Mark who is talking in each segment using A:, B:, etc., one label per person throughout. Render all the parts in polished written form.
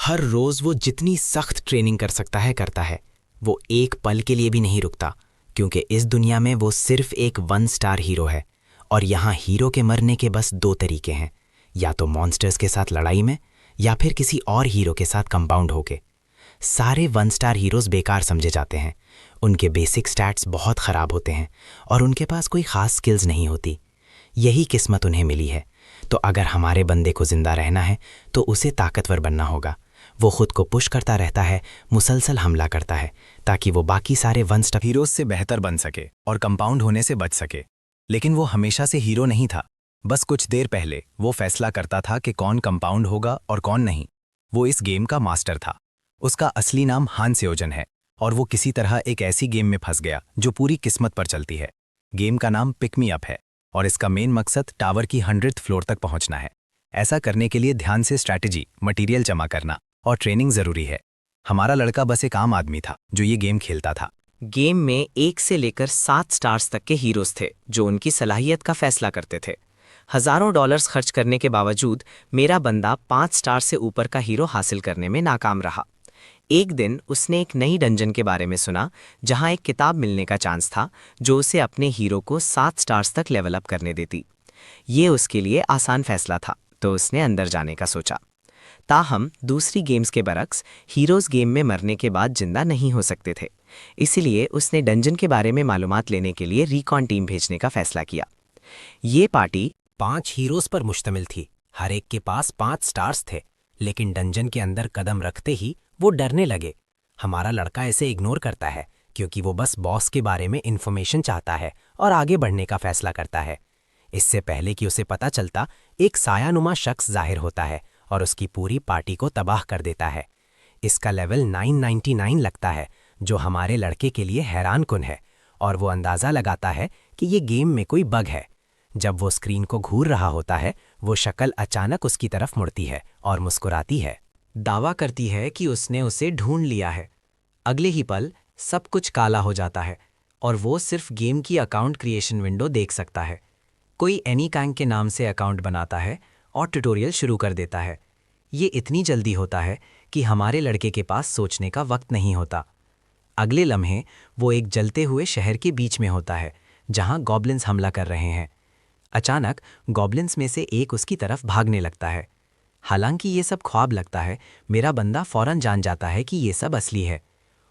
A: हर रोज वो जितनी सख्त ट्रेनिंग कर सकता है करता है। वो एक पल के लिए भी नहीं रुकता, क्योंकि इस दुनिया में वो सिर्फ एक 1 स्टार हीरो है। और यहाँ हीरो के मरने के बस 2 तरीके हैं, या तो मॉन्स्टर्स के साथ लड़ाई में, या फिर किसी और हीरो के साथ कंपाउंड होके। सारे 1 स्टार हीरोज बेकार समझे जाते हैं। उनके बेसिक स्टैट्स बहुत ख़राब होते हैं और उनके पास कोई ख़ास स्किल्स नहीं होती। यही किस्मत उन्हें मिली है। तो अगर हमारे बंदे को जिंदा रहना है तो उसे ताकतवर बनना होगा। वो खुद को पुश करता रहता है, मुसलसल हमला करता है, ताकि वो बाकी सारे 1 स्टार
B: हीरोज से बेहतर बन सके और कंपाउंड होने से बच सके। लेकिन वो हमेशा से हीरो नहीं था। बस कुछ देर पहले वो फैसला करता था कि कौन कंपाउंड होगा और कौन नहीं। वो इस गेम का मास्टर था। उसका असली नाम हान सेओजन है और वो किसी तरह एक ऐसी गेम में फंस गया जो पूरी किस्मत पर चलती है। गेम का नाम पिक मी अप है और इसका मेन मकसद टावर की 100th फ्लोर तक पहुंचना है। ऐसा करने के लिए ध्यान से स्ट्रैटेजी, मटेरियल जमा करना और ट्रेनिंग जरूरी है। हमारा लड़का बस एक आम आदमी था जो ये गेम खेलता था।
C: गेम में 1 से लेकर 7 स्टार्स तक के हीरोज थे जो उनकी सलाहियत का फैसला करते थे। हजारों डॉलर्स खर्च करने के बावजूद मेरा बंदा 5 स्टार से ऊपर का हीरो हासिल करने में नाकाम रहा। एक दिन उसने एक नई डंजन के बारे में सुना जहां एक किताब मिलने का चांस था जो उसे अपने हीरो को 7 स्टार्स तक लेवल अप करने देती। ये उसके लिए आसान फैसला था, तो उसने अंदर जाने का सोचा। ताहम दूसरी गेम्स के बरक्स हीरोज गेम में मरने के बाद जिंदा नहीं हो सकते थे। इसलिए उसने डंजन के बारे में मालूमात लेने के लिए रिकॉन टीम भेजने का फैसला किया। ये पार्टी
A: 5 हीरोज पर मुश्तमिल थी। हर एक के पास 5 स्टार्स थे, लेकिन डंजन के अंदर कदम रखते ही वो डरने लगे। हमारा लड़का इसे इग्नोर करता है क्योंकि वो बस बॉस के बारे में इन्फॉर्मेशन चाहता है और आगे बढ़ने का फैसला करता है। इससे पहले कि उसे पता चलता, एक सायानुमा शख्स जाहिर होता है और उसकी पूरी पार्टी को तबाह कर देता है। इसका लेवल 999 लगता है, जो हमारे लड़के के लिए हैरानकुन है, और वो अंदाज़ा लगाता है कि ये गेम में कोई बग है। जब वो स्क्रीन को घूर रहा होता है, वो शक्ल अचानक उसकी तरफ मुड़ती है और मुस्कुराती है।
C: दावा करती है कि उसने उसे ढूंढ लिया है। अगले ही पल सब कुछ काला हो जाता है और वो सिर्फ गेम की अकाउंट क्रिएशन विंडो देख सकता है। कोई एनी कैंग के नाम से अकाउंट बनाता है और ट्यूटोरियल शुरू कर देता है। ये इतनी जल्दी होता है कि हमारे लड़के के पास सोचने का वक्त नहीं होता। अगले लम्हे वो एक जलते हुए शहर के बीच में होता है जहां गॉब्लिन्स हमला कर रहे हैं। अचानक गॉब्लिन्स में से एक उसकी तरफ भागने लगता है। हालांकि ये सब ख्वाब लगता है, मेरा बंदा फौरन जान जाता है कि ये सब असली है।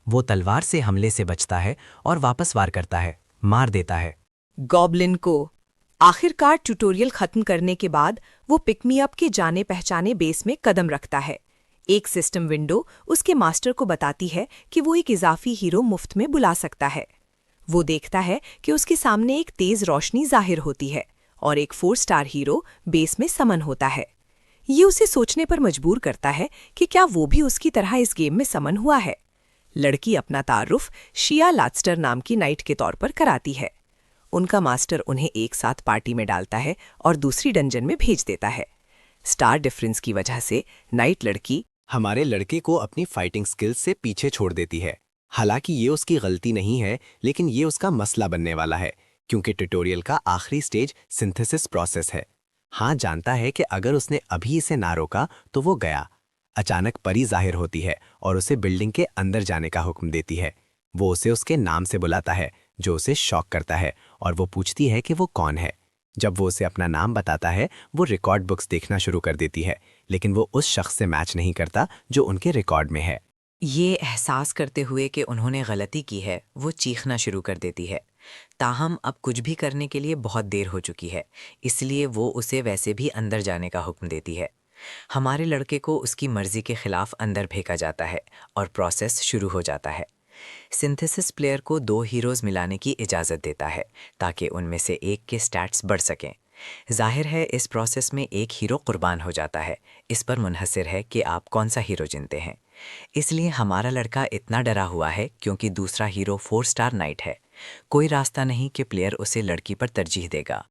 C: वो तलवार से हमले से बचता है और वापस वार करता है, मार देता है
D: गॉब्लिन को। आखिरकार ट्यूटोरियल खत्म करने के बाद वो पिक मी अप के जाने पहचाने बेस में कदम रखता है। एक सिस्टम विंडो उसके मास्टर को बताती है कि वो एक इजाफी हीरो मुफ्त में बुला सकता है। वो देखता है कि उसके सामने एक तेज रोशनी जाहिर होती है और एक 4 स्टार हीरो बेस में समन होता है। ये उसे सोचने पर मजबूर करता है कि क्या वो भी उसकी तरह इस गेम में समन हुआ है। लड़की अपना तारुफ शिया लास्टर नाम की नाइट के तौर पर कराती है। उनका मास्टर उन्हें एक साथ पार्टी में डालता है और दूसरी डंजन में भेज देता है। स्टार डिफरेंस की वजह से नाइट लड़की
B: हमारे लड़के को अपनी फाइटिंग स्किल्स से पीछे छोड़ देती है। हालांकि ये उसकी गलती नहीं है, लेकिन ये उसका मसला बनने वाला है, क्योंकि ट्यूटोरियल का आखिरी स्टेज सिंथेसिस प्रोसेस है। हाँ जानता है कि अगर उसने अभी इसे ना रोका तो वो गया। अचानक परी जाहिर होती है और उसे बिल्डिंग के अंदर जाने का हुक्म देती है। वो उसे उसके नाम से बुलाता है, जो उसे शॉक करता है, और वो पूछती है कि वो कौन है। जब वो उसे अपना नाम बताता है, वो रिकॉर्ड बुक्स देखना शुरू कर देती है, लेकिन वो उस शख्स से मैच नहीं करता जो उनके रिकॉर्ड में है।
C: ये एहसास करते हुए कि उन्होंने गलती की है, वो चीखना शुरू कर देती है। ताहम अब कुछ भी करने के लिए बहुत देर हो चुकी है, इसलिए वो उसे वैसे भी अंदर जाने का हुक्म देती है। हमारे लड़के को उसकी मर्जी के खिलाफ अंदर फेंका जाता है और प्रोसेस शुरू हो जाता है। सिंथेसिस प्लेयर को 2 हीरोज मिलाने की इजाज़त देता है ताकि उनमें से एक के स्टैट्स बढ़ सकें। जाहिर है इस प्रोसेस में एक हीरो कुर्बान हो जाता है। इस पर मुनहसर है कि आप कौन सा हीरो चुनते हैं। इसलिए हमारा लड़का इतना डरा हुआ है क्योंकि दूसरा हीरो 4 स्टार नाइट है। कोई रास्ता नहीं कि प्लेयर उसे लड़की पर तरजीह देगा।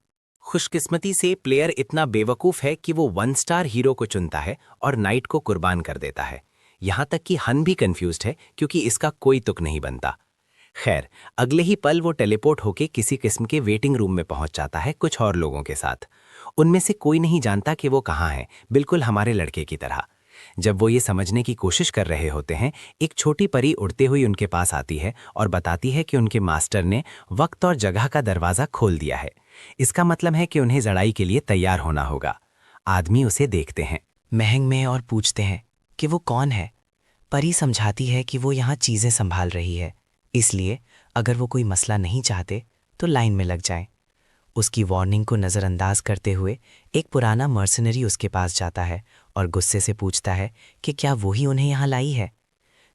A: खुशकिस्मती से प्लेयर इतना बेवकूफ़ है कि वो 1 स्टार हीरो को चुनता है और नाइट को कुर्बान कर देता है। यहाँ तक कि हन भी कंफ्यूज्ड है क्योंकि इसका कोई तुक नहीं बनता। खैर, अगले ही पल वो टेलीपोर्ट होके किसी किस्म के वेटिंग रूम में पहुंच जाता है कुछ और लोगों के साथ। उनमें से कोई नहीं जानता कि वो कहाँ है, बिल्कुल हमारे लड़के की तरह। जब वो ये समझने की कोशिश कर रहे होते हैं, एक छोटी परी उड़ते हुई उनके पास आती है और बताती है कि उनके मास्टर ने वक्त और जगह का दरवाज़ा खोल दिया है। इसका मतलब है कि उन्हें लड़ाई के लिए तैयार होना होगा। आदमी उसे देखते हैं
C: महंग में और पूछते हैं कि वो कौन है। परी समझाती है कि वो यहाँ चीज़ें संभाल रही है, इसलिए अगर वो कोई मसला नहीं चाहते तो लाइन में लग जाएं। उसकी वार्निंग को नज़रअंदाज करते हुए एक पुराना मर्सनरी उसके पास जाता है और गुस्से से पूछता है कि क्या वही उन्हें यहाँ लाई है।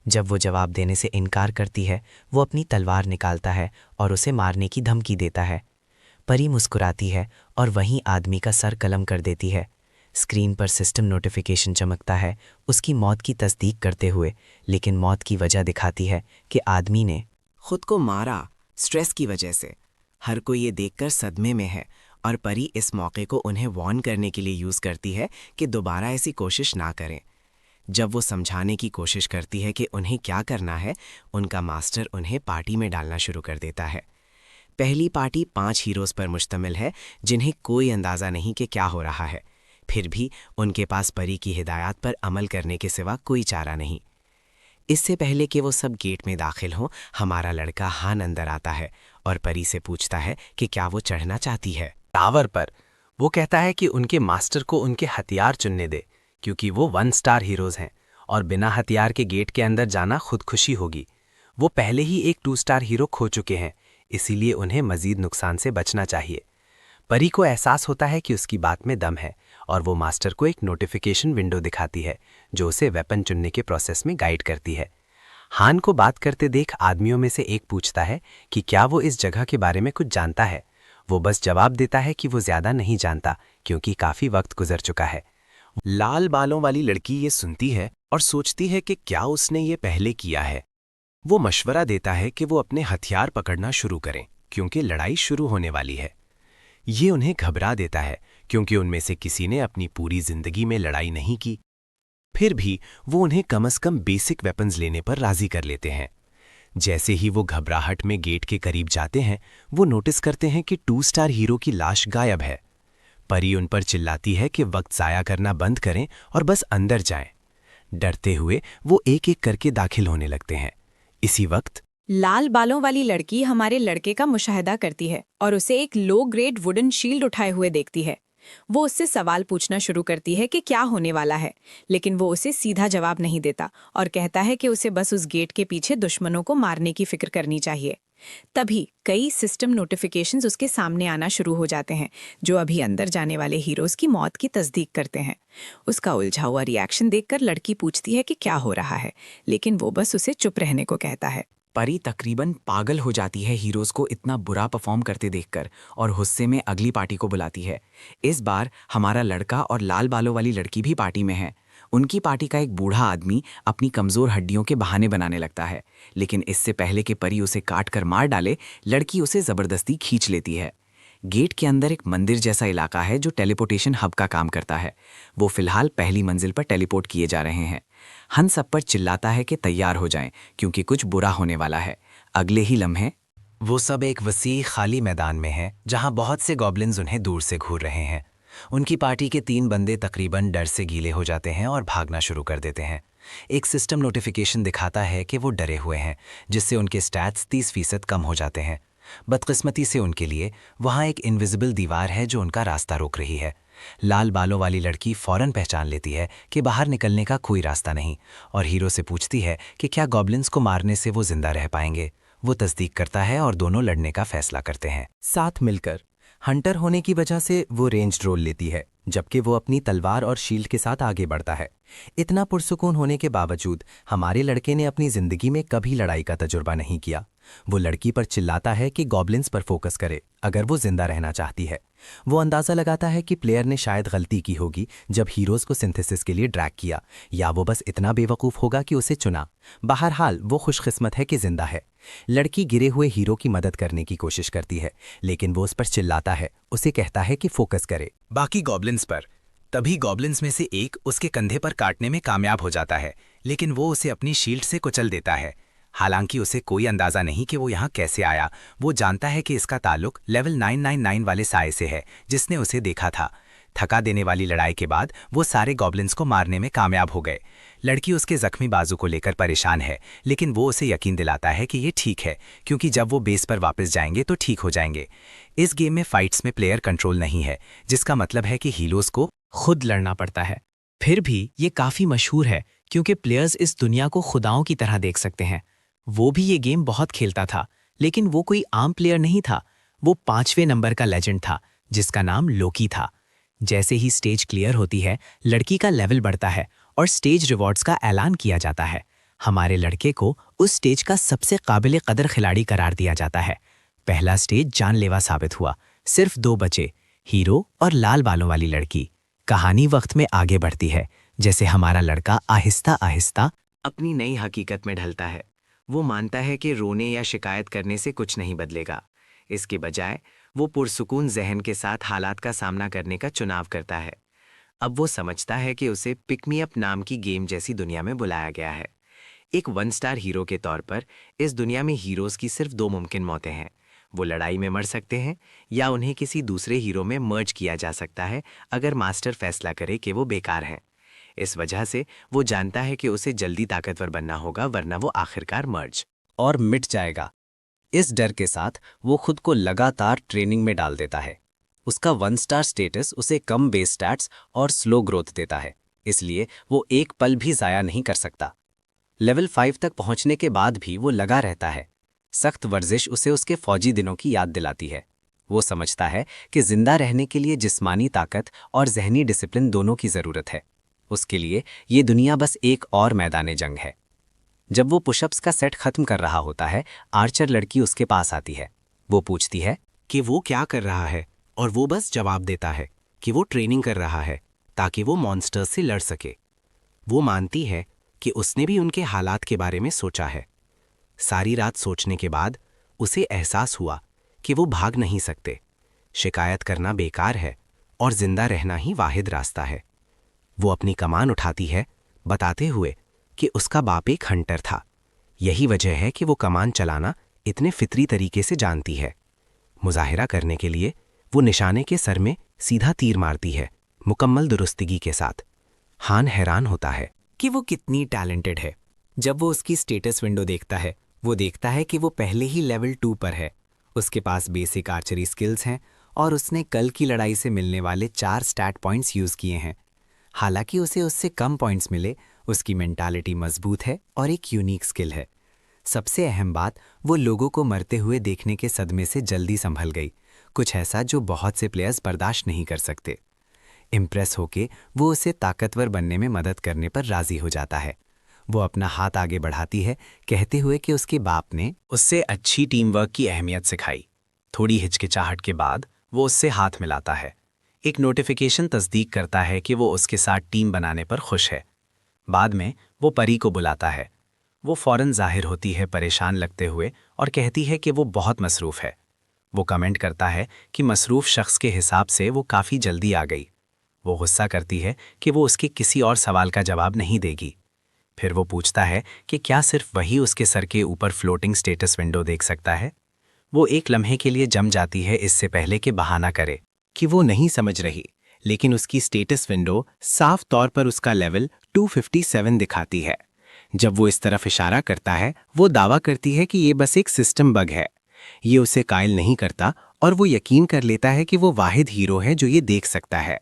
C: जब वो जवाब देने से इनकार करती है, वो अपनी तलवार निकालता है और उसे मारने की धमकी देता है। परी मुस्कुराती है और वहीं आदमी का सर कलम कर देती है। स्क्रीन पर सिस्टम नोटिफिकेशन चमकता है उसकी मौत की तस्दीक करते हुए, लेकिन मौत की वजह दिखाती है कि आदमी ने
A: खुद को मारा स्ट्रेस की वजह से। हर कोई ये देखकर सदमे में है और परी इस मौके को उन्हें वार्न करने के लिए यूज़ करती है कि दोबारा ऐसी कोशिश ना करें। जब वो समझाने की कोशिश करती है कि उन्हें क्या करना है, उनका मास्टर उन्हें पार्टी में डालना शुरू कर देता है। पहली पार्टी 5 हीरोज़ पर मुश्तमिल है जिन्हें कोई अंदाज़ा नहीं कि क्या हो रहा है, फिर भी उनके पास परी की हिदायत पर अमल करने के सिवा कोई चारा नहीं। इससे पहले कि वो सब गेट में दाखिल हों, हमारा लड़का हान अंदर आता है और परी से पूछता है कि क्या वो चढ़ना चाहती है टावर पर। वो कहता है कि उनके मास्टर को उनके हथियार चुनने दे, क्योंकि वो 1 स्टार हीरोज़ हैं और बिना हथियार के गेट के अंदर जाना खुदकुशी होगी। वो पहले ही एक 2 स्टार हीरो खो चुके हैं, इसीलिए उन्हें मजीद नुकसान से बचना चाहिए। परी को एहसास होता है कि उसकी बात में दम है और वो मास्टर को एक नोटिफिकेशन विंडो दिखाती है जो उसे वेपन चुनने के प्रोसेस में गाइड करती है। हान को बात करते देख आदमियों में से एक पूछता है कि क्या वो इस जगह के बारे में कुछ जानता है। वो बस जवाब देता है कि वो ज़्यादा नहीं जानता क्योंकि काफ़ी वक्त गुजर चुका है। लाल बालों वाली लड़की ये सुनती है और सोचती है कि क्या उसने ये पहले किया है। वो मशवरा देता है कि वो अपने हथियार पकड़ना शुरू करें क्योंकि लड़ाई शुरू होने वाली है। ये उन्हें घबरा देता है क्योंकि उनमें से किसी ने अपनी पूरी जिंदगी में लड़ाई नहीं की। फिर भी वो उन्हें कम से कम बेसिक वेपन्स लेने पर राजी कर लेते हैं। जैसे ही वो घबराहट में गेट के करीब जाते हैं, वो नोटिस करते हैं कि 2 स्टार हीरो की लाश गायब है। परी उन पर चिल्लाती है कि वक्त ज़ाया करना बंद करें और बस अंदर जाएं। डरते हुए वो एक एक करके दाखिल होने लगते हैं। इसी वक्त
D: लाल बालों वाली लड़की हमारे लड़के का मुशाहिदा करती है और उसे एक लो ग्रेड वुडन शील्ड उठाए हुए देखती है। वो उससे सवाल पूछना शुरू करती है कि क्या होने वाला है, लेकिन वो उसे सीधा जवाब नहीं देता और कहता है कि उसे बस उस गेट के पीछे दुश्मनों को मारने की फिक्र करनी चाहिए। तभी कई सिस्टम नोटिफिकेशंस उसके सामने आना शुरू हो जाते हैं जो अभी अंदर जाने वाले हीरोज़ की मौत की तस्दीक करते हैं। उसका उलझा हुआ रिएक्शन देखकर लड़की पूछती है कि क्या हो रहा है, लेकिन वो बस उसे चुप रहने को कहता है।
C: परी तकरीबन पागल हो जाती है हीरोज़ को इतना बुरा परफॉर्म करते देखकर और गुस्से में अगली पार्टी को बुलाती है। इस बार हमारा लड़का और लाल बालों वाली लड़की भी पार्टी में है। उनकी पार्टी का एक बूढ़ा आदमी अपनी कमज़ोर हड्डियों के बहाने बनाने लगता है, लेकिन इससे पहले कि परी उसे काट कर मार डाले, लड़की उसे ज़बरदस्ती खींच लेती है। गेट के अंदर एक मंदिर जैसा इलाका है जो टेलीपोर्टेशन हब का काम करता है। वो फिलहाल पहली मंजिल पर टेलीपोर्ट किए जा रहे हैं। हन सब पर चिल्लाता है कि तैयार हो जाएं क्योंकि कुछ बुरा होने वाला है। अगले ही लम्हे
A: वो सब एक वसी खाली मैदान में हैं जहां बहुत से गॉब्लिन्स उन्हें दूर से घूर रहे हैं। उनकी पार्टी के 3 बंदे तकरीबन डर से गीले हो जाते हैं और भागना शुरू कर देते हैं। एक सिस्टम नोटिफिकेशन दिखाता है कि वो डरे हुए हैं, जिससे उनके स्टैट्स 30% कम हो जाते हैं। बदकिस्मती से उनके लिए वहाँ एक इनविजिबल दीवार है जो उनका रास्ता रोक रही है। लाल बालों वाली लड़की फौरन पहचान लेती है कि बाहर निकलने का कोई रास्ता नहीं और हीरो से पूछती है कि क्या गॉब्लिन्स को मारने से वो जिंदा रह पाएंगे। वो तस्दीक करता है और दोनों लड़ने का फैसला करते हैं।
B: साथ मिलकर हंटर होने की वजह से वो रेंज रोल लेती है, जबकि वो अपनी तलवार और शील्ड के साथ आगे बढ़ता है। इतना पुरसुकून होने के बावजूद हमारे लड़के ने अपनी जिंदगी में कभी लड़ाई का तजुर्बा नहीं किया। वो लड़की पर चिल्लाता है कि गॉब्लिन्स पर फोकस करे अगर वो जिंदा रहना चाहती है। वो अंदाज़ा लगाता है कि प्लेयर ने शायद गलती की होगी जब हीरोज़ को सिंथेसिस के लिए ड्रैग किया, या वो बस इतना बेवकूफ़ होगा कि उसे चुना। बहरहाल वो खुशकिस्मत है कि जिंदा है। लड़की गिरे हुए हीरो की मदद करने की कोशिश करती है, लेकिन वो उस पर चिल्लाता है, उसे कहता है कि फोकस करे
A: बाकी गॉब्लिन्स पर। तभी गॉब्लिन्स में से एक उसके कंधे पर काटने में कामयाब हो जाता है, लेकिन वो उसे अपनी शील्ड से कुचल देता है। हालांकि उसे कोई अंदाज़ा नहीं कि वो यहाँ कैसे आया। वो जानता है कि इसका ताल्लुक लेवल 999 वाले साए से है जिसने उसे देखा था। थका देने वाली लड़ाई के बाद वो सारे गॉब्लिन्स को मारने में कामयाब हो गए, लड़की उसके जख्मी बाजू को लेकर परेशान है, लेकिन वो उसे यकीन दिलाता है कि ये ठीक है, क्योंकि जब वो बेस पर वापस जाएंगे तो ठीक हो जाएंगे। इस गेम में फाइट्स में प्लेयर कंट्रोल नहीं है, जिसका मतलब है कि हीरोज को
C: खुद लड़ना पड़ता है। फिर भी ये काफ़ी मशहूर है क्योंकि प्लेयर्स इस दुनिया को खुदाओं की तरह देख सकते हैं। वो भी ये गेम बहुत खेलता था, लेकिन वो कोई आम प्लेयर नहीं था। वो 5वें नंबर का लेजेंड था, जिसका नाम लोकी था। जैसे ही स्टेज क्लियर होती है, लड़की का लेवल बढ़ता है और स्टेज रिवॉर्ड्स का ऐलान किया जाता है। हमारे लड़के को उस स्टेज का सबसे काबिल कदर खिलाड़ी करार दिया जाता है। पहला स्टेज जानलेवा साबित हुआ। सिर्फ 2 बचे, हीरो और लाल बालों वाली लड़की। कहानी वक्त में आगे बढ़ती है, जैसे हमारा लड़का आहिस्ता आहिस्ता अपनी नई हकीकत में ढलता है। वो मानता है कि रोने या शिकायत करने से कुछ नहीं बदलेगा। इसके बजाय वो पुरसुकून जहन के साथ हालात का सामना करने का चुनाव करता है। अब वो समझता है कि उसे पिक मी अप नाम की गेम जैसी दुनिया में बुलाया गया है। एक 1 स्टार हीरो के तौर पर इस दुनिया में हीरोज की सिर्फ 2 मुमकिन मौतें हैं। वो लड़ाई में मर सकते हैं या उन्हें किसी दूसरे हीरो में मर्ज किया जा सकता है, अगर मास्टर फैसला करे कि वो बेकार हैं। इस वजह से वो जानता है कि उसे जल्दी ताकतवर बनना होगा, वरना वो आखिरकार मर्ज
B: और मिट जाएगा। इस डर के साथ वो खुद को लगातार ट्रेनिंग में डाल देता है। उसका 1 स्टार स्टेटस उसे कम बेस स्टैट्स और स्लो ग्रोथ देता है, इसलिए वो एक पल भी ज़ाया नहीं कर सकता। लेवल 5 तक पहुंचने के बाद भी वो लगा रहता है। सख्त वर्जिश उसे उसके फौजी दिनों की याद दिलाती है। वो समझता है कि जिंदा रहने के लिए जिस्मानी ताकत और जहनी डिसिप्लिन दोनों की ज़रूरत है। उसके लिए ये दुनिया बस एक और मैदान जंग है। जब वो पुशअप्स का सेट खत्म कर रहा होता है, आर्चर लड़की उसके पास आती है। वो पूछती है
A: कि वो क्या कर रहा है, और वो बस जवाब देता है कि वो ट्रेनिंग कर रहा है ताकि वो मॉन्स्टर्स से लड़ सके। वो मानती है कि उसने भी उनके हालात के बारे में सोचा है। सारी रात सोचने के बाद उसे एहसास हुआ कि वो भाग नहीं सकते। शिकायत करना बेकार है और जिंदा रहना ही वाहिद रास्ता है। वो अपनी कमान उठाती है, बताते हुए कि उसका बाप एक हंटर था। यही वजह है कि वो कमान चलाना इतने फितरी तरीके से जानती है। मुजाहिरा करने के लिए वो निशाने के सर में सीधा तीर मारती है, मुकम्मल दुरुस्तगी के साथ। हान हैरान होता है कि वो कितनी टैलेंटेड है। जब वो उसकी स्टेटस विंडो देखता है, वो देखता है कि वो पहले ही लेवल 2 पर है। उसके पास बेसिक आर्चरी स्किल्स हैं और उसने कल की लड़ाई से मिलने वाले 4 स्टैट पॉइंट्स यूज़ किए हैं। हालांकि उसे उससे कम पॉइंट्स मिले, उसकी मेंटालिटी मजबूत है और एक यूनिक स्किल है। सबसे अहम बात, वो लोगों को मरते हुए देखने के सदमे से जल्दी संभल गई, कुछ ऐसा जो बहुत से प्लेयर्स बर्दाश्त नहीं कर सकते। इम्प्रेस होके वो उसे ताकतवर बनने में मदद करने पर राजी हो जाता है। वो अपना हाथ आगे बढ़ाती है, कहते हुए कि उसके बाप ने उससे अच्छी टीम वर्क की अहमियत सिखाई। थोड़ी हिचकिचाहट के बाद वो उससे हाथ मिलाता है। एक नोटिफिकेशन तस्दीक करता है कि वो उसके साथ टीम बनाने पर खुश है। बाद में वो परी को बुलाता है। वो फौरन जाहिर होती है परेशान लगते हुए और कहती है कि वो बहुत मसरूफ़ है। वो कमेंट करता है कि मसरूफ़ शख्स के हिसाब से वो काफ़ी जल्दी आ गई। वो गुस्सा करती है कि वो उसके किसी और सवाल का जवाब नहीं देगी। फिर वो पूछता है कि क्या सिर्फ वही उसके सर के ऊपर फ्लोटिंग स्टेटस विंडो देख सकता है। वो एक लम्हे के लिए जम जाती है, इससे पहले कि बहाना करे कि वो नहीं समझ रही, लेकिन उसकी स्टेटस विंडो साफ तौर पर उसका लेवल 257 दिखाती है। जब वो इस तरफ इशारा करता है, वो दावा करती है कि ये बस एक सिस्टम बग है। ये उसे कायल नहीं करता और वो यकीन कर लेता है कि वो वाहिद हीरो है जो ये देख सकता है।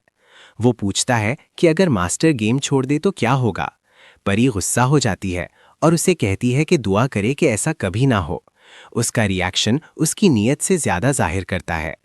A: वो पूछता है कि अगर मास्टर गेम छोड़ दे तो क्या होगा। परी गुस्सा हो जाती है और उसे कहती है कि दुआ करे कि ऐसा कभी ना हो। उसका रिएक्शन उसकी नीयत से ज़्यादा जाहिर करता है।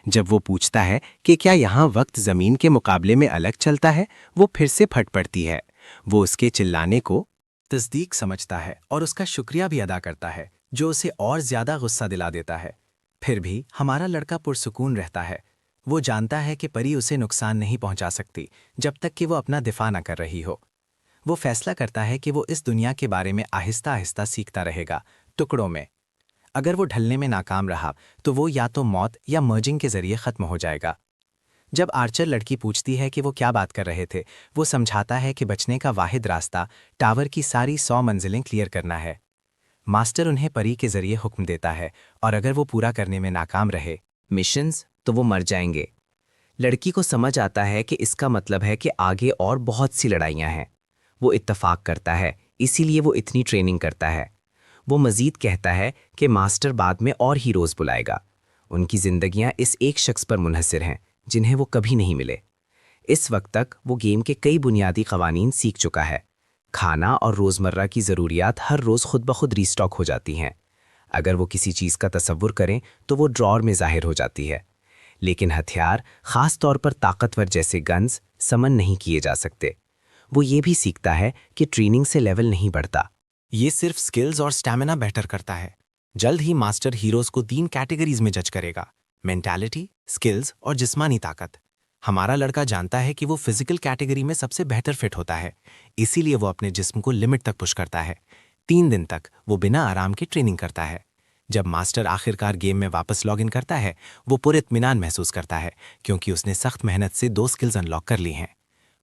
A: जब वो पूछता है कि क्या यहाँ वक्त ज़मीन के मुकाबले में अलग चलता है, वो फिर से फट पड़ती है। वो उसके चिल्लाने को तस्दीक समझता है और उसका शुक्रिया भी अदा करता है, जो उसे और ज़्यादा गुस्सा दिला देता है। फिर भी हमारा लड़का पुरसुकून रहता है। वो जानता है कि परी उसे नुकसान नहीं पहुंचा सकती जब तक कि वो अपना दिफा न कर रही हो। वो फैसला करता है कि वो इस दुनिया के बारे में आहिस्ता आहिस्ता सीखता रहेगा, टुकड़ों में। अगर वो ढलने में नाकाम रहा तो वो या तो मौत या मर्जिंग के जरिए ख़त्म हो जाएगा। जब आर्चर लड़की पूछती है कि वो क्या बात कर रहे थे, वो समझाता है कि बचने का वाहिद रास्ता टावर की सारी 100 मंजिलें क्लियर करना है। मास्टर उन्हें परी के जरिए हुक्म देता है और अगर वो पूरा करने में नाकाम रहे मिशंस, तो वो मर जाएंगे। लड़की को समझ आता है कि इसका मतलब है कि आगे और बहुत सी लड़ाइयाँ हैं। वो इत्तफाक करता है, इसीलिए वो इतनी ट्रेनिंग करता है। वो मजीद कहता है कि मास्टर बाद में और हीरोज बुलाएगा। उनकी जिंदगियां इस एक शख्स पर मुनहसर हैं जिन्हें वो कभी नहीं मिले। इस वक्त तक वो गेम के कई बुनियादी कवानीन सीख चुका है। खाना और रोज़मर्रा की ज़रूरियात हर रोज़ खुद ब खुद रीस्टॉक हो जाती हैं। अगर वो किसी चीज़ का तसव्वुर करें तो वो ड्रॉर में ज़ाहिर हो जाती है। लेकिन हथियार, ख़ास तौर पर ताकतवर जैसे गन्स, समन नहीं किए जा सकते। वो ये भी सीखता है कि ट्रेनिंग से लेवल नहीं बढ़ता।
E: ये सिर्फ स्किल्स और स्टैमिना बेटर करता है। जल्द ही मास्टर हीरोज को 3 कैटेगरीज में जज करेगा: मेंटालिटी, स्किल्स और जिस्मानी ताकत। हमारा लड़का जानता है कि वो फिजिकल कैटेगरी में सबसे बेहतर फिट होता है, इसीलिए वो अपने जिस्म को लिमिट तक पुश करता है। 3 दिन तक वो बिना आराम के ट्रेनिंग करता है। जब मास्टर आखिरकार गेम में वापस लॉग इन करता है, वो पूरे इत्मीनान महसूस करता है क्योंकि उसने सख्त मेहनत से 2 स्किल्स अनलॉक कर ली हैं।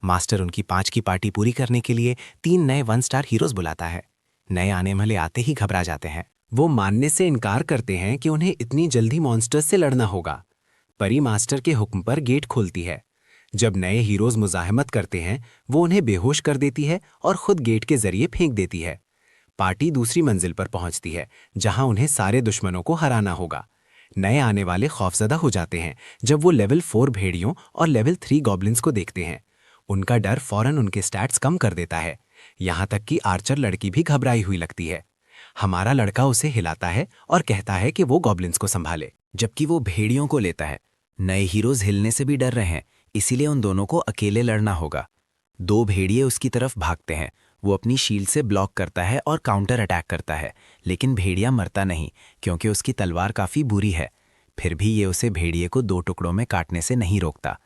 E: मास्टर उनकी 5 की पार्टी पूरी करने के लिए 3 नए 1 स्टार हीरोज बुलाता है। नए आने वाले आते ही घबरा जाते हैं।
B: वो मानने से इनकार करते हैं कि उन्हें इतनी जल्दी मॉन्स्टर्स से लड़ना होगा। परी मास्टर के हुक्म पर गेट खोलती है। जब नए हीरोज मुजाहमत करते हैं, वो उन्हें बेहोश कर देती है और खुद गेट के जरिए फेंक देती है। पार्टी दूसरी मंजिल पर पहुंचती है, जहां उन्हें सारे दुश्मनों को हराना होगा। नए आने वाले खौफजदा हो जाते हैं जब वो लेवल 4 भेड़ियों और लेवल 3 गॉब्लिन्स को देखते हैं। उनका डर फौरन उनके स्टैट्स कम कर देता है। यहां तक कि आर्चर लड़की भी घबराई हुई लगती है। हमारा लड़का उसे हिलाता है और कहता है कि वो गॉब्लिन्स को संभाले,
A: जबकि वो भेड़ियों को लेता है। नए हीरोज हिलने से भी डर रहे हैं, इसीलिए उन दोनों को अकेले लड़ना होगा। 2 भेड़िए उसकी तरफ भागते हैं। वो अपनी शील्ड से ब्लॉक करता है और काउंटर अटैक करता है, लेकिन भेड़िया मरता नहीं क्योंकि उसकी तलवार काफ़ी बुरी है। फिर भी ये उसे भेड़िए को 2 टुकड़ों में काटने से नहीं रोकता।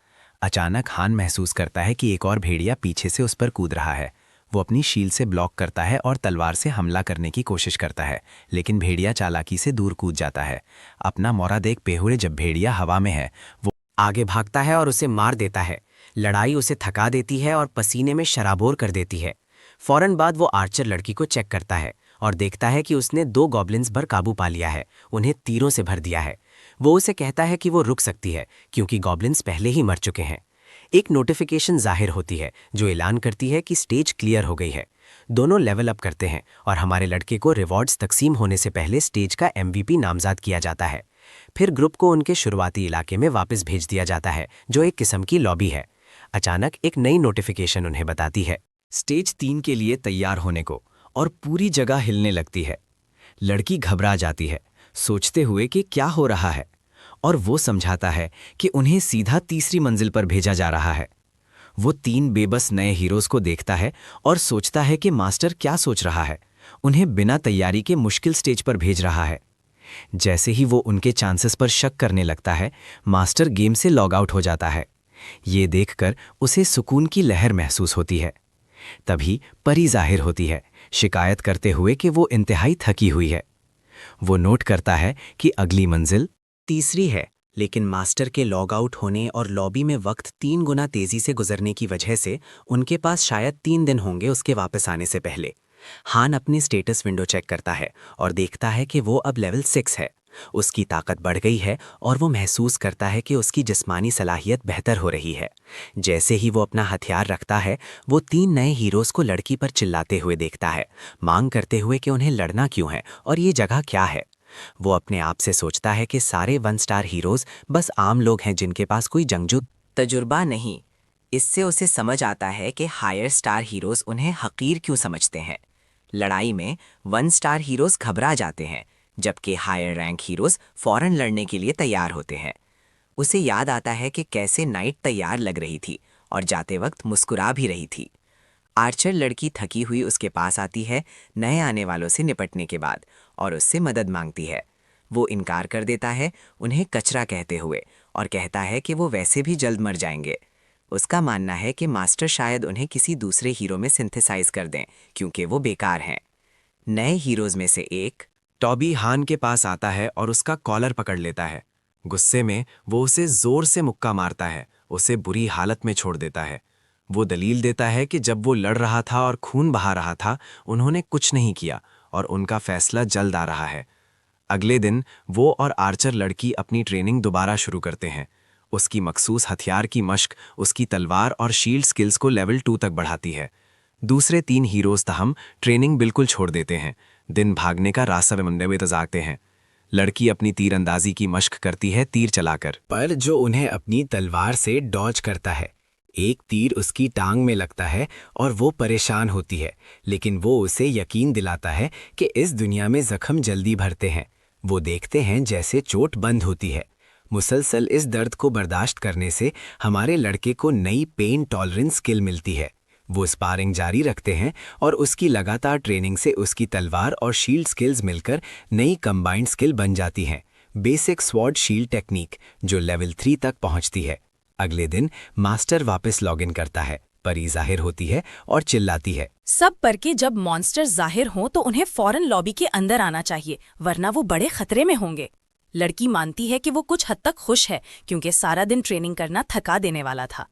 A: अचानक हान महसूस करता है कि एक और भेड़िया पीछे से उस पर कूद रहा है। वो अपनी शील्ड से ब्लॉक करता है और तलवार से हमला करने की कोशिश करता है, लेकिन भेड़िया चालाकी से दूर कूद जाता है। अपना मौरा देख बेहुरे जब भेड़िया हवा में है, वो आगे भागता है और उसे मार देता है। लड़ाई उसे थका देती है और पसीने में शराबोर कर देती है। फौरन बाद वो आर्चर लड़की को चेक करता है और देखता है कि उसने 2 गॉब्लिन्स पर काबू पा लिया है, उन्हें तीरों से भर दिया है। वो उसे कहता है कि वो रुक सकती है क्योंकि गॉब्लिन्स पहले ही मर चुके हैं। एक नोटिफिकेशन जाहिर होती है जो ऐलान करती है कि स्टेज क्लियर हो गई है। दोनों लेवल अप करते हैं और हमारे लड़के को रिवॉर्ड्स तकसीम होने से पहले स्टेज का MVP नामजद किया जाता है। फिर ग्रुप को उनके शुरुआती इलाके में वापस भेज दिया जाता है, जो एक किस्म की लॉबी है। अचानक एक नई नोटिफिकेशन उन्हें बताती है स्टेज 3 के लिए तैयार होने को, और पूरी जगह हिलने लगती है। लड़की घबरा जाती है, सोचते हुए कि क्या हो रहा है, और वो समझाता है कि उन्हें सीधा तीसरी मंजिल पर भेजा जा रहा है। वो 3 बेबस नए हीरोज को देखता है और सोचता है कि मास्टर क्या सोच रहा है, उन्हें बिना तैयारी के मुश्किल स्टेज पर भेज रहा है। जैसे ही वो उनके चांसेस पर शक करने लगता है, मास्टर गेम से लॉग आउट हो जाता है। ये देखकर उसे सुकून की लहर महसूस होती है। तभी परी जाहिर होती है, शिकायत करते हुए कि वो इंतहाई थकी हुई है। वो नोट करता है कि अगली मंजिल तीसरी है, लेकिन मास्टर के लॉग आउट होने और लॉबी में वक्त 3 गुना तेजी से गुजरने की वजह से उनके पास शायद 3 दिन होंगे उसके वापस आने से पहले। हान अपनी स्टेटस विंडो चेक करता है और देखता है कि वो अब लेवल 6 है। उसकी ताकत बढ़ गई है और वो महसूस करता है कि उसकी जिस्मानी सलाहियत बेहतर हो रही है। जैसे ही वो अपना हथियार रखता है, वो 3 नए हीरोज को लड़की पर चिल्लाते हुए देखता है, मांग करते हुए कि उन्हें लड़ना क्यों है और ये जगह क्या है। वो अपने आप से सोचता है कि सारे 1 स्टार हीरोज बस आम लोग हैं जिनके पास कोई जंगजू तजुर्बा नहीं। इससे उसे समझ आता है कि हायर स्टार हीरोज उन्हें हकीर क्यों समझते हैं। लड़ाई में 1 स्टार हीरोज घबरा जाते हैं, जबकि हायर रैंक हीरोज फौरन लड़ने के लिए तैयार होते हैं। उसे याद आता है कि कैसे नाइट तैयार लग रही थी और जाते वक्त मुस्कुरा भी रही थी। आर्चर लड़की थकी हुई उसके पास आती है नए आने वालों से निपटने के बाद और उससे मदद मांगती है। वो इनकार कर देता है, उन्हें कचरा कहते हुए, और कहता है कि वो वैसे भी जल्द मर जाएंगे। उसका मानना है कि मास्टर शायद उन्हें किसी दूसरे हीरो में सिंथेसाइज कर दें क्योंकि वो बेकार हैं। नए हीरोज में से एक
E: टॉबी हान के पास आता है और उसका कॉलर पकड़ लेता है। गुस्से में वो उसे जोर से मुक्का मारता है, उसे बुरी हालत में छोड़ देता है। वो दलील देता है कि जब वो लड़ रहा था और खून बहा रहा था, उन्होंने कुछ नहीं किया और उनका फैसला जल्द आ रहा है। अगले दिन वो और आर्चर लड़की अपनी ट्रेनिंग दोबारा शुरू करते हैं। उसकी मखसूस हथियार की मश्क उसकी तलवार और शील्ड स्किल्स को लेवल 2 तक बढ़ाती है।
B: दूसरे 3 हीरोज तहम ट्रेनिंग बिल्कुल छोड़ देते हैं, दिन भागने का रास्ता ढूंढने में जागते हैं। लड़की अपनी तीरंदाजी की मश्क करती है तीर चलाकर,
A: पर जो उन्हें अपनी तलवार से डॉज करता है। एक तीर उसकी टांग में लगता है और वो परेशान होती है, लेकिन वो उसे यकीन दिलाता है कि इस दुनिया में जख्म जल्दी भरते हैं। वो देखते हैं जैसे चोट बंद होती है। मुसलसल इस दर्द को बर्दाश्त करने से हमारे लड़के को नई पेन टॉलरेंस स्किल मिलती है। वो स्पारिंग जारी रखते हैं और उसकी लगातार ट्रेनिंग से उसकी तलवार और शील्ड स्किल्स मिलकर नई कंबाइंड स्किल बन जाती हैं। बेसिक स्वॉर्ड शील्ड टेक्निक जो लेवल 3 तक पहुंचती है। अगले दिन मास्टर वापस लॉगिन करता है, परी जाहिर होती है और चिल्लाती है,
F: सब पर के जब मॉन्स्टर जाहिर हों तो उन्हें फौरन लॉबी के अंदर आना चाहिए, वरना वो बड़े खतरे में होंगे। लड़की मानती है कि वो कुछ हद तक खुश है क्योंकि सारा दिन ट्रेनिंग करना थका देने वाला था।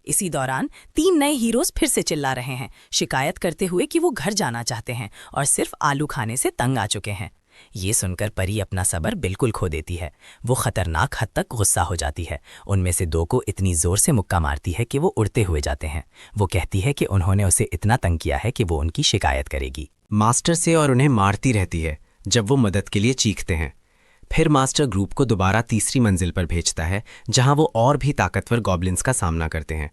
F: इसी दौरान 3 नए हीरोज फिर से चिल्ला रहे हैं, शिकायत करते हुए कि वो घर जाना चाहते हैं और सिर्फ आलू खाने से तंग आ चुके हैं। ये सुनकर परी अपना सब्र बिल्कुल खो देती है। वो खतरनाक हद तक गुस्सा हो जाती है। उनमें से 2 को इतनी जोर से मुक्का मारती है कि वो उड़ते हुए जाते हैं। वो कहती है कि उन्होंने उसे इतना तंग किया है कि वो उनकी शिकायत करेगी।
B: मास्टर से और उन्हें मारती रहती है जब वो मदद के लिए चीखते हैं। फिर मास्टर ग्रुप को दोबारा तीसरी मंजिल पर भेजता है, जहां वो और भी ताकतवर गॉब्लिन्स का सामना करते हैं।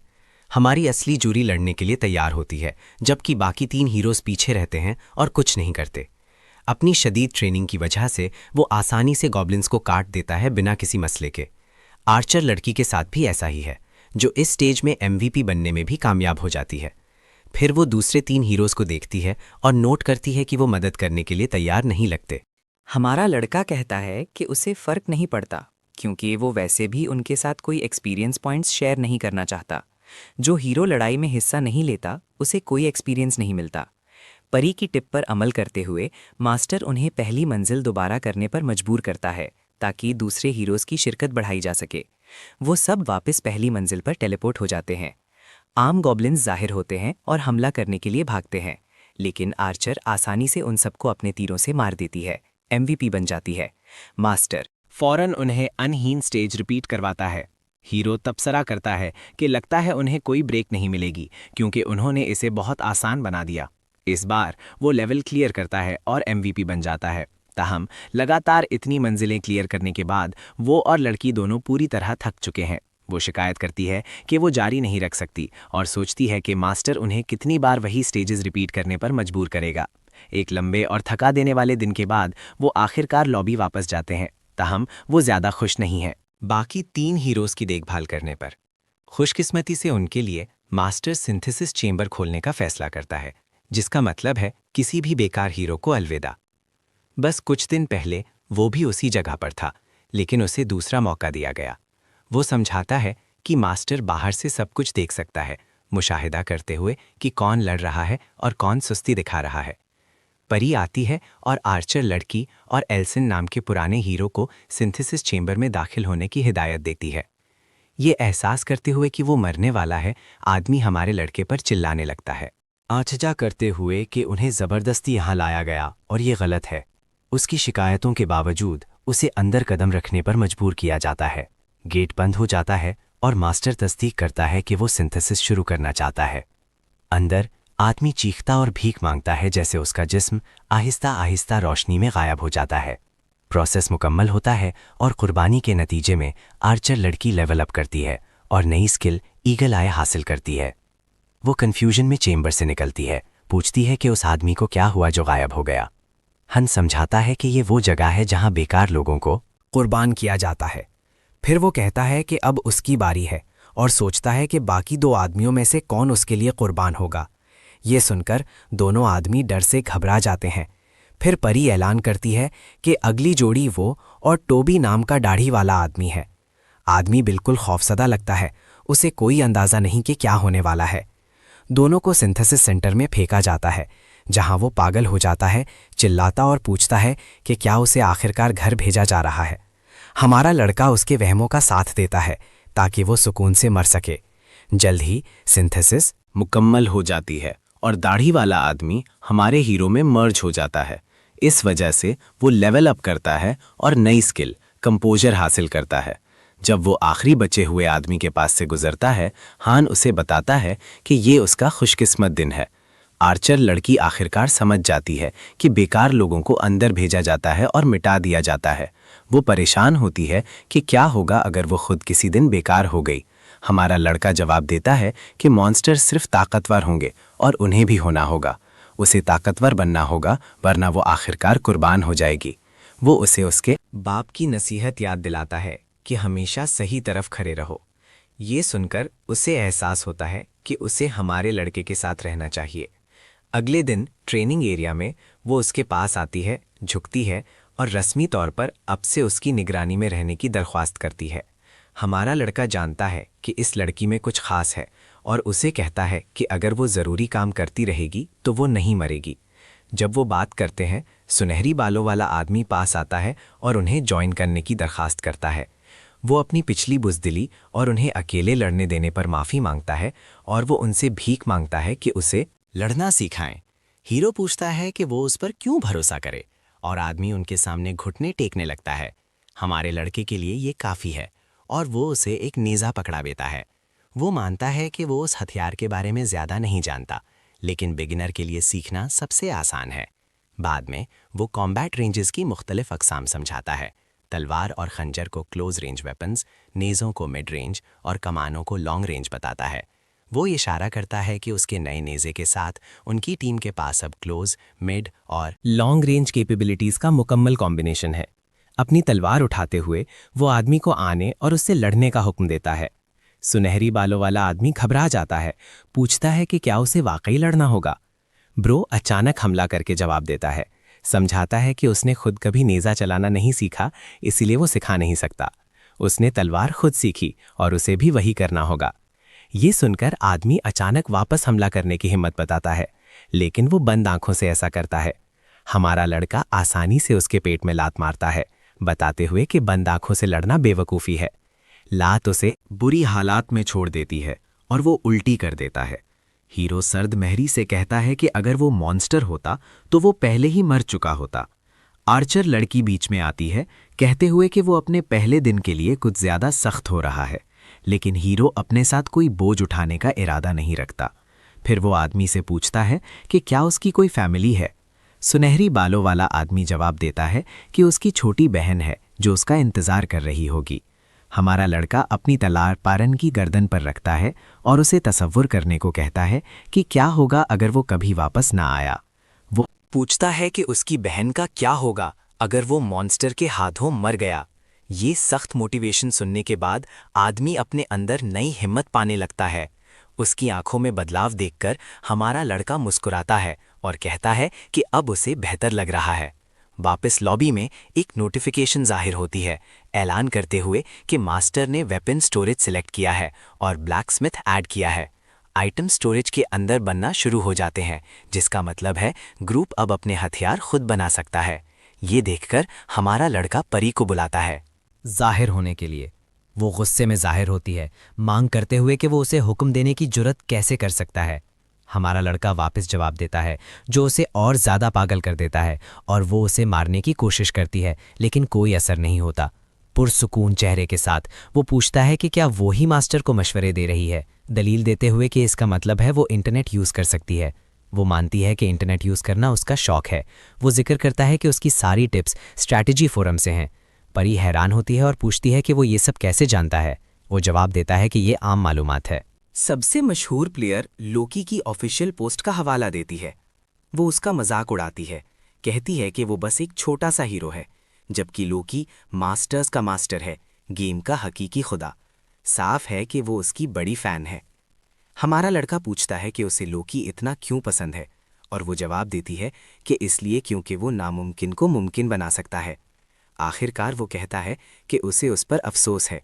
B: हमारी असली जूरी लड़ने के लिए तैयार होती है, जबकि बाकी 3 हीरोज पीछे रहते हैं और कुछ नहीं करते। अपनी शदीद ट्रेनिंग की वजह से वो आसानी से गॉब्लिन्स को काट देता है बिना किसी मसले के। आर्चर लड़की के साथ भी ऐसा ही है, जो इस स्टेज में MVP बनने में भी कामयाब हो जाती है। फिर वो दूसरे 3 हीरोज को देखती है और नोट करती है कि वो मदद करने के लिए तैयार नहीं लगते।
C: हमारा लड़का कहता है कि उसे फ़र्क नहीं पड़ता, क्योंकि वो वैसे भी उनके साथ कोई एक्सपीरियंस पॉइंट्स शेयर नहीं करना चाहता। जो हीरो लड़ाई में हिस्सा नहीं लेता उसे कोई एक्सपीरियंस नहीं मिलता। परी की टिप पर अमल करते हुए मास्टर उन्हें पहली मंजिल दोबारा करने पर मजबूर करता है, ताकि दूसरे हीरोज की शिरकत बढ़ाई जा सके। वो सब वापस पहली मंजिल पर टेलीपोर्ट हो जाते हैं। आम गॉब्लिन्स जाहिर होते हैं और हमला करने के लिए भागते हैं, लेकिन आर्चर आसानी से उन सबको अपने तीरों से मार देती है। MVP बन जाती है। मास्टर
A: फौरन उन्हें अनहीन स्टेज रिपीट करवाता है। हीरो तबसरा करता है कि लगता है उन्हें कोई ब्रेक नहीं मिलेगी, क्योंकि उन्होंने इसे बहुत आसान बना दिया। इस बार वो लेवल क्लियर करता है और MVP बन जाता है। ताहम लगातार इतनी मंजिलें क्लियर करने के बाद वो और लड़की दोनों पूरी तरह थक चुके हैं। वो शिकायत करती है कि वो जारी नहीं रख सकती और सोचती है कि मास्टर उन्हें कितनी बार वही स्टेजेस रिपीट करने पर मजबूर करेगा। एक लंबे और थका देने वाले दिन के बाद वो आखिरकार लॉबी वापस जाते हैं। ताहम वो ज्यादा खुश नहीं है
B: बाकी 3 हीरोज की देखभाल करने पर। खुशकिस्मती से उनके लिए मास्टर सिंथेसिस चेंबर खोलने का फैसला करता है, जिसका मतलब है किसी भी बेकार हीरो को अलविदा। बस कुछ दिन पहले वो भी उसी जगह पर था, लेकिन उसे दूसरा मौका दिया गया। वो समझाता है कि मास्टर बाहर से सब कुछ देख सकता है, मुशाहिदा करते हुए कि कौन लड़ रहा है और कौन सुस्ती दिखा रहा है। परी आती है और आर्चर लड़की और एल्सन नाम के पुराने हीरो को सिंथेसिस चेंबर में दाखिल होने की हिदायत देती है। ये एहसास करते हुए कि वो मरने वाला है, आदमी हमारे लड़के पर चिल्लाने लगता है, आंचजा करते हुए कि उन्हें ज़बरदस्ती यहाँ लाया गया और ये गलत है। उसकी शिकायतों के बावजूद उसे अंदर कदम रखने पर मजबूर किया जाता है। गेट बंद हो जाता है और मास्टर तस्दीक करता है कि वो सिंथेसिस शुरू करना चाहता है। अंदर आदमी चीखता और भीख मांगता है, जैसे उसका जिस्म आहिस्ता आहिस्ता रोशनी में गायब हो जाता है। प्रोसेस मुकम्मल होता है और कुर्बानी के नतीजे में आर्चर लड़की लेवल अप करती है और नई स्किल ईगल आई हासिल करती है। वो कन्फ्यूजन में चेंबर से निकलती है, पूछती है कि उस आदमी को क्या हुआ जो गायब हो गया। हन समझाता है कि ये वो जगह है जहां बेकार लोगों को
A: कुर्बान किया जाता है। फिर वो कहता है कि अब उसकी बारी है और सोचता है कि बाकी 2 आदमियों में से कौन उसके लिए कुर्बान होगा। ये सुनकर दोनों आदमी डर से घबरा जाते हैं। फिर परी ऐलान करती है कि अगली जोड़ी वो और टोबी नाम का दाढ़ी वाला आदमी है। आदमी बिल्कुल खौफसदा लगता है, उसे कोई अंदाज़ा नहीं कि क्या होने वाला है। दोनों को सिंथेसिस सेंटर में फेंका जाता है, जहां वो पागल हो जाता है, चिल्लाता और पूछता है कि क्या उसे आखिरकार घर भेजा जा रहा है। हमारा लड़का उसके वहमों का साथ देता है ताकि वो सुकून से मर सके। जल्द ही सिंथेसिस
B: मुकम्मल हो जाती है और दाढ़ी वाला आदमी हमारे हीरो में मर्ज हो जाता है। इस वजह से वो लेवल अप करता है और नई स्किल कंपोजर हासिल करता है। जब वो आखिरी बचे हुए आदमी के पास से गुजरता है, हान उसे बताता है कि ये उसका खुशकिस्मत दिन है। आर्चर लड़की आखिरकार समझ जाती है कि बेकार लोगों को अंदर भेजा जाता है और मिटा दिया जाता है। वो परेशान होती है कि क्या होगा अगर वो खुद किसी दिन बेकार हो गई। हमारा लड़का जवाब देता है कि मॉन्स्टर सिर्फ ताकतवर होंगे और उन्हें भी होना होगा। उसे ताकतवर बनना होगा वरना वो आखिरकार कुर्बान हो जाएगी। वो उसे उसके
C: बाप की नसीहत याद दिलाता है कि हमेशा सही तरफ खड़े रहो। ये सुनकर उसे एहसास होता है कि उसे हमारे लड़के के साथ रहना चाहिए। अगले दिन ट्रेनिंग एरिया में वो उसके पास आती है, झुकती है और रस्मी तौर पर अब से उसकी निगरानी में रहने की दरख्वास्त करती है। हमारा लड़का जानता है कि इस लड़की में कुछ खास है और उसे कहता है कि अगर वो ज़रूरी काम करती रहेगी तो वो नहीं मरेगी। जब वो बात करते हैं, सुनहरी बालों वाला आदमी पास आता है और उन्हें ज्वाइन करने की दरख्वास्त करता है। वो अपनी पिछली बुज़दिली और उन्हें अकेले लड़ने देने पर माफ़ी मांगता है और वो उनसे भीख मांगता है कि उसे
A: लड़ना सिखाएं। हीरो पूछता है कि वो उस पर क्यों भरोसा करे और आदमी उनके सामने घुटने टेकने लगता है। हमारे लड़के के लिए ये काफ़ी है और वो उसे एक नेज़ा पकड़ा देता है। वो मानता है कि वो उस हथियार के बारे में ज़्यादा नहीं जानता, लेकिन बिगिनर के लिए सीखना सबसे आसान है। बाद में वो कॉम्बैट रेंजेस की मुख्तलिफ अक़साम समझाता है। तलवार और खंजर को क्लोज रेंज वेपन्स, नेज़ों को मिड रेंज और कमानों को लॉन्ग रेंज बताता है। वो इशारा करता है कि उसके नए नेज़े के साथ उनकी टीम के पास अब क्लोज, मिड और लॉन्ग रेंज कैपेबिलिटीज़ का मुकम्मल कॉम्बिनेशन है। अपनी तलवार उठाते हुए वो आदमी को आने और उससे लड़ने का हुक्म देता है। सुनहरी बालों वाला आदमी घबरा जाता है, पूछता है कि क्या उसे वाकई लड़ना होगा। ब्रो अचानक हमला करके जवाब देता है, समझाता है कि उसने खुद कभी नेज़ा चलाना नहीं सीखा, इसीलिए वो सिखा नहीं सकता। उसने तलवार खुद सीखी और उसे भी वही करना होगा। ये सुनकर आदमी अचानक वापस हमला करने की हिम्मत बताता है, लेकिन वो बंद आंखों से ऐसा करता है। हमारा लड़का आसानी से उसके पेट में लात मारता है, बताते हुए कि बंद आंखों से लड़ना बेवकूफ़ी है। लात उसे बुरी हालात में छोड़ देती है और वो उल्टी कर देता है। हीरो सर्द महरी से कहता है कि अगर वो मॉन्स्टर होता तो वो पहले ही मर चुका होता। आर्चर लड़की बीच में आती है, कहते हुए कि वो अपने पहले दिन के लिए कुछ ज़्यादा सख्त हो रहा है, लेकिन हीरो अपने साथ कोई बोझ उठाने का इरादा नहीं रखता। फिर वो आदमी से पूछता है कि क्या उसकी कोई फैमिली है। सुनहरी बालों वाला आदमी जवाब देता है कि उसकी छोटी बहन है जो उसका इंतज़ार कर रही होगी। हमारा लड़का अपनी तलवार पारन की गर्दन पर रखता है और उसे तसव्वुर करने को कहता है कि क्या होगा अगर वो कभी वापस ना आया। वो पूछता है कि उसकी बहन का क्या होगा अगर वो मॉन्स्टर के हाथों मर गया। ये सख्त मोटिवेशन सुनने के बाद आदमी अपने अंदर नई हिम्मत पाने लगता है। उसकी आंखों में बदलाव देखकर हमारा लड़का मुस्कुराता है और कहता है कि अब उसे बेहतर लग रहा है। वापस लॉबी में एक नोटिफिकेशन जाहिर होती है, ऐलान करते हुए कि मास्टर ने वेपन स्टोरेज सिलेक्ट किया है और ब्लैकस्मिथ ऐड किया है। आइटम स्टोरेज के अंदर बनना शुरू हो जाते हैं, जिसका मतलब है ग्रुप अब अपने हथियार खुद बना सकता है। ये देखकर हमारा लड़का परी को बुलाता है।
C: जाहिर होने के लिए वो गुस्से में जाहिर होती है, मांग करते हुए कि वो उसे हुक्म देने की जुर्रत कैसे कर सकता है। हमारा लड़का वापस जवाब देता है, जो उसे और ज़्यादा पागल कर देता है, और वो उसे मारने की कोशिश करती है, लेकिन कोई असर नहीं होता। पुरसुकून चेहरे के साथ वो पूछता है कि क्या वो ही मास्टर को मशवरे दे रही है, दलील देते हुए कि इसका मतलब है वो इंटरनेट यूज़ कर सकती है। वो मानती है कि इंटरनेट यूज़ करना उसका शौक़ है। वो जिक्र करता है कि उसकी सारी टिप्स स्ट्रैटेजी फोरम से हैं। परी हैरान होती है और पूछती है कि वो ये सब कैसे जानता है। वो जवाब देता है कि ये आम मालूमात है।
G: सबसे मशहूर प्लेयर लोकी की ऑफिशियल पोस्ट का हवाला देती है। वो उसका मजाक उड़ाती है, कहती है कि वो बस एक छोटा सा हीरो है, जबकि लोकी मास्टर्स का मास्टर है, गेम का हकीकी खुदा। साफ है कि वो उसकी बड़ी फ़ैन है। हमारा लड़का पूछता है कि उसे लोकी इतना क्यों पसंद है, और वो जवाब देती है कि इसलिए क्योंकि वो नामुमकिन को मुमकिन बना सकता है। आखिरकार वो कहता है कि उसे उस पर अफसोस है।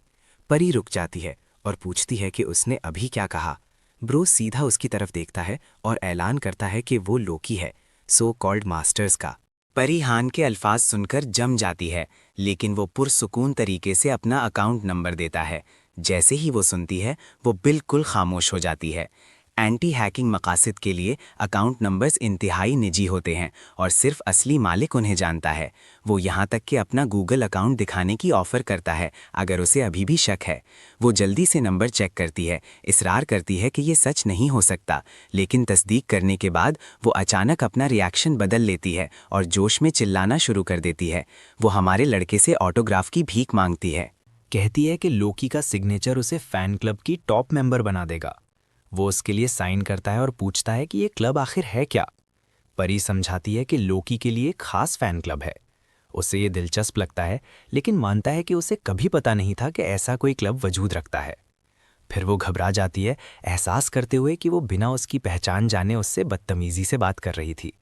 G: परी रुक जाती है और पूछती है कि उसने अभी क्या कहा। ब्रो सीधा उसकी तरफ देखता है और ऐलान करता है कि वो लोकी है, सो कॉल्ड मास्टर्स का।
A: परी हान के अल्फाज सुनकर जम जाती है, लेकिन वो पुरसुकून तरीके से अपना अकाउंट नंबर देता है। जैसे ही वो सुनती है, वो बिल्कुल खामोश हो जाती है।
G: एंटी हैकिंग मकासद के लिए अकाउंट नंबर्स इंतहाई निजी होते हैं और सिर्फ असली मालिक उन्हें जानता है। वो यहाँ तक कि अपना गूगल अकाउंट दिखाने की ऑफ़र करता है अगर उसे अभी भी शक है। वो जल्दी से नंबर चेक करती है, इसरार करती है कि ये सच नहीं हो सकता, लेकिन तस्दीक करने के बाद वो अचानक अपना रिएक्शन बदल लेती है और जोश में चिल्लाना शुरू कर देती है। वो हमारे लड़के से ऑटोग्राफ की भीख मांगती है।
E: कहती है कि लोकी का सिग्नेचर उसे फैन क्लब की टॉप मेंबर बना देगा। वो उसके लिए साइन करता है और पूछता है कि ये क्लब आखिर है क्या। परी समझाती है कि लोकी के लिए खास फैन क्लब है। उसे ये दिलचस्प लगता है, लेकिन मानता है कि उसे कभी पता नहीं था कि ऐसा कोई क्लब वजूद रखता है। फिर वो घबरा जाती है, एहसास करते हुए कि वो बिना उसकी पहचान जाने उससे बदतमीजी से बात कर रही थी।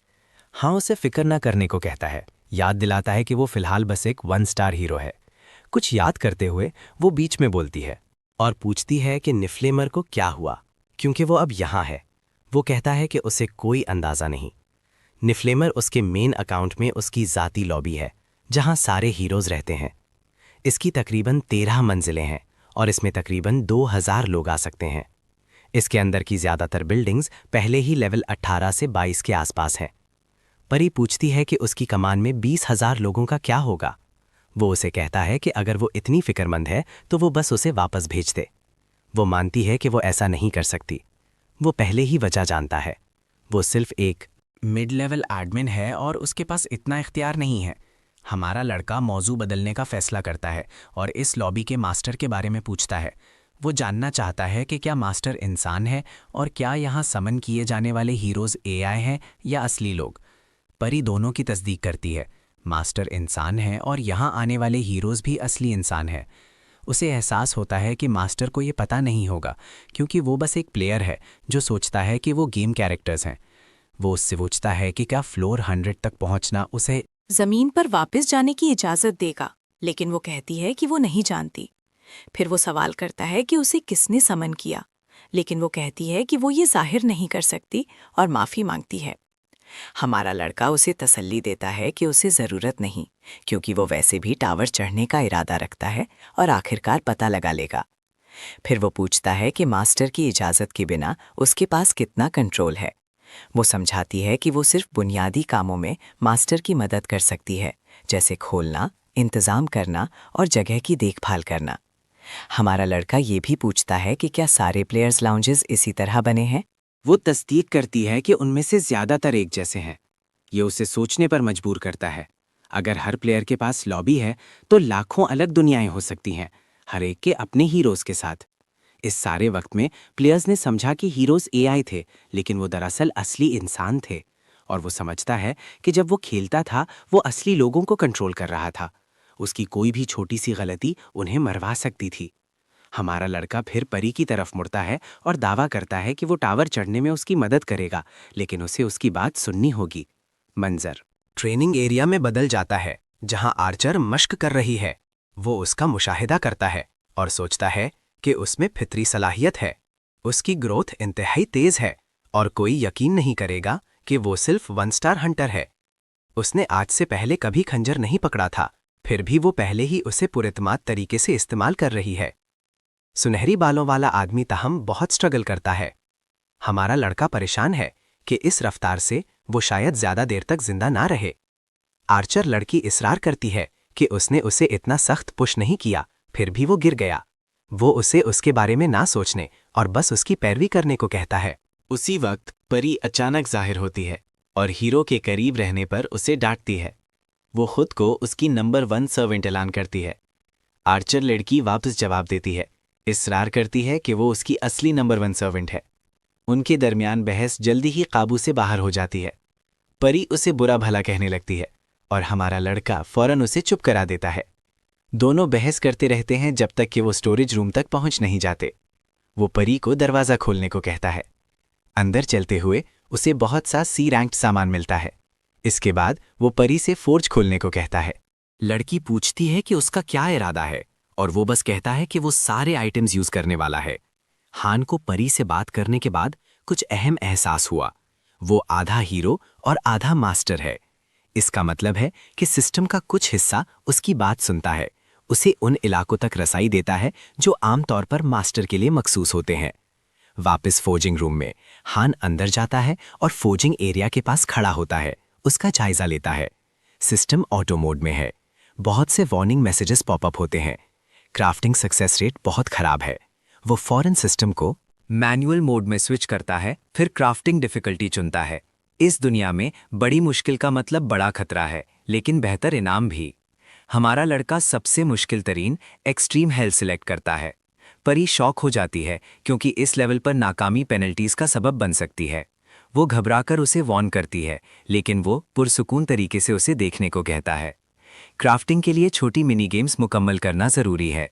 E: हाँ, उसे फिक्र न करने को कहता है, याद दिलाता है कि वो फिलहाल बस एक 1 स्टार हीरो है। कुछ याद करते हुए वो बीच में बोलती है
B: और पूछती है कि निफ्लेमर को क्या हुआ, क्योंकि वो अब यहाँ है। वो कहता है कि उसे कोई अंदाज़ा नहीं। निफ्लेमर उसके मेन अकाउंट में उसकी ज़ाती लॉबी है, जहाँ सारे हीरोज़ रहते हैं। इसकी तकरीबन 13 मंजिलें हैं और इसमें तकरीबन 2000 लोग आ सकते हैं। इसके अंदर की ज़्यादातर बिल्डिंग्स पहले ही लेवल 18 से 22 के आसपास हैं। परी पूछती है कि उसकी कमान में 20,000 लोगों का क्या होगा। वो उसे कहता है कि अगर वो इतनी फिक्रमंद है तो वो बस उसे वापस भेज दे। वो मानती है कि वो ऐसा नहीं कर सकती। वो पहले ही वजह जानता है। वो सिर्फ एक
C: मिड लेवल एडमिन है और उसके पास इतना इख्तियार नहीं है। हमारा लड़का मौजू बदलने का फैसला करता है और इस लॉबी के मास्टर के बारे में पूछता है। वो जानना चाहता है कि क्या मास्टर इंसान है और क्या यहाँ समन किए जाने वाले हीरोज़ एआई हैं या असली लोग। परी दोनों की तस्दीक करती है। मास्टर इंसान है और यहाँ आने वाले हीरोज़ भी असली इंसान है। उसे एहसास होता है कि मास्टर को ये पता नहीं होगा, क्योंकि वो बस एक प्लेयर है जो सोचता है कि वो गेम कैरेक्टर्स हैं। वो उससे पूछता है कि क्या फ्लोर 100 तक पहुंचना उसे
D: जमीन पर वापस जाने की इजाजत देगा, लेकिन वो कहती है कि वो नहीं जानती। फिर वो सवाल करता है कि उसे किसने समन किया, लेकिन वो कहती है कि वो ये जाहिर नहीं कर सकती और माफ़ी मांगती है। हमारा लड़का उसे तसल्ली देता है कि उसे ज़रूरत नहीं, क्योंकि वो वैसे भी टावर चढ़ने का इरादा रखता है और आखिरकार पता लगा लेगा। फिर वो पूछता है कि मास्टर की इजाज़त के बिना उसके पास कितना कंट्रोल है। वो समझाती है कि वो सिर्फ बुनियादी कामों में मास्टर की मदद कर सकती है, जैसे खोलना, इंतज़ाम करना और जगह की देखभाल करना। हमारा लड़का ये भी पूछता है कि क्या सारे प्लेयर्स लाउंजेस इसी तरह बने हैं।
G: वो तस्दीक करती है कि उनमें से ज़्यादातर एक जैसे हैं। ये उसे सोचने पर मजबूर करता है। अगर हर प्लेयर के पास लॉबी है तो लाखों अलग दुनियाएं हो सकती हैं, हर एक के अपने हीरोज़ के साथ। इस सारे वक्त में प्लेयर्स ने समझा कि हीरोज़ एआई थे, लेकिन वो दरअसल असली इंसान थे। और वो समझता है कि जब वो खेलता था वो असली लोगों को कंट्रोल कर रहा था। उसकी कोई भी छोटी सी गलती उन्हें मरवा सकती थी। हमारा लड़का फिर परी की तरफ मुड़ता है और दावा करता है कि वो टावर चढ़ने में उसकी मदद करेगा, लेकिन उसे उसकी बात सुननी होगी। मंजर
B: ट्रेनिंग एरिया में बदल जाता है, जहां आर्चर मश्क कर रही है। वो उसका मुशाहिदा करता है और सोचता है कि उसमें फितरी सलाहियत है। उसकी ग्रोथ इंतहाई तेज है और कोई यकीन नहीं करेगा कि वो सिर्फ 1 स्टार हंटर है। उसने आज से पहले कभी खंजर नहीं पकड़ा था, फिर भी वो पहले ही उसे पुरएतमाद तरीके से इस्तेमाल कर रही है। सुनहरी बालों वाला आदमी ताहम बहुत स्ट्रगल करता है। हमारा लड़का परेशान है कि इस रफ्तार से वो शायद ज्यादा देर तक जिंदा ना रहे। आर्चर लड़की इसरार करती है कि उसने उसे इतना सख्त पुश नहीं किया, फिर भी वो गिर गया। वो उसे उसके बारे में ना सोचने और बस उसकी पैरवी करने को कहता है।
E: उसी वक्त परी अचानक जाहिर होती है और हीरो के करीब रहने पर उसे डांटती है। वो खुद को उसकी नंबर 1 सर्वेंट ऐलान करती है। आर्चर लड़की वापस जवाब देती है, इसरार करती है कि वो उसकी असली नंबर 1 सर्वेंट है। उनके दरमियान बहस जल्दी ही काबू से बाहर हो जाती है। परी उसे बुरा भला कहने लगती है और हमारा लड़का फौरन उसे चुप करा देता है। दोनों बहस करते रहते हैं जब तक कि वो स्टोरेज रूम तक पहुंच नहीं जाते। वो परी को दरवाज़ा खोलने को कहता है। अंदर चलते हुए उसे बहुत सा सी रैंक्ड सामान मिलता है। इसके बाद वो परी से फोर्ज खोलने को कहता है।
B: लड़की पूछती है कि उसका क्या इरादा है और वो बस कहता है कि वो सारे आइटम्स यूज करने वाला है। हान को परी से बात करने के बाद कुछ अहम एहसास हुआ। वो आधा हीरो और आधा मास्टर है। इसका मतलब है कि सिस्टम का कुछ हिस्सा उसकी बात सुनता है, उसे उन इलाकों तक रसाई देता है जो आमतौर पर मास्टर के लिए मखसूस होते हैं। वापस फोर्जिंग रूम में हान अंदर जाता है और फोर्जिंग एरिया के पास खड़ा होता है, उसका जायजा लेता है। सिस्टम ऑटो मोड में है। बहुत से वार्निंग मैसेजेस पॉपअप होते हैं। क्राफ्टिंग सक्सेस रेट बहुत खराब है। वो फौरन सिस्टम को
G: मैनुअल मोड में स्विच करता है, फिर क्राफ्टिंग डिफिकल्टी चुनता है। इस दुनिया में बड़ी मुश्किल का मतलब बड़ा खतरा है, लेकिन बेहतर इनाम भी। हमारा लड़का सबसे मुश्किल तरीन एक्सट्रीम हेल सिलेक्ट करता है। परी शॉक हो जाती है क्योंकि इस लेवल पर नाकामी पेनल्टीज का सबब बन सकती है। वो घबराकर उसे वॉर्न करती है, लेकिन वो पुरसुकून तरीके से उसे देखने को कहता है। क्राफ्टिंग के लिए छोटी मिनी गेम्स मुकम्मल करना ज़रूरी है।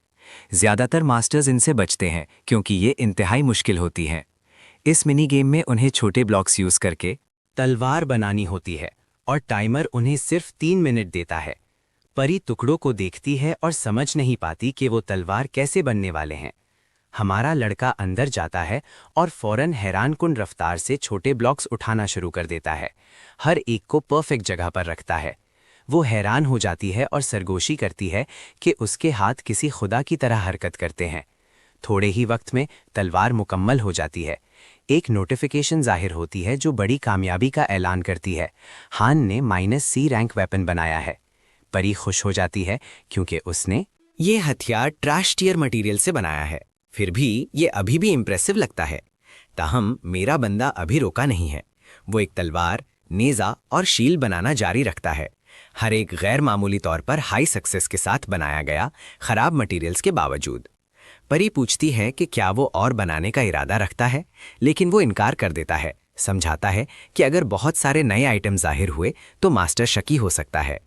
G: ज़्यादातर मास्टर्स इनसे बचते हैं क्योंकि ये इंतहाई मुश्किल होती हैं। इस मिनी गेम में उन्हें छोटे ब्लॉक्स यूज़ करके तलवार बनानी होती है और टाइमर उन्हें सिर्फ 3 मिनट देता है। परी टुकड़ों को देखती है और समझ नहीं पाती कि वो तलवार कैसे बनने वाले हैं। हमारा लड़का अंदर जाता है और फौरन हैरानकुन रफ्तार से छोटे ब्लॉक्स उठाना शुरू कर देता है। हर एक को परफेक्ट जगह पर रखता है। वो हैरान हो जाती है और सरगोशी करती है कि उसके हाथ किसी खुदा की तरह हरकत करते हैं। थोड़े ही वक्त में तलवार मुकम्मल हो जाती है। एक नोटिफिकेशन जाहिर होती है जो बड़ी कामयाबी का ऐलान करती है। हान ने -C रैंक वेपन बनाया है। परी खुश हो जाती है क्योंकि उसने
B: ये हथियार ट्रैश टियर मटेरियल से बनाया है। फिर भी ये अभी भी इम्प्रेसिव लगता है। ताहम मेरा बंदा अभी रोका नहीं है। वो एक तलवार, नेज़ा और शील्ड बनाना जारी रखता है। हर एक गैर मामूली तौर पर हाई सक्सेस के साथ बनाया गया, खराब मटेरियल्स के बावजूद। परी पूछती है कि क्या वो और बनाने का इरादा रखता है, लेकिन वो इनकार कर देता है। समझाता है कि अगर बहुत सारे नए आइटम जाहिर हुए तो मास्टर शकी हो सकता है।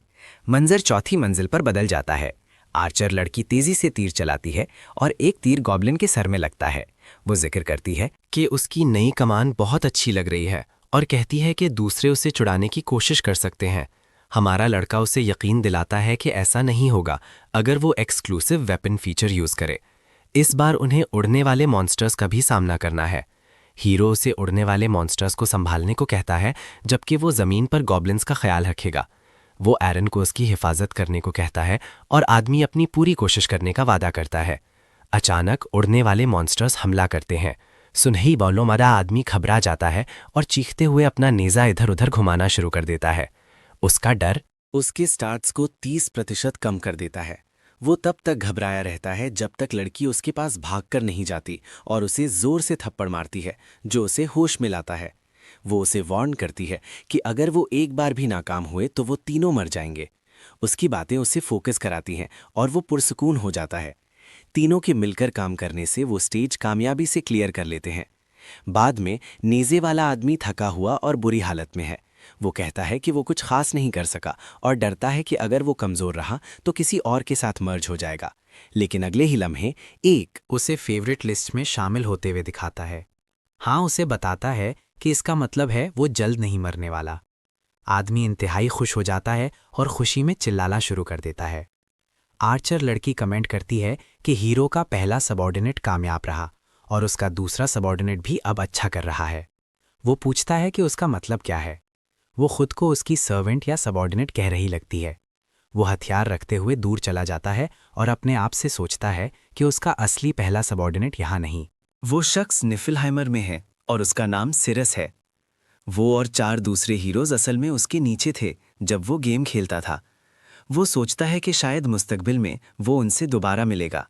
B: मंजर चौथी मंजिल पर बदल जाता है। आर्चर लड़की तेजी से तीर चलाती है और एक तीर गॉब्लिन के सर में लगता है। वो जिक्र करती है
E: कि उसकी नई कमान बहुत अच्छी लग रही है और कहती है कि दूसरे उसे चुड़ाने की कोशिश कर सकते हैं। हमारा लड़का उसे यकीन दिलाता है कि ऐसा नहीं होगा अगर वो एक्सक्लूसिव वेपन फीचर यूज़ करे। इस बार उन्हें उड़ने वाले मॉन्स्टर्स का भी सामना करना है। हीरो उसे उड़ने वाले मॉन्स्टर्स को संभालने को कहता है, जबकि वो ज़मीन पर गॉब्लिन्स का ख्याल रखेगा। वो एरन को उसकी हिफाजत करने को कहता है और आदमी अपनी पूरी कोशिश करने का वादा करता है। अचानक उड़ने वाले मॉन्स्टर्स हमला करते हैं। सुनही बौलों मरा आदमी घबरा जाता है और चीखते हुए अपना नेज़ा इधर उधर घुमाना शुरू कर देता है। उसका डर
G: उसके स्टार्ट्स को 30% कम कर देता है। वो तब तक घबराया रहता है जब तक लड़की उसके पास भागकर नहीं जाती और उसे जोर से थप्पड़ मारती है, जो उसे होश में लाता है। वो उसे वार्न करती है कि अगर वो एक बार भी नाकाम हुए तो वो तीनों मर जाएंगे। उसकी बातें उसे फोकस कराती हैं और वो पुरसुकून हो जाता है। तीनों के मिलकर काम करने से वो स्टेज कामयाबी से क्लियर कर लेते हैं। बाद में नेज़े वाला आदमी थका हुआ और बुरी हालत में है। वो कहता है कि वो कुछ खास नहीं कर सका और डरता है कि अगर वो कमज़ोर रहा तो किसी और के साथ मर्ज हो जाएगा। लेकिन अगले ही लम्हे एक
C: उसे फेवरेट लिस्ट में शामिल होते हुए दिखाता है। हाँ, उसे बताता है कि इसका मतलब है वो जल्द नहीं मरने वाला। आदमी इंतहाई खुश हो जाता है और खुशी में चिल्लाना शुरू कर देता है। आर्चर लड़की कमेंट करती है कि हीरो का पहला सबॉर्डिनेट कामयाब रहा और उसका दूसरा सबॉर्डिनेट भी अब अच्छा कर रहा है। वो पूछता है कि उसका मतलब क्या है। वो खुद को उसकी सर्वेंट या सबॉर्डिनेट कह रही लगती है। वो हथियार रखते हुए दूर चला जाता है और अपने आप से सोचता है कि उसका असली पहला सबॉर्डिनेट यहाँ नहीं।
G: वो शख्स निफिलहाइमर में है और उसका नाम सिरस है। वो और 4 दूसरे हीरोज असल में उसके नीचे थे जब वो गेम खेलता था। वो सोचता है कि शायद मुस्तकबिल में वो उनसे दोबारा मिलेगा।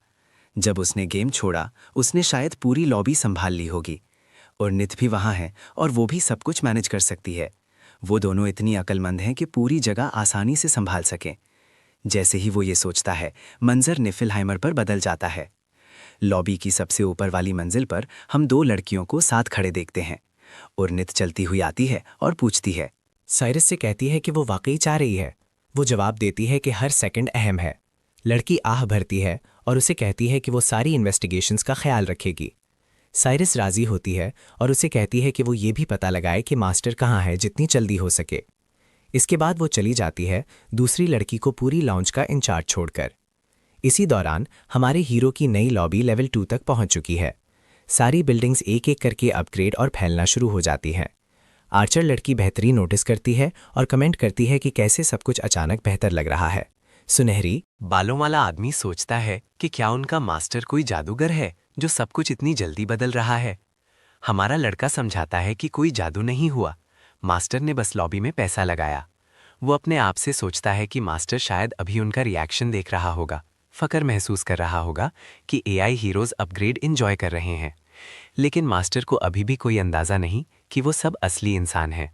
G: जब उसने गेम छोड़ा, उसने शायद पूरी लॉबी संभाल ली होगी। और नित भी वहाँ है और वो भी सब कुछ मैनेज कर सकती है। वो दोनों इतनी अक्लमंद हैं कि पूरी जगह आसानी से संभाल सकें। जैसे ही वो ये सोचता है, मंजर निफिलहाइमर पर बदल जाता है। लॉबी की सबसे ऊपर वाली मंजिल पर हम 2 लड़कियों को साथ खड़े देखते हैं। और नित चलती हुई आती है और पूछती है।
C: साइरस से कहती है कि वो वाकई चाह रही है। वो जवाब देती है कि हर सेकंड अहम है। लड़की आह भरती है और उसे कहती है कि वो सारी इन्वेस्टिगेशंस का ख्याल रखेगी। साइरस राजी होती है और उसे कहती है कि वो ये भी पता लगाए कि मास्टर कहाँ है जितनी जल्दी हो सके। इसके बाद वो चली जाती है, दूसरी लड़की को पूरी लाउंज का इंचार्ज छोड़कर। इसी दौरान हमारे हीरो की नई लॉबी लेवल 2 तक पहुंच चुकी है। सारी बिल्डिंग्स एक एक करके अपग्रेड और फैलना शुरू हो जाती हैं। आर्चर लड़की बेहतरीन नोटिस करती है और कमेंट करती है कि कैसे सब कुछ अचानक बेहतर लग रहा है। सुनहरी
E: बालों वाला आदमी सोचता है कि क्या उनका मास्टर कोई जादूगर है जो सब कुछ इतनी जल्दी बदल रहा है।
B: हमारा लड़का समझाता है कि कोई जादू नहीं हुआ, मास्टर ने बस लॉबी में पैसा लगाया। वो अपने आप से सोचता है कि मास्टर शायद अभी उनका रिएक्शन देख रहा होगा, फकर महसूस कर रहा होगा कि एआई हीरोज अपग्रेड इंजॉय कर रहे हैं। लेकिन मास्टर को अभी भी कोई अंदाज़ा नहीं कि वो सब असली इंसान हैं।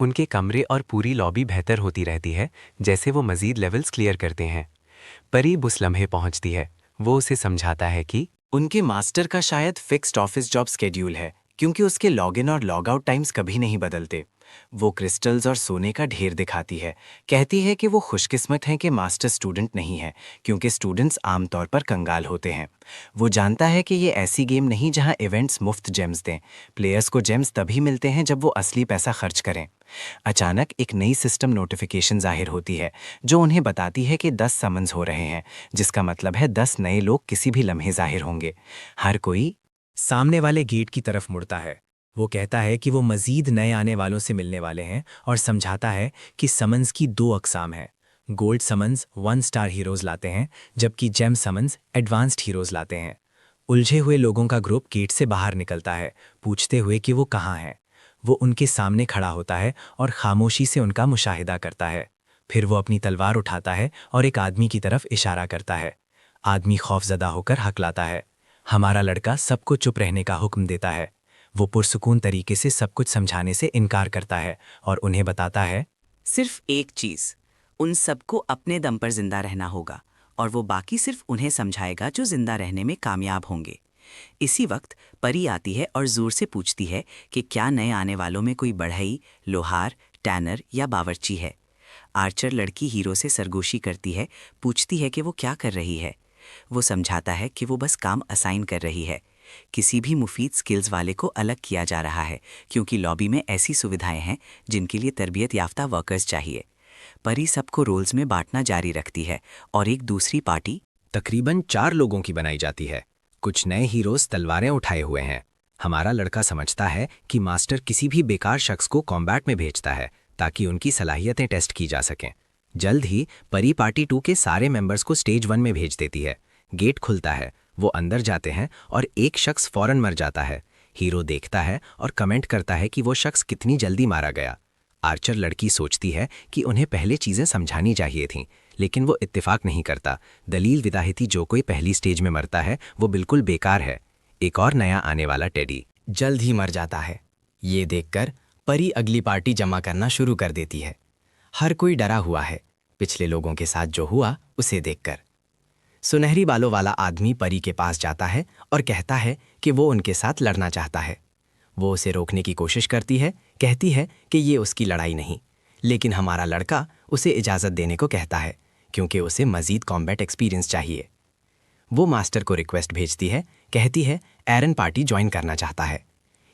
B: उनके कमरे और पूरी लॉबी बेहतर होती रहती है जैसे वो मज़ीद लेवल्स क्लियर करते हैं। परी उस लम्हे पहुंचती है। वो उसे समझाता है कि
G: उनके मास्टर का शायद फिक्स्ड ऑफिस जॉब स्केड्यूल है, क्योंकि उसके लॉगिन और लॉग आउट टाइम्स कभी नहीं बदलते। वो क्रिस्टल्स और सोने का ढेर दिखाती है, कहती है कि वो खुशकिस्मत हैं कि मास्टर स्टूडेंट नहीं है, क्योंकि स्टूडेंट्स आमतौर पर कंगाल होते हैं। वो जानता है कि ये ऐसी गेम नहीं जहां इवेंट्स मुफ्त जेम्स दें। प्लेयर्स को जेम्स तभी मिलते हैं जब वो असली पैसा खर्च करें। अचानक एक नई सिस्टम नोटिफिकेशन जाहिर होती है जो उन्हें बताती है कि 10 समन्स हो रहे हैं, जिसका मतलब है 10 नए लोग किसी भी लम्हे जाहिर होंगे। हर कोई
C: सामने वाले गेट की तरफ मुड़ता है। वो कहता है कि वो मज़ीद नए आने वालों से मिलने वाले हैं और समझाता है कि समन्स की 2 अक़साम हैं। गोल्ड समन्स 1 स्टार हीरोज़ लाते हैं, जबकि जेम समन्स एडवांस्ड हीरोज़ लाते हैं। उलझे हुए लोगों का ग्रुप गेट से बाहर निकलता है, पूछते हुए कि वो कहाँ हैं। वो उनके सामने खड़ा होता है और खामोशी से उनका मुशाहिदा करता है। फिर वो अपनी तलवार उठाता है और एक आदमी की तरफ इशारा करता है। आदमी खौफजदा होकर हकलाता है। हमारा लड़का सबको चुप रहने का हुक्म देता है। वो पुरसुकून तरीके से सब कुछ समझाने से इनकार करता है और उन्हें बताता है,
H: सिर्फ एक चीज़, उन सबको अपने दम पर जिंदा रहना होगा और वो बाकी सिर्फ उन्हें समझाएगा जो जिंदा रहने में कामयाब होंगे। इसी वक्त परी आती है और जोर से पूछती है कि क्या नए आने वालों में कोई बढ़ई, लोहार, टैनर या बावर्ची है। आर्चर लड़की हीरो से सरगोशी करती है, पूछती है कि वो क्या कर रही है। वो समझाता है कि वो बस काम असाइन कर रही है। किसी भी मुफीद स्किल्स वाले को अलग किया जा रहा है, क्योंकि लॉबी में ऐसी सुविधाएं हैं जिनके लिए तरबियत याफ्ता वर्कर्स चाहिए। परी सबको रोल्स में बांटना जारी रखती है और एक दूसरी पार्टी
B: तकरीबन 4 लोगों की बनाई जाती है। कुछ नए हीरोज तलवारें उठाए हुए हैं। हमारा लड़का समझता है कि मास्टर किसी भी बेकार शख्स को कॉम्बैट में भेजता है ताकि उनकी सलाहियतें टेस्ट की जा सकें। जल्द ही परी पार्टी 2 के सारे मेंबर्स को स्टेज 1 में भेज देती है। गेट खुलता है, वो अंदर जाते हैं और एक शख्स फौरन मर जाता है। हीरो देखता है और कमेंट करता है कि वो शख्स कितनी जल्दी मारा गया। आर्चर लड़की सोचती है कि उन्हें पहले चीज़ें समझानी चाहिए थीं, लेकिन वो इत्तेफाक नहीं करता। दलील विदाहिती जो कोई पहली स्टेज में मरता है वो बिल्कुल बेकार है। एक और नया आने वाला टेडी
G: जल्द ही मर जाता है। ये देखकर परी अगली पार्टी जमा करना शुरू कर देती है। हर कोई डरा हुआ है पिछले लोगों के साथ जो हुआ उसे देखकर। सुनहरी बालों वाला आदमी परी के पास जाता है और कहता है कि वो उनके साथ लड़ना चाहता है। वो उसे रोकने की कोशिश करती है, कहती है कि ये उसकी लड़ाई नहीं, लेकिन हमारा लड़का उसे इजाज़त देने को कहता है क्योंकि उसे मज़ीद कॉम्बैट एक्सपीरियंस चाहिए। वो मास्टर को रिक्वेस्ट भेजती है, कहती है एरन पार्टी ज्वाइन करना चाहता है।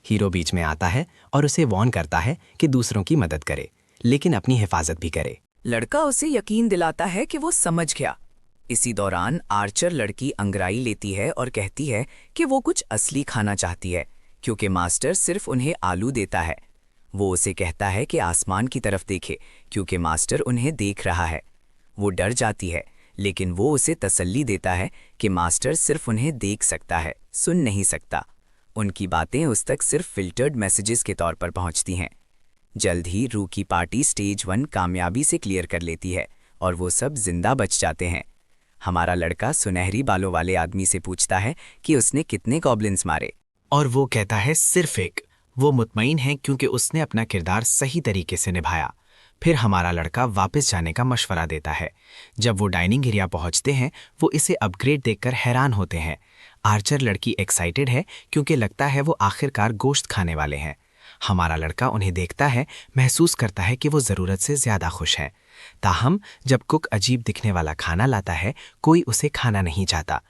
G: हीरो बीच में आता है और उसे वॉर्न करता है कि दूसरों की मदद करे, लेकिन अपनी हिफाजत भी करे।
D: लड़का उसे यकीन दिलाता है कि वो समझ गया।
H: इसी दौरान आर्चर लड़की अंगड़ाई लेती है और कहती है कि वो कुछ असली खाना चाहती है, क्योंकि मास्टर सिर्फ उन्हें आलू देता है। वो उसे कहता है कि आसमान की तरफ देखे, क्योंकि मास्टर उन्हें देख रहा है। वो डर जाती है, लेकिन वो उसे तसल्ली देता है कि मास्टर सिर्फ उन्हें देख सकता है, सुन नहीं सकता। उनकी बातें उस तक सिर्फ फिल्टर्ड मैसेजेस के तौर पर पहुंचती हैं। जल्द ही रू की पार्टी स्टेज 1 कामयाबी से क्लियर कर लेती है और वो सब जिंदा बच जाते हैं। हमारा लड़का सुनहरी बालों वाले आदमी से पूछता है कि उसने कितने गॉब्लिन्स मारे,
E: और वो कहता है सिर्फ एक। वो मुतमईन है क्योंकि उसने अपना किरदार सही तरीके से निभाया। फिर हमारा लड़का वापस जाने का मशवरा देता है। जब वो डाइनिंग एरिया पहुंचते हैं, वो इसे अपग्रेड देखकर हैरान होते हैं। आर्चर लड़की एक्साइटेड है क्योंकि लगता है वो आखिरकार गोश्त खाने वाले हैं। हमारा लड़का उन्हें देखता है, महसूस करता है कि वो ज़रूरत से ज़्यादा खुश हैं। ताहम जब कुक अजीब दिखने वाला खाना लाता है, कोई उसे खाना नहीं चाहता।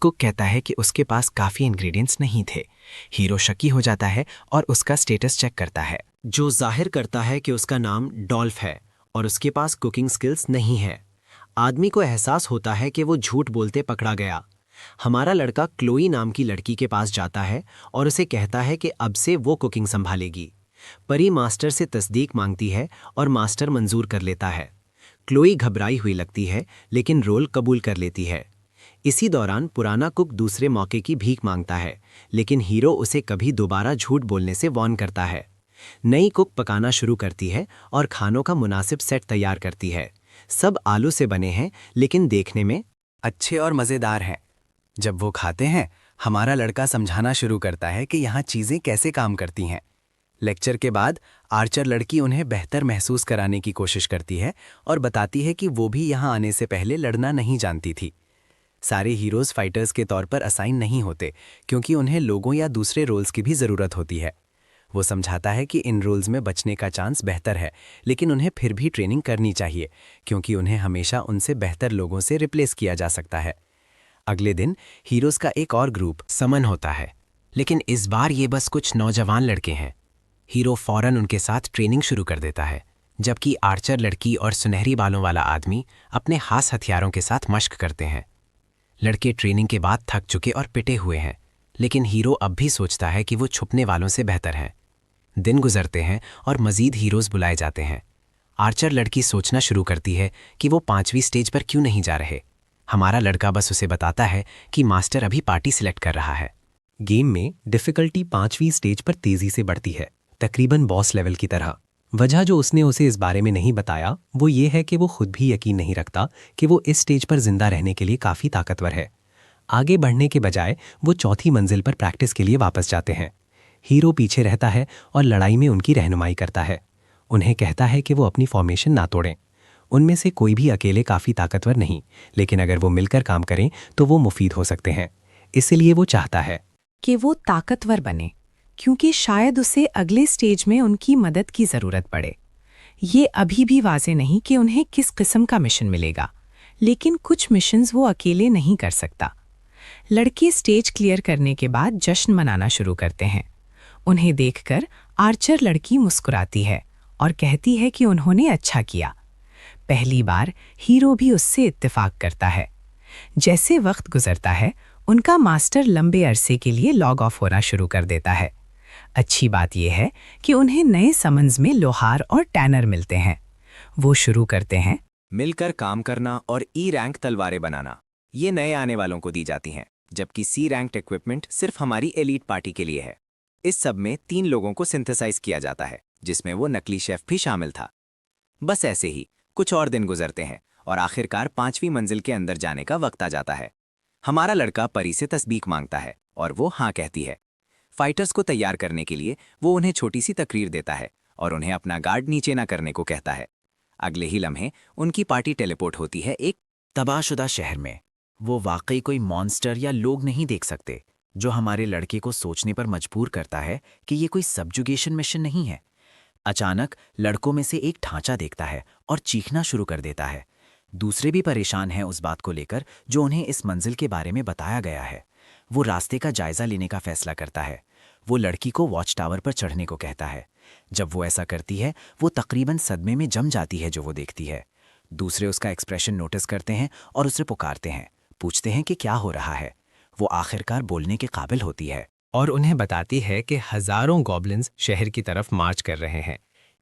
E: कुक कहता है कि उसके पास काफ़ी इंग्रेडिएंट्स नहीं थे। हीरो शकी हो जाता है और उसका स्टेटस चेक करता है,
B: जो जाहिर करता है कि उसका नाम डॉल्फ है और उसके पास कुकिंग स्किल्स नहीं है। आदमी को एहसास होता है कि वो झूठ बोलते पकड़ा गया। हमारा लड़का क्लोई नाम की लड़की के पास जाता है और उसे कहता है कि अब से वो कुकिंग संभालेगी। परी मास्टर से तस्दीक मांगती है और मास्टर मंजूर कर लेता है। क्लोई घबराई हुई लगती है, लेकिन रोल कबूल कर लेती है। इसी दौरान पुराना कुक दूसरे मौके की भीख मांगता है, लेकिन हीरो उसे कभी दोबारा झूठ बोलने से वार्न करता है। नई कुक पकाना शुरू करती है और खानों का मुनासिब सेट तैयार करती है। सब आलू से बने हैं, लेकिन देखने में
H: अच्छे और मज़ेदार हैं। जब वो खाते हैं, हमारा लड़का समझाना शुरू करता है कि यहाँ चीज़ें कैसे काम करती हैं। लेक्चर के बाद आर्चर लड़की उन्हें बेहतर महसूस कराने की कोशिश करती है और बताती है कि वो भी यहाँ आने से पहले लड़ना नहीं जानती थी। सारे हीरोज़ फाइटर्स के तौर पर असाइन नहीं होते, क्योंकि उन्हें लोगों या दूसरे रोल्स की भी ज़रूरत होती है। वो समझाता है कि इन रोल्स में बचने का चांस बेहतर है, लेकिन उन्हें फिर भी ट्रेनिंग करनी चाहिए, क्योंकि उन्हें हमेशा उनसे बेहतर लोगों से रिप्लेस किया जा सकता है। अगले दिन हीरोज़ का एक और ग्रुप
A: समन होता है, लेकिन इस बार ये बस कुछ नौजवान लड़के हैं। हीरो फौरन उनके साथ ट्रेनिंग शुरू कर देता है, जबकि आर्चर लड़की और सुनहरी बालों वाला आदमी अपने खास हथियारों के साथ मश्क करते हैं। लड़के ट्रेनिंग के बाद थक चुके और पिटे हुए हैं, लेकिन हीरो अब भी सोचता है कि वो छुपने वालों से बेहतर है। दिन गुजरते हैं और मज़ीद हीरोज़ बुलाए जाते हैं। आर्चर लड़की सोचना शुरू करती है कि वो 5वीं स्टेज पर क्यों नहीं जा रहे। हमारा लड़का बस उसे बताता है कि मास्टर अभी पार्टी सिलेक्ट कर रहा है।
B: गेम में डिफ़िकल्टी 5वीं स्टेज पर तेज़ी से बढ़ती है, तकरीबन बॉस लेवल की तरह। वजह जो उसने उसे इस बारे में नहीं बताया वो ये है कि वो खुद भी यकीन नहीं रखता कि वो इस स्टेज पर जिंदा रहने के लिए काफ़ी ताकतवर है। आगे बढ़ने के बजाय वो चौथी मंजिल पर प्रैक्टिस के लिए वापस जाते हैं। हीरो पीछे रहता है और लड़ाई में उनकी रहनुमाई करता है। उन्हें कहता है कि वो अपनी फॉर्मेशन ना तोड़ें। उनमें से कोई भी अकेले काफ़ी ताकतवर नहीं, लेकिन अगर वो मिलकर काम करें तो वो मुफीद हो सकते हैं। इसलिए वो चाहता है
D: कि वो ताकतवर बने, क्योंकि शायद उसे अगले स्टेज में उनकी मदद की ज़रूरत पड़े। ये अभी भी वाज़े नहीं कि उन्हें किस किस्म का मिशन मिलेगा, लेकिन कुछ मिशंस वो अकेले नहीं कर सकता। लड़के स्टेज क्लियर करने के बाद जश्न मनाना शुरू करते हैं। उन्हें देखकर आर्चर लड़की मुस्कुराती है और कहती है कि उन्होंने अच्छा किया। पहली बार हीरो भी उससे इत्तेफाक करता है। जैसे वक्त गुजरता है, उनका मास्टर लंबे अरसे के लिए लॉग ऑफ होना शुरू कर देता है। अच्छी बात यह है कि उन्हें नए समन्स में लोहार और टैनर मिलते हैं। वो शुरू करते हैं
G: मिलकर काम करना और ई रैंक तलवारें बनाना। ये नए आने वालों को दी जाती हैं, जबकि सी रैंक इक्विपमेंट सिर्फ हमारी एलीट पार्टी के लिए है। इस सब में 3 लोगों को सिंथेसाइज किया जाता है, जिसमें वो नकली शेफ भी शामिल था। बस ऐसे ही कुछ और दिन गुजरते हैं और आखिरकार 5वीं मंजिल के अंदर जाने का वक्त आ जाता है। हमारा लड़का परी से तस्बीक मांगता है और वो हाँ कहती है। फाइटर्स को तैयार करने के लिए वो उन्हें छोटी सी तकरीर देता है और उन्हें अपना गार्ड नीचे ना करने को कहता है। अगले ही लम्हे उनकी पार्टी टेलीपोर्ट होती है एक
A: तबाहशुदा शहर में। वो वाकई कोई मॉन्स्टर या लोग नहीं देख सकते, जो हमारे लड़के को सोचने पर मजबूर करता है कि ये कोई सबजुगेशन मिशन नहीं है। अचानक लड़कों में से एक ढांचा देखता है और चीखना शुरू कर देता है। दूसरे भी परेशान हैं उस बात को लेकर जो उन्हें इस मंजिल के बारे में बताया गया है। वो रास्ते का जायजा लेने का फैसला करता है। वो लड़की को वॉच टावर पर चढ़ने को कहता है। जब वो ऐसा करती है, वो तकरीबन सदमे में जम जाती है जो वो देखती है। दूसरे उसका एक्सप्रेशन नोटिस करते हैं और उसे पुकारते हैं, पूछते हैं कि क्या हो रहा है। वो आखिरकार बोलने के काबिल होती है
E: और उन्हें बताती है कि हजारों गॉब्लिन्स शहर की तरफ मार्च कर रहे हैं।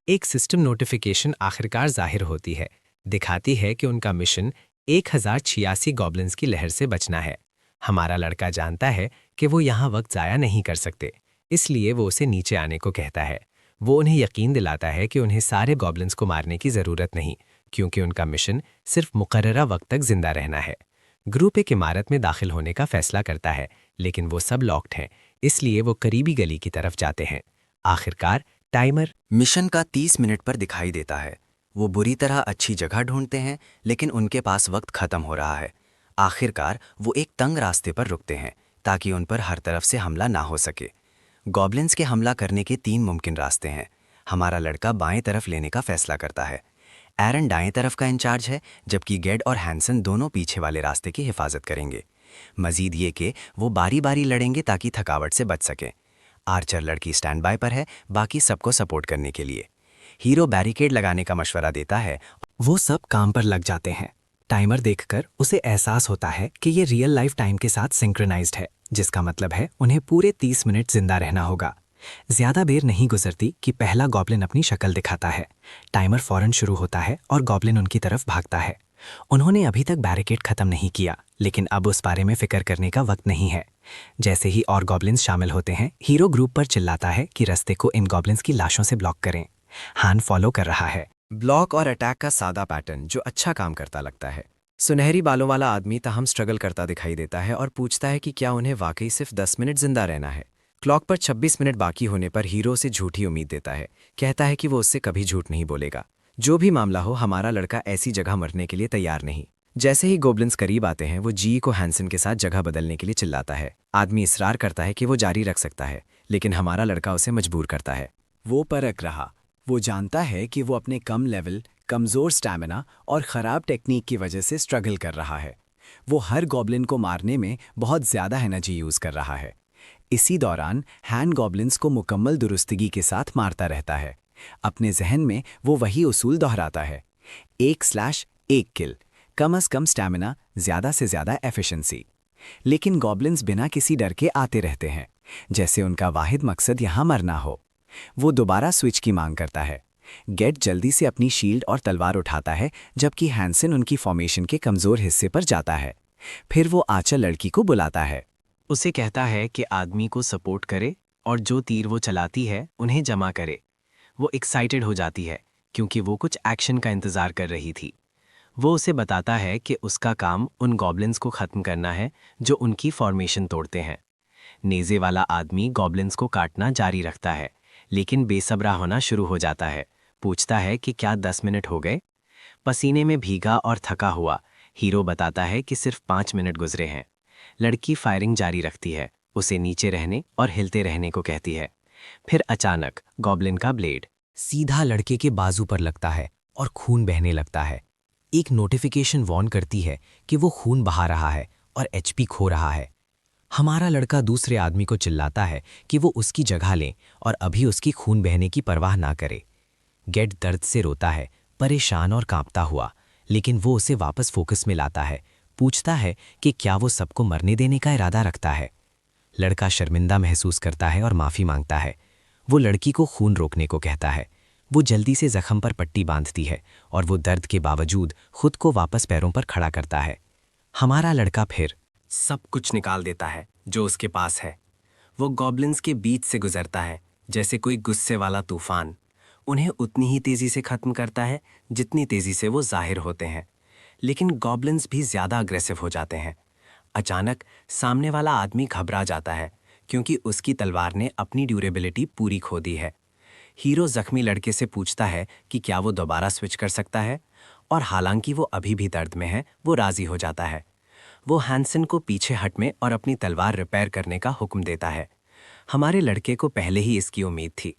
E: एक सिस्टम नोटिफिकेशन आखिरकार जाहिर होती है, दिखाती है कि उनका मिशन 1086 गॉब्लिन्स की लहर से बचना है। हमारा लड़का जानता है कि वो यहाँ वक्त ज़ाया नहीं कर सकते, इसलिए वो उसे नीचे आने को कहता है। वो उन्हें यकीन दिलाता है कि उन्हें सारे गॉब्लिन्स को मारने की ज़रूरत नहीं, क्योंकि उनका मिशन सिर्फ मुकर्ररा वक्त तक जिंदा रहना है। ग्रुप एक इमारत में दाखिल होने का फैसला करता है, लेकिन वो सब लॉक्ड हैं, इसलिए वो करीबी गली की तरफ जाते हैं। आखिरकार टाइमर
H: मिशन का 30 मिनट पर दिखाई देता है। वो बुरी तरह अच्छी जगह ढूंढते हैं, लेकिन उनके पास वक्त खत्म हो रहा है। आखिरकार वो एक तंग रास्ते पर रुकते हैं ताकि उन पर हर तरफ से हमला ना हो सके। गॉब्लिन्स के हमला करने के 3 मुमकिन रास्ते हैं। हमारा लड़का बाएं तरफ लेने का फैसला करता है। एरन दाएं तरफ का इंचार्ज है, जबकि गेड और हैंसन दोनों पीछे वाले रास्ते की हिफाजत करेंगे। मजीद ये कि वो बारी बारी लड़ेंगे ताकि थकावट से बच सकें। आर्चर लड़की स्टैंड बाय पर है, बाकी सबको सपोर्ट करने के लिए। हीरो बैरिकेड लगाने का मशवरा देता है।
E: वो सब काम पर लग जाते हैं। टाइमर देखकर उसे एहसास होता है कि ये रियल लाइफ टाइम के साथ सिंक्रोनाइज्ड है, जिसका मतलब है उन्हें पूरे 30 मिनट जिंदा रहना होगा। ज्यादा देर नहीं गुजरती कि पहला गॉब्लिन अपनी शक्ल दिखाता है। टाइमर फौरन शुरू होता है और गॉब्लिन उनकी तरफ भागता है।
A: उन्होंने अभी तक बैरिकेड खत्म नहीं किया, लेकिन अब उस बारे में फिक्र करने का वक्त नहीं है। जैसे ही और गॉब्लिन्स शामिल होते हैं, हीरो ग्रुप पर चिल्लाता है कि रास्ते को इन गॉब्लिन्स की लाशों से ब्लॉक करें। हान फॉलो कर रहा है।
B: ब्लॉक और अटैक का सादा पैटर्न जो अच्छा काम करता लगता है। सुनहरी बालों वाला आदमी ताहम स्ट्रगल करता दिखाई देता है और पूछता है कि क्या उन्हें वाकई सिर्फ 10 मिनट जिंदा रहना है। क्लॉक पर 26 मिनट बाकी होने पर हीरो से झूठी उम्मीद देता है। कहता है कि वो उससे कभी झूठ नहीं बोलेगा। जो भी मामला हो, हमारा लड़का ऐसी जगह मरने के लिए तैयार नहीं। जैसे ही गोब्लिन्स करीब आते हैं, वो जी को हैंसन के साथ जगह बदलने के लिए चिल्लाता है। आदमी इसरार करता है कि वो जारी रख सकता है, लेकिन हमारा लड़का उसे मजबूर करता है। वो परख रहा। वो जानता है कि वो अपने कम लेवल, कमज़ोर स्टैमिना और ख़राब टेक्निक की वजह से स्ट्रगल कर रहा है। वो हर गॉब्लिन को मारने में बहुत ज़्यादा एनर्जी यूज़ कर रहा है। इसी दौरान हैन गॉब्लिन्स को मुकम्मल दुरुस्तगी के साथ मारता रहता है। अपने जहन में वो वही उसूल दोहराता है, 1/1 किल, कम से कम स्टैमिना, ज़्यादा से ज़्यादा एफिशिएंसी। लेकिन गॉब्लिन्स बिना किसी डर के आते रहते हैं, जैसे उनका वाहिद मकसद यहाँ मरना हो। वो दोबारा स्विच की मांग करता है। गेट जल्दी से अपनी शील्ड और तलवार उठाता है, जबकि हैंसन उनकी फॉर्मेशन के कमज़ोर हिस्से पर जाता है। फिर वो आंचल लड़की को बुलाता है।
C: उसे कहता है कि आदमी को सपोर्ट करे और जो तीर वो चलाती है उन्हें जमा करे। वो एक्साइटेड हो जाती है क्योंकि वो कुछ एक्शन का इंतज़ार कर रही थी। वो उसे बताता है कि उसका काम उन गॉब्लिन्स को ख़त्म करना है जो उनकी फॉर्मेशन तोड़ते हैं। नेज़े वाला आदमी गॉब्लिन्स को काटना जारी रखता है, लेकिन बेसब्रा होना शुरू हो जाता है। पूछता है कि क्या 10 मिनट हो गए? पसीने में भीगा और थका हुआ हीरो बताता है कि सिर्फ 5 मिनट गुजरे हैं। लड़की फायरिंग जारी रखती है, उसे नीचे रहने और हिलते रहने को कहती है। फिर अचानक गॉब्लिन का ब्लेड
A: सीधा लड़के के बाजू पर लगता है और खून बहने लगता है। एक नोटिफिकेशन वॉर्न करती है कि वो खून बहा रहा है और एचपी खो रहा है। हमारा लड़का दूसरे आदमी को चिल्लाता है कि वो उसकी जगह ले और अभी उसकी खून बहने की परवाह ना करे। गेट दर्द से रोता है, परेशान और कांपता हुआ, लेकिन वो उसे वापस फोकस में लाता है। पूछता है कि क्या वो सबको मरने देने का इरादा रखता है। लड़का शर्मिंदा महसूस करता है और माफ़ी मांगता है। वो लड़की को खून रोकने को कहता है। वो जल्दी से जख्म पर पट्टी बांधती है और वो दर्द के बावजूद खुद को वापस पैरों पर खड़ा करता है। हमारा लड़का फिर
C: सब कुछ निकाल देता है जो उसके पास है। वो गॉब्लिन्स के बीच से गुजरता है जैसे कोई गुस्से वाला तूफान। उन्हें उतनी ही तेज़ी से ख़त्म करता है जितनी तेज़ी से वो जाहिर होते हैं, लेकिन गॉब्लिन्स भी ज़्यादा अग्रेसिव हो जाते हैं। अचानक सामने वाला आदमी घबरा जाता है क्योंकि उसकी तलवार ने अपनी ड्यूरेबिलिटी पूरी खो दी है। हीरो जख्मी लड़के से पूछता है कि क्या वो दोबारा स्विच कर सकता है, और हालांकि वो अभी भी दर्द में है, वो राज़ी हो जाता है। वो हैंसन को पीछे हटने और अपनी तलवार रिपेयर करने का हुक्म देता है। हमारे लड़के को पहले ही इसकी उम्मीद थी।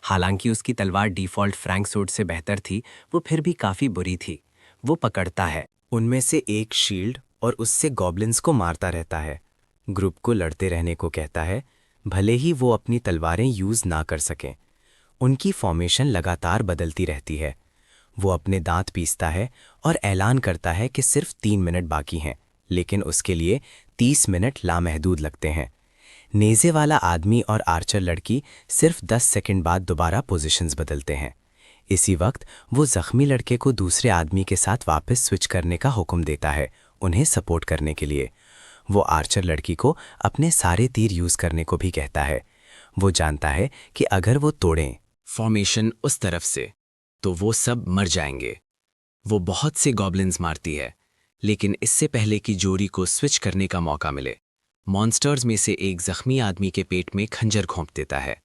C: हालांकि उसकी तलवार डिफ़ॉल्ट फ्रैंक सूट से बेहतर थी, वो फिर भी काफ़ी बुरी थी। वो पकड़ता है।
B: उनमें से एक शील्ड और उससे गॉब्लिन्स को मारता रहता है। ग्रुप को लड़ते रहने को कहता है, भले ही वो अपनी तलवारें यूज़ ना कर सकें। उनकी फॉर्मेशन लगातार बदलती रहती है। वो अपने दांत पीसता है और ऐलान करता है कि सिर्फ 3 मिनट बाकी हैं, लेकिन उसके लिए 30 मिनट लामहदूद लगते हैं। नेज़े वाला आदमी और आर्चर लड़की सिर्फ 10 सेकंड बाद दोबारा पोजीशंस बदलते हैं। इसी वक्त वो जख्मी लड़के को दूसरे आदमी के साथ वापस स्विच करने का हुक्म देता है, उन्हें सपोर्ट करने के लिए। वो आर्चर लड़की को अपने सारे तीर यूज़ करने को भी कहता है। वो जानता है कि अगर वो तोड़ें
A: फॉर्मेशन उस तरफ से, तो वो सब मर जाएंगे। वो बहुत से गॉब्लिन्स मारती है, लेकिन इससे पहले कि जोरी को स्विच करने का मौका मिले, मॉन्स्टर्स में से एक जख्मी आदमी के पेट में खंजर घोंप देता है।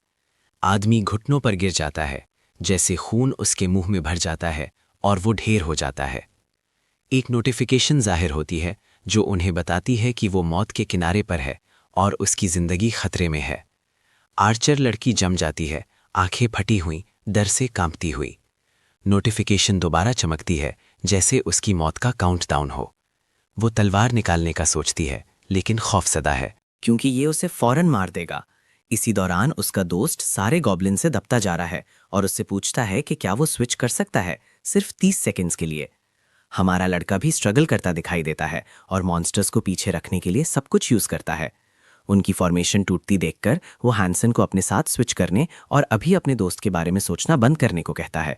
A: आदमी घुटनों पर गिर जाता है, जैसे खून उसके मुंह में भर जाता है और वो ढेर हो जाता है। एक नोटिफिकेशन जाहिर होती है जो उन्हें बताती है कि वो मौत के किनारे पर है और उसकी जिंदगी खतरे में है। आर्चर लड़की जम जाती है, आंखें फटी हुई, डर से कांपती हुई। नोटिफिकेशन दोबारा चमकती है जैसे उसकी मौत का काउंटडाउन हो। वो तलवार निकालने का सोचती है, लेकिन खौफसदा है
G: क्योंकि ये उसे फौरन मार देगा। इसी दौरान उसका दोस्त सारे गॉब्लिन से दबता जा रहा है और उससे पूछता है कि क्या वो स्विच कर सकता है, सिर्फ 30 सेकंड्स के लिए। हमारा लड़का भी स्ट्रगल करता दिखाई देता है और मॉन्स्टर्स को पीछे रखने के लिए सब कुछ यूज़ करता है। उनकी फॉर्मेशन टूटती देखकर वो हैंसन को अपने साथ स्विच करने और अभी अपने दोस्त के बारे में सोचना बंद करने को कहता है।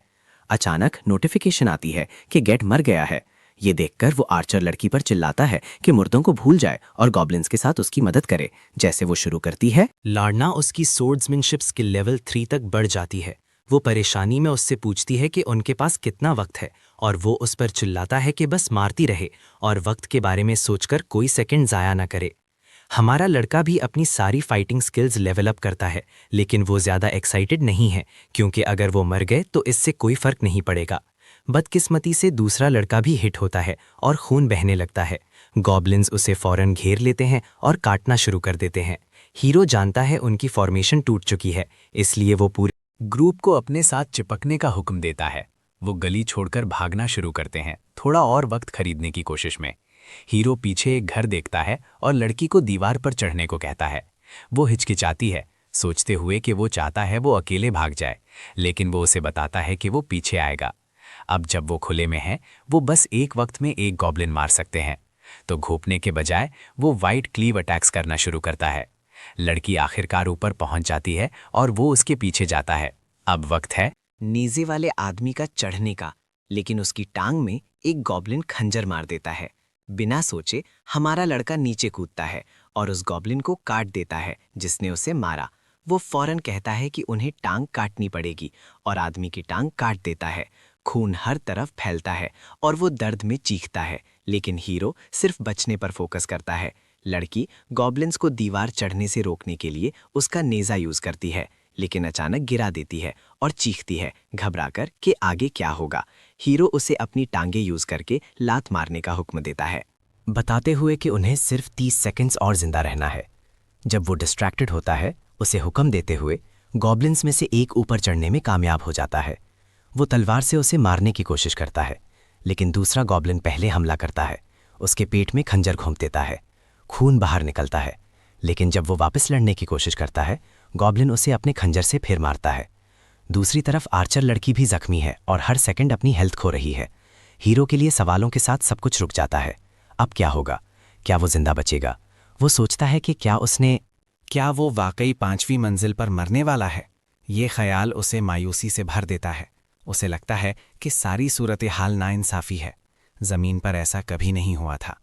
G: अचानक नोटिफिकेशन आती है कि गेट मर गया है।
B: ये देखकर वो आर्चर लड़की पर चिल्लाता है कि मुर्दों को भूल जाए और गॉब्लिन्स के साथ उसकी मदद करे। जैसे वो शुरू करती है,
C: लाडना उसकी सोर्ड्समैनशिप स्किल लेवल 3 तक बढ़ जाती है। वो परेशानी में उससे पूछती है कि उनके पास कितना वक्त है, और वो उस पर चिल्लाता है कि बस मारती रहे और वक्त के बारे में सोचकर कोई सेकंड ज़ाया ना करे। हमारा लड़का भी अपनी सारी फाइटिंग स्किल्स लेवल अप करता है, लेकिन वो ज़्यादा एक्साइटेड नहीं है, क्योंकि अगर वो मर गए तो इससे कोई फर्क नहीं पड़ेगा। बदकिस्मती से दूसरा लड़का भी हिट होता है और खून बहने लगता है। गॉब्लिन्स उसे फौरन घेर लेते हैं और काटना शुरू कर देते हैं। हीरो जानता है उनकी फॉर्मेशन टूट चुकी है, इसलिए वो पूरे
B: ग्रुप को अपने साथ चिपकने का हुक्म देता है। वो गली छोड़कर भागना शुरू करते हैं, थोड़ा और वक्त खरीदने की कोशिश में। हीरो पीछे एक घर देखता है और लड़की को दीवार पर चढ़ने को कहता है। वो हिचकिचाती है, सोचते हुए कि वो चाहता है वो अकेले भाग जाए, लेकिन वो उसे बताता है कि वो पीछे आएगा। अब जब वो खुले में है, वो बस एक वक्त में एक गॉब्लिन मार सकते हैं, तो घोंपने के बजाय वो वाइट क्लीव अटैक्स करना शुरू करता है। लड़की आखिरकार ऊपर पहुंच जाती है और वो उसके पीछे जाता है। अब वक्त है
H: नीचे वाले आदमी का चढ़ने का, लेकिन उसकी टांग में एक गॉब्लिन खंजर मार देता है। बिना सोचे हमारा लड़का नीचे कूदता है और उस गॉब्लिन को काट देता है जिसने उसे मारा। वो फौरन कहता है कि उन्हें टांग काटनी पड़ेगी और आदमी की टांग काट देता है। खून हर तरफ फैलता है और वो दर्द में चीखता है, लेकिन हीरो सिर्फ बचने पर फोकस करता है। लड़की गॉब्लिन्स को दीवार चढ़ने से रोकने के लिए उसका नेज़ा यूज करती है, लेकिन अचानक गिरा देती है और चीखती है घबराकर कि आगे क्या होगा। हीरो उसे अपनी टांगे यूज करके लात मारने का हुक्म देता है,
A: बताते हुए कि उन्हें सिर्फ 30 सेकंड्स और जिंदा रहना है। जब वो डिस्ट्रैक्टेड होता है, उसे हुक्म देते हुए गॉब्लिन्स में से एक ऊपर चढ़ने में कामयाब हो जाता है। वो तलवार से उसे मारने की कोशिश करता है, लेकिन दूसरा गॉब्लिन पहले हमला करता है। उसके पेट में खंजर घोंप देता है, खून बाहर निकलता है, लेकिन जब वो वापस लड़ने की कोशिश करता है, गॉब्लिन उसे अपने खंजर से फिर मारता है। दूसरी तरफ आर्चर लड़की भी जख्मी है और हर सेकंड अपनी हेल्थ खो रही है। हीरो के लिए सवालों के साथ सब कुछ रुक जाता है। अब क्या होगा? क्या वो जिंदा बचेगा? वो सोचता है कि
E: क्या वो वाकई 5वीं मंजिल पर मरने वाला है? ये ख्याल उसे मायूसी से भर देता है। उसे लगता है कि सारी सूरत हाल नाइंसाफ़ी है। ज़मीन पर ऐसा कभी नहीं हुआ था।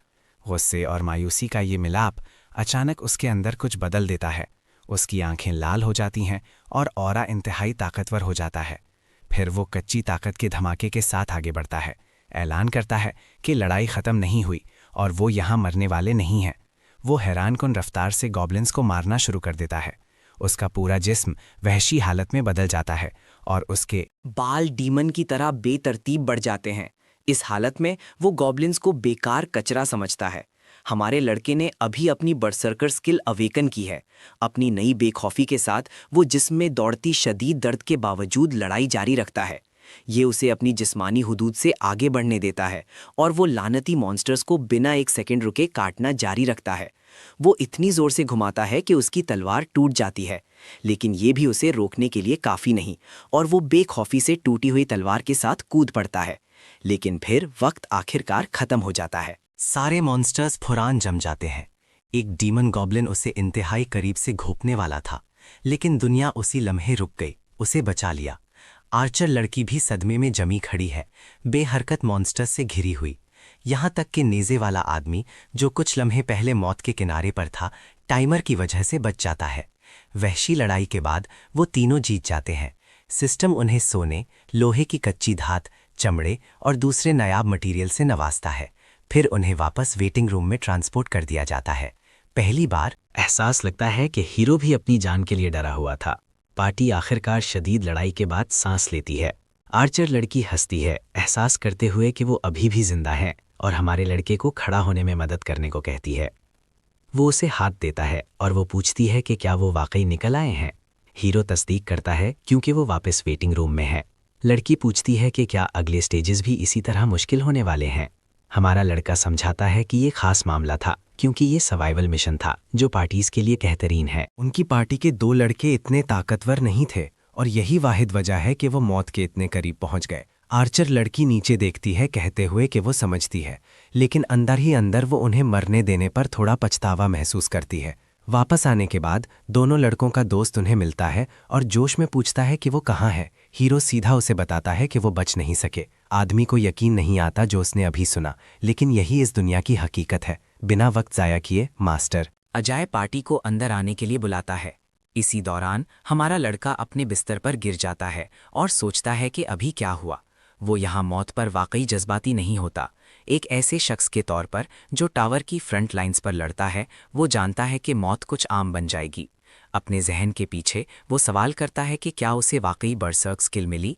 E: गुस्से और मायूसी का ये मिलाप अचानक उसके अंदर कुछ बदल देता है। उसकी आंखें लाल हो जाती हैं और ऑरा इंतहाई ताकतवर हो जाता है। फिर वो कच्ची ताकत के धमाके के साथ आगे बढ़ता है, ऐलान करता है कि लड़ाई ख़त्म नहीं हुई और वो यहाँ मरने वाले नहीं हैं। वो हैरानकुन रफ्तार से गॉब्लिन्स को मारना शुरू कर देता है। उसका पूरा जिस्म वहशी हालत में बदल जाता है और उसके
H: बाल डीमन की तरह बेतरतीब बढ़ जाते हैं। इस हालत में वो गॉब्लिन्स को बेकार कचरा समझता है। हमारे लड़के ने अभी अपनी बरसर्कर स्किल अवेकन की है। अपनी नई बेखौफी के साथ वो जिस्म में दौड़ती शदीद दर्द के बावजूद लड़ाई जारी रखता है। ये उसे अपनी जिस्मानी हुदूद से आगे बढ़ने देता है और वो लानती मॉन्स्टर्स को बिना एक सेकंड रुके काटना जारी रखता है। वो इतनी जोर से घुमाता है कि उसकी तलवार टूट जाती है, लेकिन ये भी उसे रोकने के लिए काफ़ी नहीं और वो बेखौफी से टूटी हुई तलवार के साथ कूद पड़ता है। लेकिन फिर वक्त आखिरकार ख़त्म हो जाता है।
C: सारे मॉन्स्टर्स फुरान जम जाते हैं। एक डीमन गॉब्लिन उसे इंतहाई करीब से घोंपने वाला था, लेकिन दुनिया उसी लम्हे रुक गई, उसे बचा लिया। आर्चर लड़की भी सदमे में जमी खड़ी है, बेहरकत मॉन्स्टर्स से घिरी हुई। यहाँ तक कि नेज़े वाला आदमी, जो कुछ लम्हे पहले मौत के किनारे पर था, टाइमर की वजह से बच जाता है। वहशी लड़ाई के बाद वो तीनों जीत जाते हैं। सिस्टम उन्हें सोने, लोहे की कच्ची धात, चमड़े और दूसरे नायाब मटीरियल से नवाजता है। फिर उन्हें वापस वेटिंग रूम में ट्रांसपोर्ट कर दिया जाता है। पहली बार
A: एहसास लगता है कि हीरो भी अपनी जान के लिए डरा हुआ था। पार्टी आखिरकार शदीद लड़ाई के बाद सांस लेती है। आर्चर लड़की हंसती है, एहसास करते हुए कि वो अभी भी जिंदा है, और हमारे लड़के को खड़ा होने में मदद करने को कहती है। वो उसे हाथ देता है और वो पूछती है कि क्या वो वाकई निकल आए हैं। हीरो तस्दीक करता है क्योंकि वो वापस वेटिंग रूम में है। लड़की पूछती है कि क्या अगले स्टेजेस भी इसी तरह मुश्किल होने वाले हैं। हमारा लड़का समझाता है कि ये खास मामला था, क्योंकि ये सर्वाइवल मिशन था जो पार्टीज के लिए बेहतरीन है।
E: उनकी पार्टी के 2 लड़के इतने ताकतवर नहीं थे, और यही वाहिद वजह है कि वो मौत के इतने करीब पहुंच गए। आर्चर लड़की नीचे देखती है, कहते हुए कि वो समझती है, लेकिन अंदर ही अंदर वो उन्हें मरने देने पर थोड़ा पछतावा महसूस करती है। वापस आने के बाद दोनों लड़कों का दोस्त उन्हें मिलता है और जोश में पूछता है कि वो कहाँ है। हीरो सीधा उसे बताता है कि वो बच नहीं सके
B: आदमी को यकीन नहीं आता जो उसने अभी सुना, लेकिन यही इस दुनिया की हकीकत है। बिना वक्त जाया किए मास्टर
C: अजय पार्टी को अंदर आने के लिए बुलाता है। इसी दौरान हमारा लड़का अपने बिस्तर पर गिर जाता है और सोचता है कि अभी क्या हुआ। वो यहाँ मौत पर वाकई जज्बाती नहीं होता। एक ऐसे शख्स के तौर पर जो टावर की फ्रंट लाइंस पर लड़ता है, वो जानता है कि मौत कुछ आम बन जाएगी। अपने जहन के पीछे वो सवाल करता है कि क्या उसे वाकई बरसर्क स्किल मिली।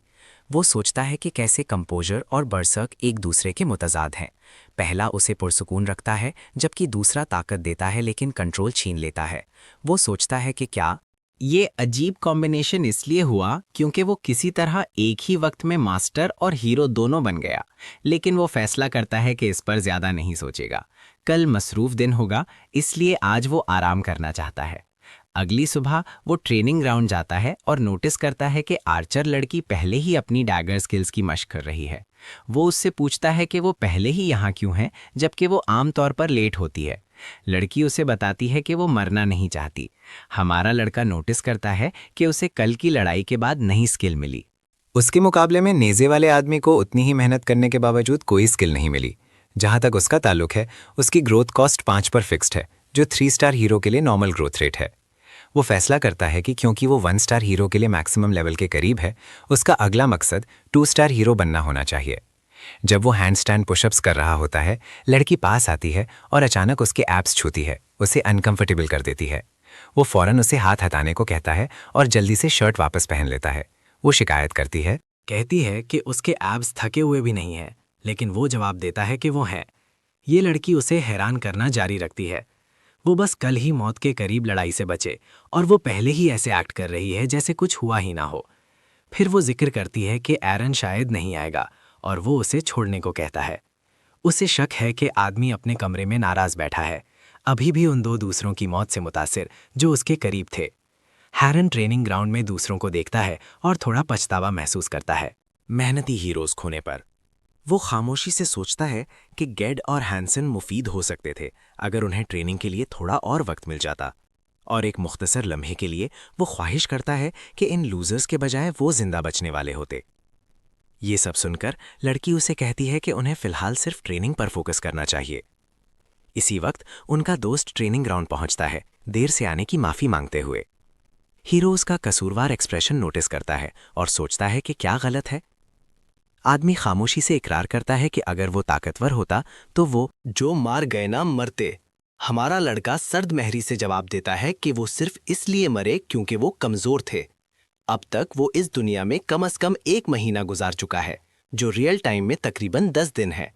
C: वो सोचता है कि कैसे कंपोजर और बरसर्क एक दूसरे के मुतजाद हैं। पहला उसे पुरसुकून रखता है, जबकि दूसरा ताकत देता है लेकिन कंट्रोल छीन लेता है। वो सोचता है कि क्या
A: ये अजीब कॉम्बिनेशन इसलिए हुआ क्योंकि वो किसी तरह एक ही वक्त में मास्टर और हीरो दोनों बन गया, लेकिन वो फैसला करता है कि इस पर ज़्यादा नहीं सोचेगा। कल मसरूफ दिन होगा, इसलिए आज वो आराम करना चाहता है। अगली सुबह वो ट्रेनिंग ग्राउंड जाता है और नोटिस करता है कि आर्चर लड़की पहले ही अपनी डैगर स्किल्स की मशक कर रही है। वो उससे पूछता है कि वो पहले ही यहाँ क्यों है, जबकि वो आमतौर पर लेट होती है। लड़की उसे बताती है कि वो मरना नहीं चाहती। हमारा लड़का नोटिस करता है कि उसे कल की लड़ाई के बाद नई स्किल मिली।
B: उसके मुकाबले में नेज़े वाले आदमी को उतनी ही मेहनत करने के बावजूद कोई स्किल नहीं मिली। जहाँ तक उसका ताल्लुक है, उसकी ग्रोथ कॉस्ट 5 पर फिक्स्ड है, जो 3 स्टार हीरो के लिए नॉर्मल ग्रोथ रेट है। वो फैसला करता है कि क्योंकि वो 1 स्टार हीरो के लिए मैक्सिमम लेवल के करीब है, उसका अगला मकसद 2 स्टार हीरो बनना होना चाहिए। जब वो हैंड स्टैंड पुशअप्स कर रहा होता है, लड़की पास आती है और अचानक उसके एब्स छूती है, उसे अनकंफर्टेबल कर देती है। वो फौरन उसे हाथ हटाने को कहता है और जल्दी से शर्ट वापस पहन लेता है। वो शिकायत करती है,
C: कहती है कि उसके एब्स थके हुए भी नहीं हैं, लेकिन वो जवाब देता है कि वो हैं। ये लड़की उसे हैरान करना जारी रखती है। वो बस कल ही मौत के करीब लड़ाई से बचे और वो पहले ही ऐसे एक्ट कर रही है जैसे कुछ हुआ ही ना हो। फिर वो जिक्र करती है कि एरन शायद नहीं आएगा और वो उसे छोड़ने को कहता है। उसे शक है कि आदमी अपने कमरे में नाराज बैठा है, अभी भी उन 2 दूसरों की मौत से मुतासिर जो उसके करीब थे। हैरन ट्रेनिंग ग्राउंड में दूसरों को देखता है और थोड़ा पछतावा महसूस करता है
E: मेहनती हीरोज खोने पर। वो खामोशी से सोचता है कि गेड और हैंसन मुफीद हो सकते थे अगर उन्हें ट्रेनिंग के लिए थोड़ा और वक्त मिल जाता, और एक मुख्तसर लम्हे के लिए वो ख्वाहिश करता है कि इन लूजर्स के बजाय वो जिंदा बचने वाले होते। ये सब सुनकर लड़की उसे कहती है कि उन्हें फिलहाल सिर्फ ट्रेनिंग पर फोकस करना चाहिए। इसी वक्त उनका दोस्त ट्रेनिंग ग्राउंड पहुंचता है, देर से आने की माफी मांगते हुए। हीरो उसका कसूरवार एक्सप्रेशन नोटिस करता है और सोचता है कि क्या गलत है। आदमी खामोशी से इकरार करता है कि अगर वो ताकतवर होता तो वो
B: जो मार गए ना मरते। हमारा लड़का सर्द महरी से जवाब देता है कि वो सिर्फ इसलिए मरे क्योंकि वो कमजोर थे। अब तक वो इस दुनिया में कम से कम 1 महीना गुजार चुका है, जो रियल टाइम में तकरीबन 10 दिन है।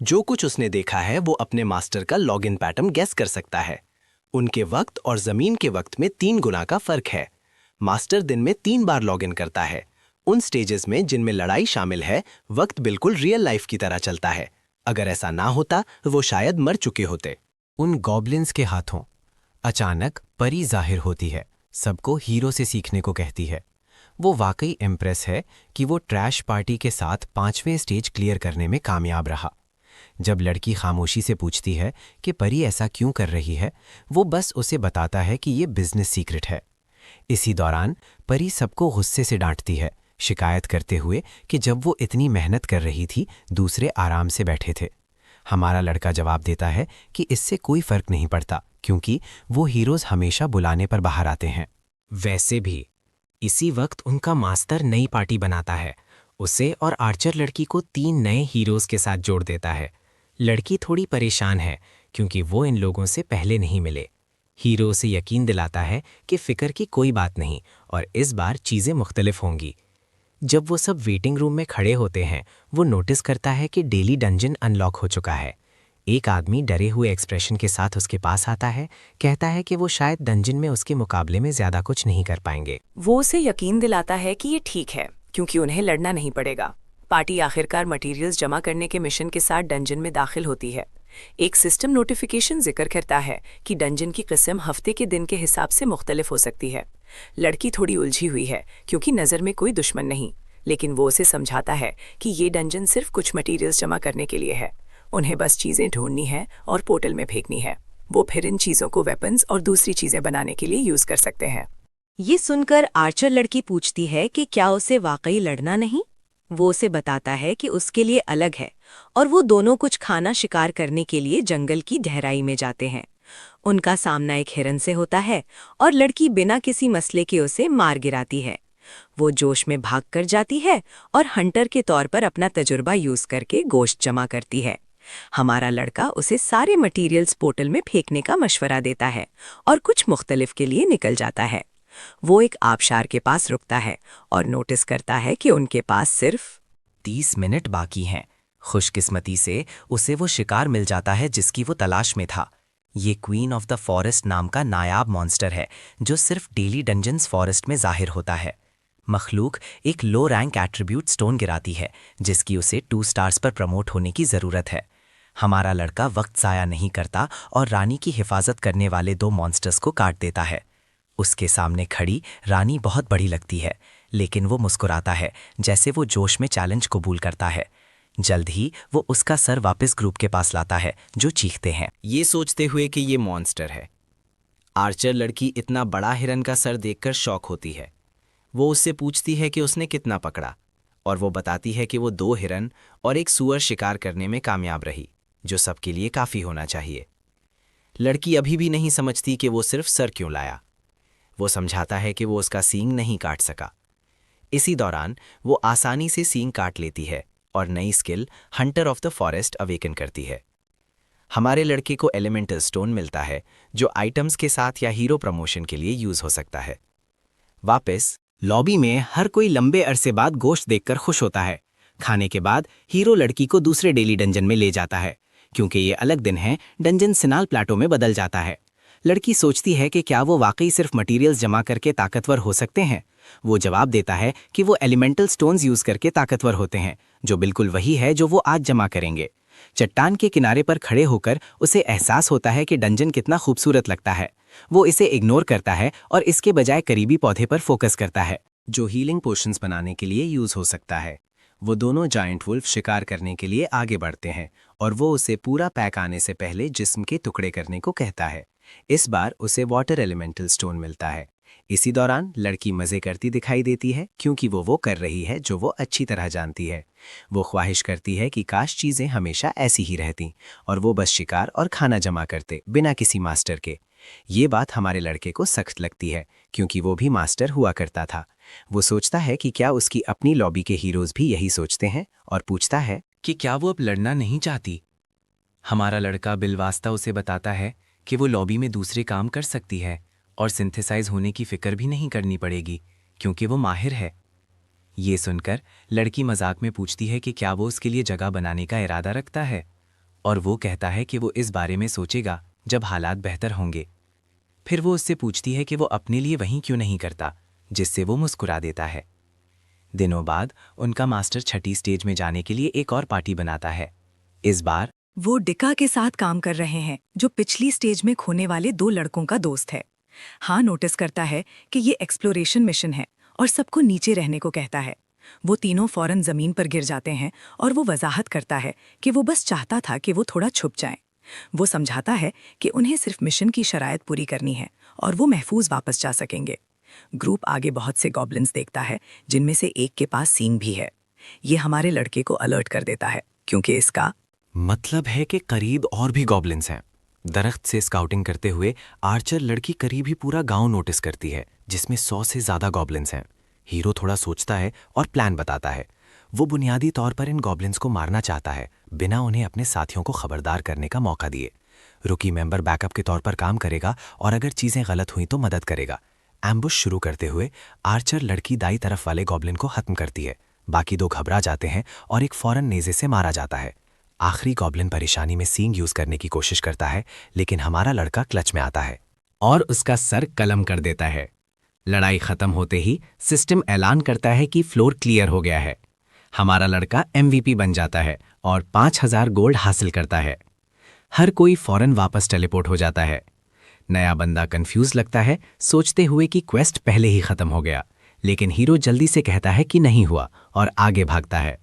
B: जो कुछ उसने देखा है वो अपने मास्टर का लॉगिन पैटर्न गेस कर सकता है। उनके वक्त और जमीन के वक्त में 3 गुना का फर्क है। मास्टर दिन में 3 बार लॉगिन करता है। उन स्टेजेस में जिनमें लड़ाई शामिल है, वक्त बिल्कुल रियल लाइफ की तरह चलता है। अगर ऐसा ना होता वो शायद मर चुके होते।
A: उन गॉब्लिन्स के हाथों अचानक परी जाहिर होती है, सबको हीरो से सीखने को कहती है। वो वाकई इम्प्रेस है कि वो ट्रैश पार्टी के साथ 5वें स्टेज क्लियर करने में कामयाब रहा। जब लड़की खामोशी से पूछती है कि परी ऐसा क्यों कर रही है, वो बस उसे बताता है कि ये बिजनेस सीक्रेट है। इसी दौरान परी सबको गुस्से से डांटती है, शिकायत करते हुए कि जब वो इतनी मेहनत कर रही थी, दूसरे आराम से बैठे थे। हमारा लड़का जवाब देता है कि इससे कोई फर्क नहीं पड़ता, क्योंकि वो हीरोज हमेशा बुलाने पर बाहर आते हैं।
C: वैसे भी इसी वक्त उनका मास्टर नई पार्टी बनाता है। उसे और आर्चर लड़की को 3 नए हीरोज के साथ जोड़ देता है। लड़की थोड़ी परेशान है क्योंकि वो इन लोगों से पहले नहीं मिले। हीरो उसे यकीन दिलाता है कि फिक्र की कोई बात नहीं और इस बार चीज़ें मुख्तलिफ होंगी। जब वो सब वेटिंग रूम में खड़े होते हैं, वो नोटिस करता है कि डेली डंजन अनलॉक हो चुका है। एक आदमी डरे हुए एक्सप्रेशन के साथ उसके पास आता है, कहता है कि वो शायद डंजन में उसके मुकाबले में ज़्यादा कुछ नहीं कर पाएंगे।
D: वो उसे यकीन दिलाता है कि ये ठीक है, क्योंकि उन्हें लड़ना नहीं पड़ेगा। पार्टी आखिरकार मटेरियल्स जमा करने के मिशन के साथ डंजन में दाखिल होती है। एक सिस्टम नोटिफिकेशन जिक्र करता है कि डंजन की किस्म हफ्ते के दिन के हिसाब से मुख्तलिफ हो सकती है। लड़की थोड़ी उलझी हुई है क्योंकि नज़र में कोई दुश्मन नहीं, लेकिन वो उसे समझाता है कि ये डंजन सिर्फ कुछ मटेरियल्स जमा करने के लिए है। उन्हें बस चीज़ें ढूंढनी है और पोर्टल में फेंकनी है। वो फिर इन चीज़ों को वेपन्स और दूसरी चीज़ें बनाने के लिए यूज़ कर सकते हैं।
I: ये सुनकर आर्चर लड़की पूछती है कि क्या उसे वाकई लड़ना नहीं।
D: वो उसे बताता है कि उसके लिए अलग है और वो दोनों कुछ खाना शिकार करने के लिए जंगल की गहराई में जाते हैं। उनका सामना एक हिरन से होता है और लड़की बिना किसी मसले के उसे मार गिराती है। वो जोश में भाग कर जाती है और हंटर के तौर पर अपना तजुर्बा यूज करके गोश्त जमा करती है। हमारा लड़का उसे सारे मटेरियल्स पोर्टल में फेंकने का मशवरा देता है और कुछ मुख्तलिफ के लिए निकल जाता है। वो एक आबशार के पास रुकता है और नोटिस करता है कि उनके पास सिर्फ
C: 30 मिनट बाकी हैं। खुशकिस्मती से उसे वो शिकार मिल जाता है जिसकी वो तलाश में था। ये क्वीन ऑफ द फॉरेस्ट नाम का नायाब मॉन्स्टर है जो सिर्फ डेली डंजन्स फॉरेस्ट में जाहिर होता है। मखलूक एक लो रैंक एट्रीब्यूट स्टोन गिराती है जिसकी उसे 2 स्टार्स पर प्रमोट होने की ज़रूरत है। हमारा लड़का वक्त ज़ाया नहीं करता और रानी की हिफाजत करने वाले 2 मॉन्स्टर्स को काट देता है। उसके सामने खड़ी रानी बहुत बड़ी लगती है, लेकिन वो मुस्कुराता है जैसे वो जोश में चैलेंज कबूल करता है। जल्द ही वो उसका सर वापस ग्रुप के पास लाता है जो चीखते हैं।
A: ये सोचते हुए कि ये मॉन्स्टर है। आर्चर लड़की इतना बड़ा हिरन का सर देखकर शॉक होती है। वो उससे पूछती है कि उसने कितना पकड़ा और वो बताती है कि वो 2 हिरन और एक सूअर शिकार करने में कामयाब रही, जो सबके लिए काफ़ी होना चाहिए। लड़की अभी भी नहीं समझती कि वो सिर्फ सर क्यों लाया। वो समझाता है कि वो उसका सींग नहीं काट सका। इसी दौरान वो आसानी से सींग काट लेती है और नई skill Hunter of the forest awaken करती है। हमारे लड़के को एलिमेंटल स्टोन मिलता है जो आइटम्स के साथ या हीरो प्रमोशन के लिए यूज हो सकता है। वापस लॉबी में हर कोई लंबे अरसे बाद गोश्त देखकर खुश होता है। खाने के बाद हीरो लड़की को दूसरे डेली डंजन में ले जाता है। क्योंकि ये अलग दिन है, डंजन सिनाल प्लाटो में बदल जाता है। लड़की सोचती है कि क्या वो वाकई सिर्फ मटेरियल्स जमा करके ताकतवर हो सकते हैं। वो जवाब देता है कि वो एलिमेंटल स्टोन्स यूज करके ताकतवर होते हैं, जो बिल्कुल वही है जो वो आज जमा करेंगे। चट्टान के किनारे पर खड़े होकर उसे एहसास होता है कि डंजन कितना खूबसूरत लगता है। वो इसे इग्नोर करता है और इसके बजाय करीबी पौधे पर फोकस करता है, जो हीलिंग पोशंस बनाने के लिए यूज हो सकता है। वो दोनों जायंट वुल्फ शिकार करने के लिए आगे बढ़ते हैं और वो उसे पूरा पैक आने से पहले जिस्म के टुकड़े करने को कहता है। इस बार उसे वाटर एलिमेंटल स्टोन मिलता है। इसी दौरान लड़की मजे करती दिखाई देती है क्योंकि वो कर रही है जो वो अच्छी तरह जानती है। वो ख्वाहिश करती है कि काश चीज़ें हमेशा ऐसी ही रहती और वो बस शिकार और खाना जमा करते बिना किसी मास्टर के। ये बात हमारे लड़के को सख्त लगती है क्योंकि वो भी मास्टर हुआ करता था। वो सोचता है कि क्या उसकी अपनी लॉबी के हीरोज भी यही सोचते हैं और पूछता है
E: कि क्या वो अब लड़ना नहीं चाहती। हमारा लड़का बिलवास्ता उसे बताता है कि वो लॉबी में दूसरे काम कर सकती है और सिंथेसाइज होने की फिक्र भी नहीं करनी पड़ेगी क्योंकि वो माहिर है। ये सुनकर लड़की मजाक में पूछती है कि क्या वो उसके लिए जगह बनाने का इरादा रखता है, और वो कहता है कि वो इस बारे में सोचेगा जब हालात बेहतर होंगे। फिर वो उससे पूछती है कि वो अपने लिए वहीं क्यों नहीं करता, जिससे वो मुस्कुरा देता है। दिनों बाद उनका मास्टर छठी स्टेज में जाने के लिए एक और पार्टी बनाता है। इस बार
D: वो डिका के साथ काम कर रहे हैं जो पिछली स्टेज में खोने वाले 2 लड़कों का दोस्त है। हाँ नोटिस करता है कि ये एक्सप्लोरेशन मिशन है और सबको नीचे रहने को कहता है। वो तीनों फौरन जमीन पर गिर जाते हैं और वो वजाहत करता है कि वो बस चाहता था कि वो थोड़ा छुप जाएं। वो समझाता है कि उन्हें सिर्फ मिशन की शराइत पूरी करनी है और वो महफूज वापस जा सकेंगे। ग्रुप आगे बहुत से गॉब्लिन्स देखता है जिनमें से एक के पास सींग भी है। ये हमारे लड़के को अलर्ट कर देता है क्योंकि इसका
E: मतलब है कि करीब और भी गॉब्लिन्स हैं। दरख्त से स्काउटिंग करते हुए आर्चर लड़की करीब ही पूरा गांव नोटिस करती है जिसमें 100 से ज़्यादा गॉब्लिन्स हैं। हीरो थोड़ा सोचता है और प्लान बताता है। वो बुनियादी तौर पर इन गॉब्लिन्स को मारना चाहता है बिना उन्हें अपने साथियों को खबरदार करने का मौका दिए। रुकी मेंबर बैकअप के तौर पर काम करेगा और अगर चीज़ें गलत हुई तो मदद करेगा। एम्बुश शुरू करते हुए आर्चर लड़की दाई तरफ वाले गॉब्लिन को खत्म करती है। बाकी 2 घबरा जाते हैं और एक फौरन नेज़े से मारा जाता है। आखिरी गॉब्लिन परेशानी में सींग यूज करने की कोशिश करता है, लेकिन हमारा लड़का क्लच में आता है और उसका सर कलम कर देता है। लड़ाई खत्म होते ही सिस्टम ऐलान करता है कि फ्लोर क्लियर हो गया है। हमारा लड़का MVP बन जाता है और 5000 गोल्ड हासिल करता है। हर कोई फौरन वापस टेलीपोर्ट हो जाता है। नया बंदा कंफ्यूज लगता है, सोचते हुए कि क्वेस्ट पहले ही खत्म हो गया, लेकिन हीरो जल्दी से कहता है कि नहीं हुआ और आगे भागता है।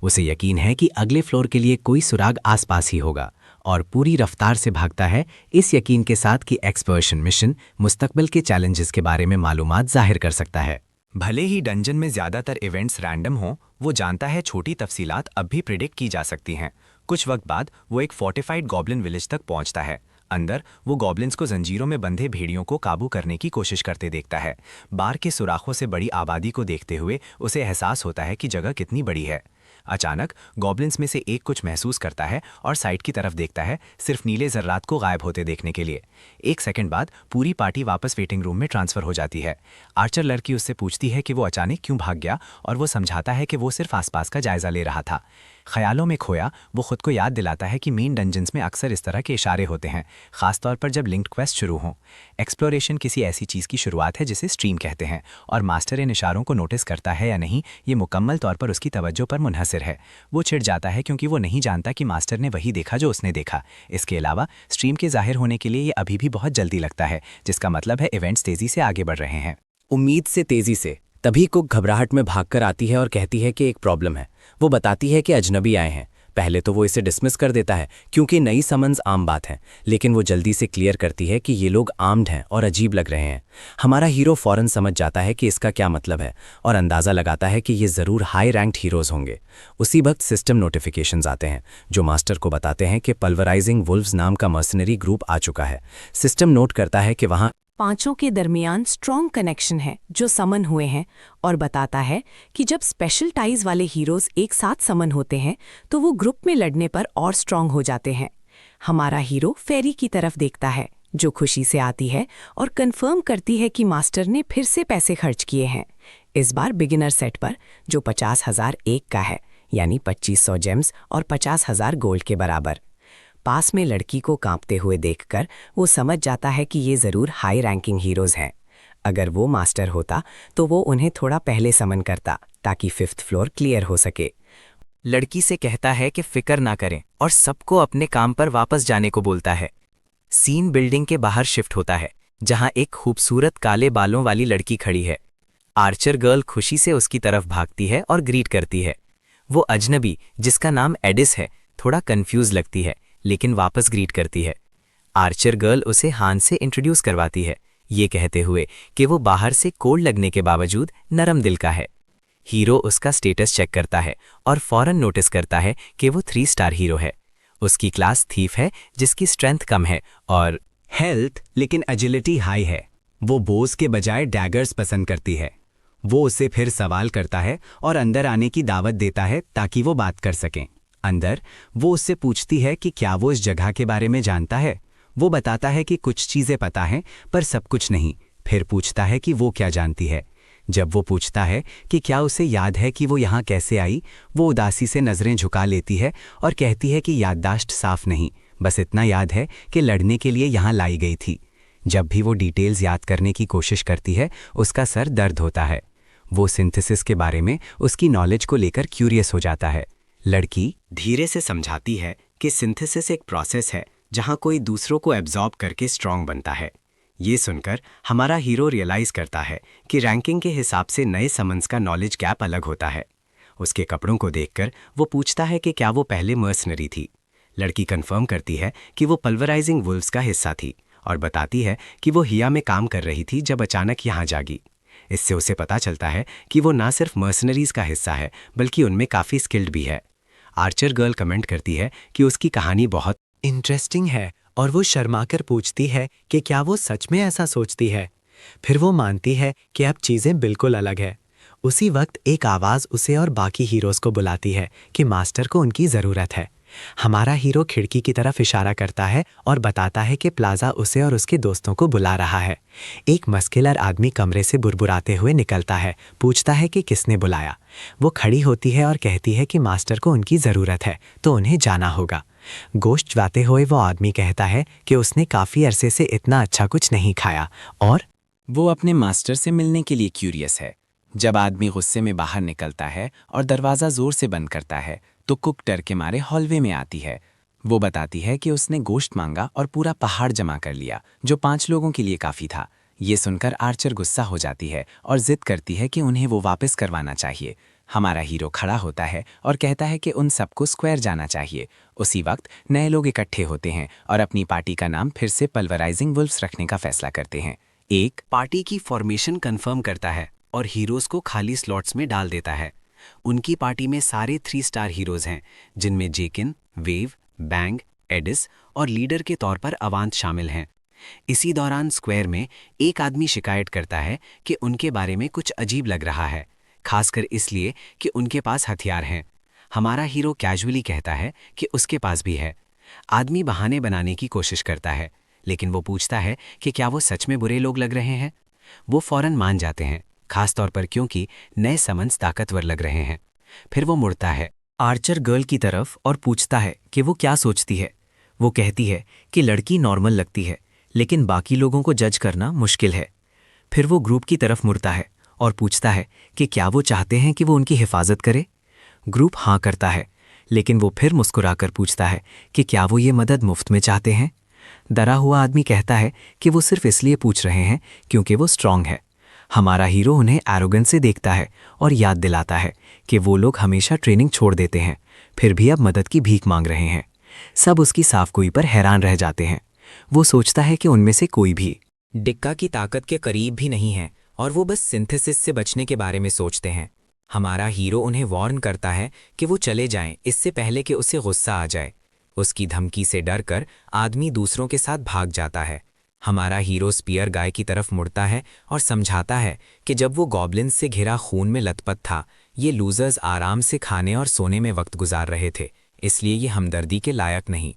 E: उसे यकीन है कि अगले फ्लोर के लिए कोई सुराग आसपास ही होगा और पूरी रफ्तार से भागता है, इस यकीन के साथ कि एक्सपर्शन मिशन मुस्तकबिल के चैलेंजेस के बारे में मालूमात जाहिर कर सकता है।
B: भले ही डंजन में ज़्यादातर इवेंट्स रैंडम हों, वो जानता है छोटी तफसीलात अब भी प्रिडिक्ट की जा सकती हैं। कुछ वक्त बाद वो एक फोर्टिफाइड गॉब्लिन विलेज तक पहुंचता है। अंदर वो गॉब्लिन्स को जंजीरों में बंधे भेड़ियों को काबू करने की कोशिश करते देखता है। बार के सुराखों से बड़ी आबादी को देखते हुए उसे एहसास होता है कि जगह कितनी बड़ी है। अचानक गॉब्लिन्स में से एक कुछ महसूस करता है और साइड की तरफ देखता है, सिर्फ नीले जर्रात को गायब होते देखने के लिए। एक सेकंड बाद पूरी पार्टी वापस वेटिंग रूम में ट्रांसफर हो जाती है। आर्चर लड़की उससे पूछती है कि वो अचानक क्यों भाग गया, और वो समझाता है कि वो सिर्फ आसपास का जायजा ले रहा था। ख्यालों में खोया वो खुद को याद दिलाता है कि मेन डंजन्स में अक्सर इस तरह के इशारे होते हैं, खासतौर पर जब लिंक्ड क्वेस्ट शुरू हों। एक्सप्लोरेशन किसी ऐसी चीज़ की शुरुआत है जिसे स्ट्रीम कहते हैं, और मास्टर इन इशारों को नोटिस करता है या नहीं ये मुकम्मल तौर पर उसकी तवज्जो पर मुनहसर है। वो चिढ़ जाता है क्योंकि वो नहीं जानता कि मास्टर ने वही देखा जो उसने देखा। इसके अलावा स्ट्रीम के जाहिर होने के लिए ये अभी भी बहुत जल्दी लगता है, जिसका मतलब है इवेंट्स तेज़ी से आगे बढ़ रहे हैं।
G: उम्मीद से तेजी से तभी कुक घबराहट में भागकर आती है और कहती है कि एक प्रॉब्लम है। वो बताती है कि अजनबी आए हैं। पहले तो वो इसे डिसमिस कर देता है क्योंकि नई समन्स आम बात है, लेकिन वो जल्दी से क्लियर करती है कि ये लोग आर्म्ड हैं और अजीब लग रहे हैं। हमारा हीरो फौरन समझ जाता है कि इसका क्या मतलब है और अंदाज़ा लगाता है कि ये ज़रूर हाई रैंक्ड हीरोज़ होंगे। उसी वक्त सिस्टम नोटिफिकेशंस आते हैं जो मास्टर को बताते हैं कि पल्वराइजिंग वुल्व्स नाम का मर्सनरी ग्रुप आ चुका है। सिस्टम नोट करता है कि वहाँ
D: पांचों के दरमियान स्ट्रॉन्ग कनेक्शन है जो समन हुए हैं, और बताता है कि जब स्पेशल टाइज वाले हीरोज एक साथ समन होते हैं तो वो ग्रुप में लड़ने पर और स्ट्रॉन्ग हो जाते हैं। हमारा हीरो फेरी की तरफ देखता है जो खुशी से आती है और कंफर्म करती है कि मास्टर ने फिर से पैसे खर्च किए हैं, इस बार बिगिनर सेट पर जो 50,000 एक का है, यानी 2500 जेम्स और 50,000 गोल्ड के बराबर। पास में लड़की को कांपते हुए देखकर वो समझ जाता है कि ये ज़रूर हाई रैंकिंग हीरोज़ हैं। अगर वो मास्टर होता तो वो उन्हें थोड़ा पहले समन करता ताकि 5th फ्लोर क्लियर हो सके।
C: लड़की से कहता है कि फिक्र ना करें और सबको अपने काम पर वापस जाने को बोलता है। सीन बिल्डिंग के बाहर शिफ्ट होता है जहां एक खूबसूरत काले बालों वाली लड़की खड़ी है। आर्चर गर्ल खुशी से उसकी तरफ भागती है और ग्रीट करती है। वो अजनबी जिसका नाम एडिस है थोड़ा कंफ्यूज लगती है, लेकिन वापस ग्रीट करती है। आर्चर गर्ल उसे हान से इंट्रोड्यूस करवाती है, ये कहते हुए कि वो बाहर से कोल्ड लगने के बावजूद नरम दिल का है। हीरो उसका स्टेटस चेक करता है और फौरन नोटिस करता है कि वो 3 स्टार हीरो है। उसकी क्लास थीफ है जिसकी स्ट्रेंथ कम है और
B: हेल्थ लेकिन एजिलिटी हाई है। वो बोस के बजाय डैगर्स पसंद करती है। वो उसे फिर सवाल करता है और अंदर आने की दावत देता है ताकि वो बात कर सकें। अंदर वो उससे पूछती है कि क्या वो इस जगह के बारे में जानता है। वो बताता है कि कुछ चीज़ें पता हैं पर सब कुछ नहीं। फिर पूछता है कि वो क्या जानती है। जब वो पूछता है कि क्या उसे याद है कि वो यहाँ कैसे आई, वो उदासी से नज़रें झुका लेती है और कहती है कि याददाश्त साफ नहीं, बस इतना याद है कि लड़ने के लिए यहाँ लाई गई थी। जब भी वो डिटेल्स याद करने की कोशिश करती है उसका सर दर्द होता है। वो सिंथेसिस के बारे में उसकी नॉलेज को लेकर क्यूरियस हो जाता है। लड़की धीरे से समझाती है कि सिंथेसिस एक प्रोसेस है जहां कोई दूसरों को एब्जॉर्ब करके स्ट्रांग बनता है। ये सुनकर हमारा हीरो रियलाइज करता है कि रैंकिंग के हिसाब से नए समन्स का नॉलेज गैप अलग होता है। उसके कपड़ों को देखकर वो पूछता है कि क्या वो पहले मर्सनरी थी। लड़की कंफर्म करती है कि वो पल्वराइजिंग वुल्व्स का हिस्सा थी और बताती है कि वो हिया में काम कर रही थी जब अचानक यहाँ जागी। इससे उसे पता चलता है कि वो ना सिर्फ मर्सनरीज का हिस्सा है बल्कि उनमें काफ़ी स्किल्ड भी है। आर्चर गर्ल कमेंट करती है कि उसकी कहानी बहुत
E: इंटरेस्टिंग है और वो शर्माकर पूछती है कि क्या वो सच में ऐसा सोचती है। फिर वो मानती है कि अब चीज़ें बिल्कुल अलग है। उसी वक्त एक आवाज़ उसे और बाकी हीरोज़ को बुलाती है कि मास्टर को उनकी ज़रूरत है। हमारा हीरो खिड़की की तरफ इशारा करता है और बताता है कि प्लाजा उसे और उसके दोस्तों को बुला रहा है। एक मस्कुलर आदमी कमरे से बुरबुराते हुए निकलता है, पूछता है कि किसने बुलाया। वो खड़ी होती है और कहती है कि मास्टर को उनकी ज़रूरत है तो उन्हें जाना होगा। गोश्त चबाते हुए वो आदमी कहता है कि उसने काफ़ी अरसे से इतना अच्छा कुछ नहीं खाया और
C: वो अपने मास्टर से मिलने के लिए क्यूरियस है। जब आदमी गुस्से में बाहर निकलता है और दरवाज़ा ज़ोर से बंद करता है तो कुक डर के मारे हॉलवे में आती है। वो बताती है कि उसने गोश्त मांगा और पूरा पहाड़ जमा कर लिया जो 5 लोगों के लिए काफ़ी था। ये सुनकर आर्चर गुस्सा हो जाती है और जिद करती है कि उन्हें वो वापस करवाना चाहिए। हमारा हीरो खड़ा होता है और कहता है कि उन सबको स्क्वायर जाना चाहिए। उसी वक्त नए लोग इकट्ठे होते हैं और अपनी पार्टी का नाम फिर से पल्वराइजिंग वुल्व्स रखने का फैसला करते हैं। एक
B: पार्टी की फॉर्मेशन कंफर्म करता है
G: और हीरोज को खाली स्लॉट्स में डाल देता है। उनकी पार्टी में सारे 3 स्टार हीरोज हैं, जिनमें जेकिन, वेव, बैंग, एडिस और लीडर के तौर पर अवांत शामिल हैं। इसी दौरान स्क्वायर में एक आदमी शिकायत करता है कि उनके बारे में कुछ अजीब लग रहा है, खासकर इसलिए कि उनके पास हथियार हैं। हमारा हीरो कैजुअली कहता है कि उसके पास भी है। आदमी बहाने बनाने की कोशिश करता है, लेकिन वो पूछता है कि क्या वो सच में बुरे लोग लग रहे हैं। वो फौरन मान जाते हैं, खासतौर पर क्योंकि नए समन्स ताकतवर लग रहे हैं। फिर वो मुड़ता है आर्चर गर्ल की तरफ और पूछता है कि वो क्या सोचती है। वो कहती है कि लड़की नॉर्मल लगती है, लेकिन बाकी लोगों को जज करना मुश्किल है। फिर वो ग्रुप की तरफ मुड़ता है और पूछता है कि क्या वो चाहते हैं कि वो उनकी हिफाजत करे। ग्रुप हाँ करता है, लेकिन वो फिर मुस्कुराकर पूछता है कि क्या वो ये मदद मुफ्त में चाहते हैं। डरा हुआ आदमी कहता है कि वो सिर्फ इसलिए पूछ रहे हैं क्योंकि वो स्ट्रांग है। हमारा हीरो उन्हें एरोगेंस से देखता है और याद दिलाता है कि वो लोग हमेशा ट्रेनिंग छोड़ देते हैं, फिर भी अब मदद की भीख मांग रहे हैं। सब उसकी साफगोई पर हैरान रह जाते हैं। वो सोचता है कि उनमें से कोई भी
C: डिक्का की ताकत के करीब भी नहीं है और वो बस सिंथेसिस से बचने के बारे में सोचते हैं। हमारा हीरो उन्हें वार्न करता है कि वो चले जाएं इससे पहले कि उसे गुस्सा आ जाए। उसकी धमकी से डरकर आदमी दूसरों के साथ भाग जाता है। हमारा हीरो स्पीयर गाय की तरफ मुड़ता है और समझाता है कि जब वो गॉब्लिन्स से घिरा खून में लथपथ था, ये लूजर्स आराम से खाने और सोने में वक्त गुजार रहे थे, इसलिए ये हमदर्दी के लायक नहीं।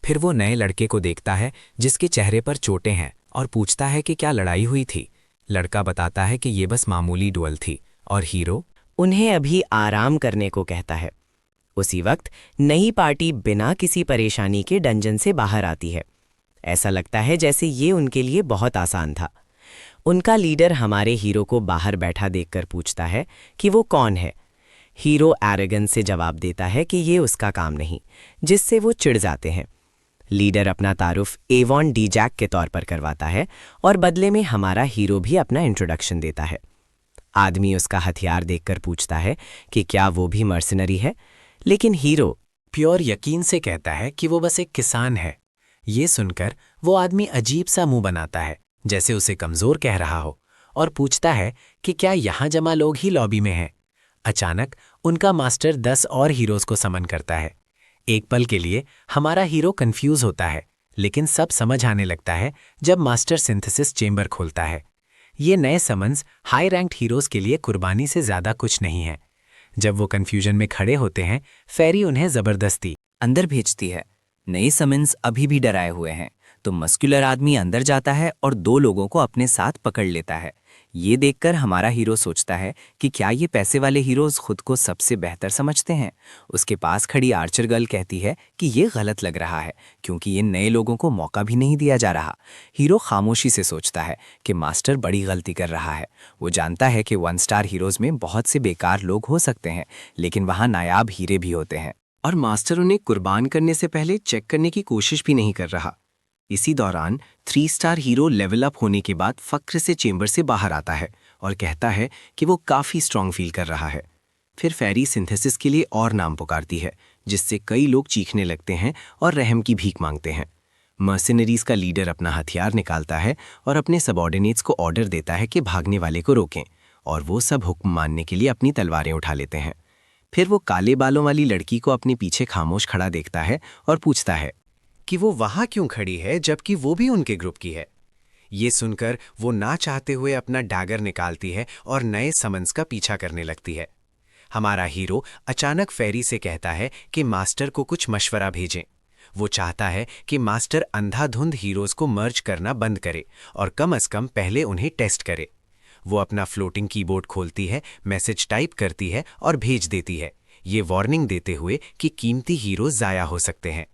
C: फिर वो नए लड़के को देखता है जिसके चेहरे पर चोटें हैं और पूछता है कि क्या लड़ाई हुई थी। लड़का बताता है कि ये बस मामूली डुअल थी और हीरो
G: उन्हें अभी आराम करने को कहता है। उसी वक्त नई पार्टी बिना किसी परेशानी के डंजन से बाहर आती है। ऐसा लगता है जैसे ये उनके लिए बहुत आसान था। उनका लीडर हमारे हीरो को बाहर बैठा देखकर पूछता है कि वो कौन है। हीरो एरोगेंस से जवाब देता है कि ये उसका काम नहीं, जिससे वो चिढ़ जाते हैं। लीडर अपना तारुफ एवॉन डी जैक के तौर पर करवाता है और बदले में हमारा हीरो भी अपना इंट्रोडक्शन देता है। आदमी उसका हथियार देखकर पूछता है कि क्या वो भी मर्सिनरी है, लेकिन हीरो
E: प्योर यकीन से कहता है कि वो बस एक किसान है। ये सुनकर वो आदमी अजीब सा मुंह बनाता है, जैसे उसे कमजोर कह रहा हो, और पूछता है कि क्या यहाँ जमा लोग ही लॉबी में हैं। अचानक उनका मास्टर 10 और हीरोज को समन करता है। एक पल के लिए हमारा हीरो कंफ्यूज होता है, लेकिन सब समझ आने लगता है जब मास्टर सिंथेसिस चेंबर खोलता है। ये नए समन्स हाई रैंक्ड हीरोज के लिए कुर्बानी से ज्यादा कुछ नहीं है। जब वो कंफ्यूजन में खड़े होते हैं, फेरी उन्हें जबरदस्ती
H: अंदर भेजती है। नए समन्स अभी भी डराए हुए हैं, तो मस्कुलर आदमी अंदर जाता है और 2 लोगों को अपने साथ पकड़ लेता है। ये देखकर हमारा हीरो सोचता है कि क्या ये पैसे वाले हीरोज खुद को सबसे बेहतर समझते हैं। उसके पास खड़ी आर्चर गर्ल कहती है कि ये गलत लग रहा है, क्योंकि ये नए लोगों को मौका भी नहीं दिया जा रहा। हीरो खामोशी से सोचता है कि मास्टर बड़ी गलती कर रहा है। वो जानता है कि 1 स्टार हीरोज में बहुत से बेकार लोग हो सकते हैं, लेकिन वहाँ नायाब हीरे भी होते हैं,
B: और मास्टर उन्हें कुर्बान करने से पहले चेक करने की कोशिश भी नहीं कर रहा। इसी दौरान 3 स्टार हीरो लेवल अप होने के बाद फक्र से चेंबर से बाहर आता है और कहता है कि वो काफ़ी स्ट्रांग फील कर रहा है। फिर फेरी सिंथेसिस के लिए और नाम पुकारती है, जिससे कई लोग चीखने लगते हैं और रहम की भीख मांगते हैं। मर्सिनरीज का लीडर अपना हथियार निकालता है और अपने सबऑर्डिनेट्स को ऑर्डर देता है कि भागने वाले को रोकें, और वो सब हुक्म मानने के लिए अपनी तलवारें उठा लेते हैं। फिर वो काले बालों वाली लड़की को अपने पीछे खामोश खड़ा देखता है और पूछता है कि वो वहां क्यों खड़ी है जबकि वो भी उनके ग्रुप की है। ये सुनकर वो ना चाहते हुए अपना डैगर निकालती है और नए समन्स का पीछा करने लगती है। हमारा हीरो अचानक फेरी से कहता है कि मास्टर को कुछ मशवरा भेजें। वो चाहता है कि मास्टर अंधाधुंध हीरोज को मर्ज करना बंद करे और कम से कम पहले उन्हें टेस्ट करे। वो अपना फ्लोटिंग कीबोर्ड खोलती है, मैसेज टाइप करती है और भेज देती है, ये वार्निंग देते हुए कि कीमती हीरो ज़ाया हो सकते हैं।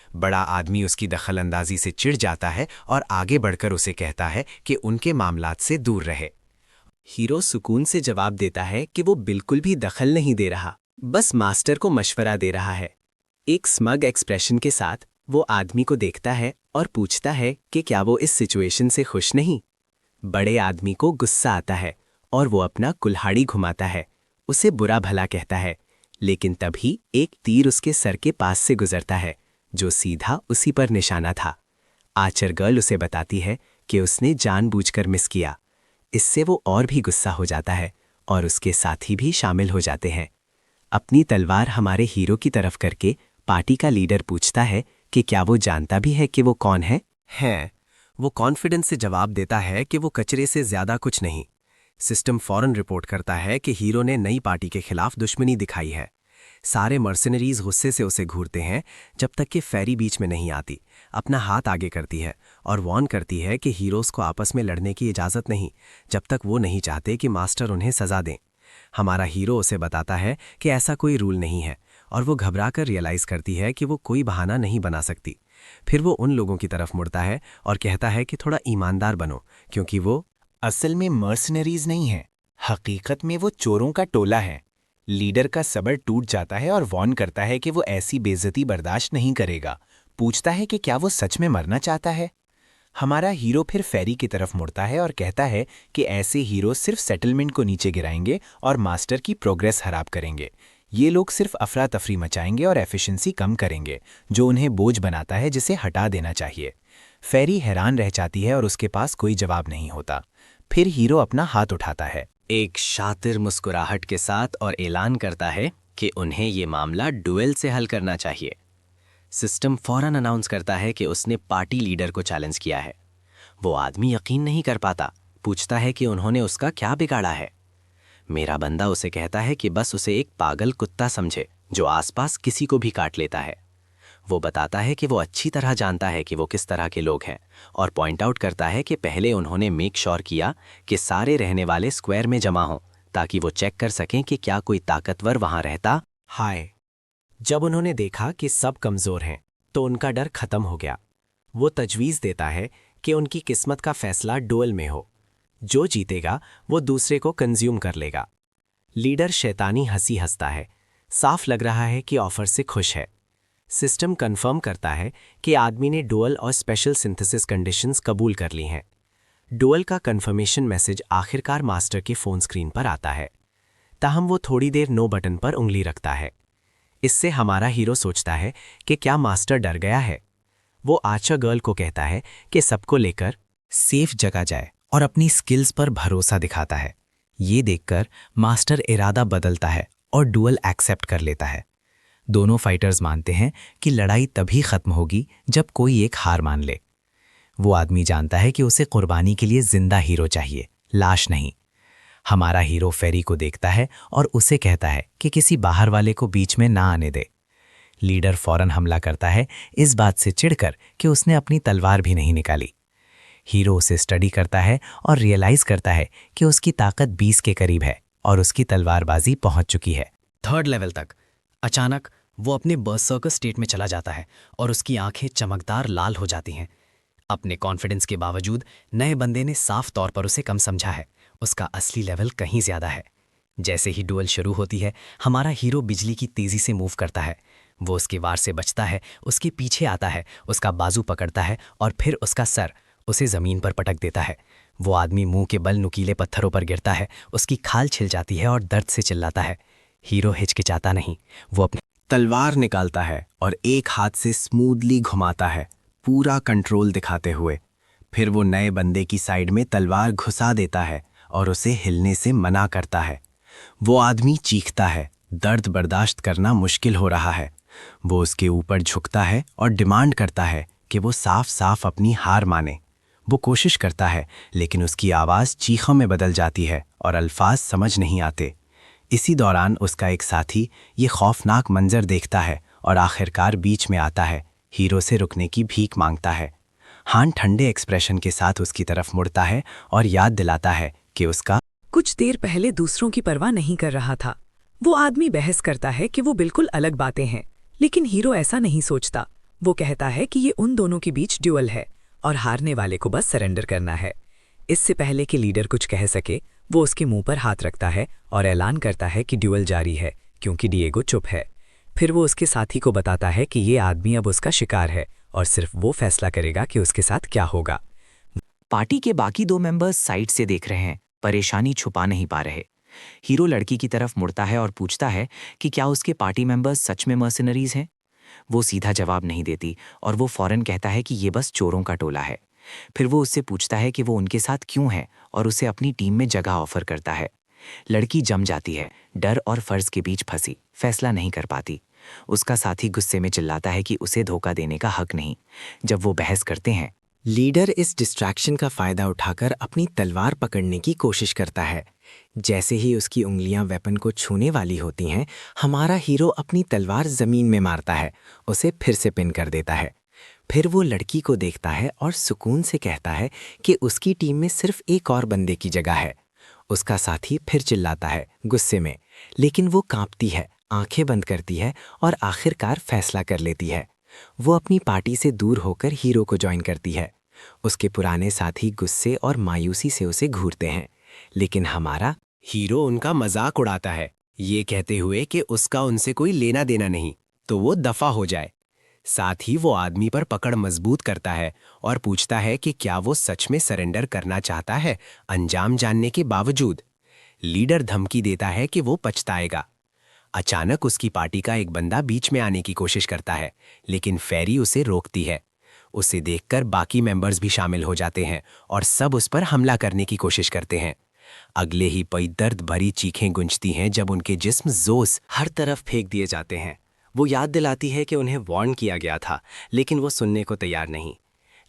B: बड़ा आदमी उसकी दखलंदाजी से चिढ़ जाता है और आगे बढ़कर उसे कहता है कि उनके मामलात से दूर रहे। हीरो सुकून से जवाब देता है कि वो बिल्कुल भी दखल नहीं दे रहा, बस मास्टर को मशवरा दे रहा है। एक स्मग एक्सप्रेशन के साथ वो आदमी को देखता है और पूछता है कि क्या वो इस सिचुएशन से खुश नहीं। बड़े आदमी को गुस्सा आता है और वो अपना कुल्हाड़ी घुमाता है, उसे बुरा भला कहता है, लेकिन तभी एक तीर उसके सर के पास से गुजरता है, जो सीधा उसी पर निशाना था। आर्चर गर्ल उसे बताती है कि उसने जानबूझकर मिस किया। इससे वो और भी गुस्सा हो जाता है और उसके साथी भी शामिल हो जाते हैं। अपनी तलवार हमारे हीरो की तरफ करके पार्टी का लीडर पूछता है कि क्या वो जानता भी है कि वो कौन है।
G: वो कॉन्फिडेंस से जवाब देता है कि वो कचरे से ज्यादा कुछ नहीं। सिस्टम फौरन रिपोर्ट करता है कि हीरो ने नई पार्टी के खिलाफ दुश्मनी दिखाई है। सारे मर्सिनरीज गुस्से से उसे घूरते हैं जब तक कि फेरी बीच में नहीं आती, अपना हाथ आगे करती है और वार्न करती है कि हीरोज को आपस में लड़ने की इजाज़त नहीं जब तक वो नहीं चाहते कि मास्टर उन्हें सज़ा दें। हमारा हीरो उसे बताता है कि ऐसा कोई रूल नहीं है और वो घबराकर रियलाइज़ करती है कि वो कोई बहाना नहीं बना सकती। फिर वो उन लोगों की तरफ मुड़ता है और कहता है कि थोड़ा ईमानदार बनो, क्योंकि वो
E: असल में मर्सनरीज नहीं है, हकीकत में वो चोरों का टोला है। लीडर का सब्र टूट जाता है और वॉर्न करता है कि वो ऐसी बेइज्जती बर्दाश्त नहीं करेगा। पूछता है कि क्या वो सच में मरना चाहता है। हमारा हीरो फिर फेरी की तरफ मुड़ता है और कहता है कि ऐसे हीरो सिर्फ सेटलमेंट को नीचे गिराएंगे और मास्टर की प्रोग्रेस खराब करेंगे। ये लोग सिर्फ अफरा तफरी मचाएंगे और एफिशिएंसी कम करेंगे, जो उन्हें बोझ बनाता है, जिसे हटा देना चाहिए। फेरी हैरान रह जाती है और उसके पास कोई जवाब नहीं होता। फिर हीरो अपना हाथ उठाता है
B: एक शातिर मुस्कुराहट के साथ और ऐलान करता है कि उन्हें ये मामला डुएल से हल करना चाहिए। सिस्टम फौरन अनाउंस करता है कि उसने पार्टी लीडर को चैलेंज किया है। वो आदमी यकीन नहीं कर पाता, पूछता है कि उन्होंने उसका क्या बिगाड़ा है। मेरा बंदा उसे कहता है कि बस उसे एक पागल कुत्ता समझे जो आसपास किसी को भी काट लेता है। वो बताता है कि वो अच्छी तरह जानता है कि वो किस तरह के लोग हैं और पॉइंट आउट करता है कि पहले उन्होंने मेक श्योर किया कि सारे रहने वाले स्क्वायर में जमा हों ताकि वो चेक कर सकें कि क्या कोई ताकतवर वहां रहता है। जब उन्होंने देखा कि सब कमज़ोर हैं तो उनका डर खत्म हो गया। वो तजवीज़ देता है कि उनकी किस्मत का फैसला डुएल में हो। जो जीतेगा वो दूसरे को कंज्यूम कर लेगा। लीडर शैतानी हंसी हंसता है, साफ लग रहा है कि ऑफर से खुश है। सिस्टम कंफर्म करता है कि आदमी ने डुअल और स्पेशल सिंथेसिस कंडीशंस कबूल कर ली हैं। डुअल का कंफर्मेशन मैसेज आखिरकार मास्टर के फ़ोन स्क्रीन पर आता है। ताहम वो थोड़ी देर नो बटन पर उंगली रखता है। इससे हमारा हीरो सोचता है कि क्या मास्टर डर गया है। वो आर्चर गर्ल को कहता है कि सबको लेकर
A: सेफ जगह जाए और अपनी स्किल्स पर भरोसा दिखाता है। ये देखकर मास्टर इरादा बदलता है और डुअल एक्सेप्ट कर लेता है। दोनों फाइटर्स मानते हैं कि लड़ाई तभी खत्म होगी जब कोई एक हार मान ले। वो आदमी जानता है कि उसे कुर्बानी के लिए जिंदा हीरो चाहिए, लाश नहीं। हमारा हीरो फेरी को देखता है और उसे कहता है कि किसी बाहर वाले को बीच में ना आने दे। लीडर फौरन हमला करता है, इस बात से चिढ़कर कि उसने अपनी तलवार भी नहीं निकाली। हीरो उसे स्टडी करता है और रियलाइज करता है कि उसकी ताकत 20 के करीब है और उसकी तलवारबाजी पहुंच चुकी है
C: 3rd लेवल तक। अचानक वो अपने बर्सर्कर स्टेट में चला जाता है और उसकी आंखें चमकदार लाल हो जाती हैं। अपने कॉन्फिडेंस के बावजूद नए बंदे ने साफ तौर पर उसे कम समझा है। उसका असली लेवल कहीं ज्यादा है। जैसे ही डुअल शुरू होती है, हमारा हीरो बिजली की तेजी से मूव करता है। वो उसके वार से बचता है, उसके पीछे आता है, उसका बाजू पकड़ता है और फिर उसका सर उसे जमीन पर पटक देता है। वो आदमी मुंह के बल नुकीले पत्थरों पर गिरता है, उसकी खाल छिल जाती है और दर्द से चिल्लाता है। हीरो हिचकिचाता नहीं, वो अपनी
B: तलवार निकालता है और एक हाथ से स्मूथली घुमाता है, पूरा कंट्रोल दिखाते हुए। फिर वो नए बंदे की साइड में तलवार घुसा देता है और उसे हिलने से मना करता है। वो आदमी चीखता है, दर्द बर्दाश्त करना मुश्किल हो रहा है। वो उसके ऊपर झुकता है और डिमांड करता है कि वो साफ साफ अपनी हार माने। वो कोशिश करता है, लेकिन उसकी आवाज़ चीखों में बदल जाती है और अल्फाज समझ नहीं आते। इसी दौरान उसका एक साथी ये खौफनाक मंजर देखता है और आखिरकार बीच में आता है, हीरो से रुकने की भीख मांगता है। हान ठंडे एक्सप्रेशन के साथ उसकी तरफ मुड़ता है और याद दिलाता है कि उसका
D: कुछ देर पहले दूसरों की परवाह नहीं कर रहा था। वो आदमी बहस करता है कि वो बिल्कुल अलग बातें हैं, लेकिन हीरो ऐसा नहीं सोचता। वो कहता है कि ये उन दोनों के बीच ड्यूअल है और हारने वाले को बस सरेंडर करना है। इससे पहले कि लीडर कुछ कह सके, वो उसके मुंह पर हाथ रखता है और ऐलान करता है कि ड्यूअल जारी है, क्योंकि डिएगो चुप है। फिर वो उसके साथी को बताता है कि ये आदमी अब उसका शिकार है और सिर्फ वो फैसला करेगा कि उसके साथ क्या होगा।
H: पार्टी के बाकी 2 मेंबर्स साइड से देख रहे हैं, परेशानी छुपा नहीं पा रहे। हीरो लड़की की तरफ मुड़ता है और पूछता है कि क्या उसके पार्टी मेंबर्स सच में मर्सिनरीज हैं। वो सीधा जवाब नहीं देती और वो फौरन कहता है कि ये बस चोरों का टोला है। फिर वो उससे पूछता है कि वो उनके साथ क्यों है और उसे अपनी टीम में जगह ऑफर करता है। लड़की जम जाती है, डर और फर्ज के बीच फंसी, फैसला नहीं कर पाती। उसका साथी गुस्से में चिल्लाता है कि उसे धोखा देने का हक नहीं। जब वो बहस करते हैं,
E: लीडर इस डिस्ट्रैक्शन का फायदा उठाकर अपनी तलवार पकड़ने की कोशिश करता है। जैसे ही उसकी उंगलियां वेपन को छूने वाली होती हैं, हमारा हीरो अपनी तलवार जमीन में मारता है, उसे फिर से पिन कर देता है। फिर वो लड़की को देखता है और सुकून से कहता है कि उसकी टीम में सिर्फ एक और बंदे की जगह है। उसका साथी फिर चिल्लाता है गुस्से में, लेकिन वो कांपती है, आंखें बंद करती है और आखिरकार फैसला कर लेती है। वो अपनी पार्टी से दूर होकर हीरो को ज्वाइन करती है। उसके पुराने साथी गुस्से और मायूसी से उसे घूरते हैं, लेकिन हमारा
B: हीरो उनका मजाक उड़ाता है, ये कहते हुए कि उसका उनसे कोई लेना देना नहीं, तो वो दफा हो जाए। साथ ही वो आदमी पर पकड़ मजबूत करता है और पूछता है कि क्या वो सच में सरेंडर करना चाहता है, अंजाम जानने के बावजूद। लीडर धमकी देता है कि वो पछताएगा। अचानक उसकी पार्टी का एक बंदा बीच में आने की कोशिश करता है, लेकिन फेरी उसे रोकती है। उसे देखकर बाकी मेंबर्स भी शामिल हो जाते हैं और सब उस पर हमला करने की कोशिश करते हैं। अगले ही पल दर्द भरी चीखें गूंजती हैं जब उनके जिस्म जोश हर तरफ फेंक दिए जाते हैं। वो याद दिलाती है कि उन्हें वार्न किया गया था, लेकिन वो सुनने को तैयार नहीं।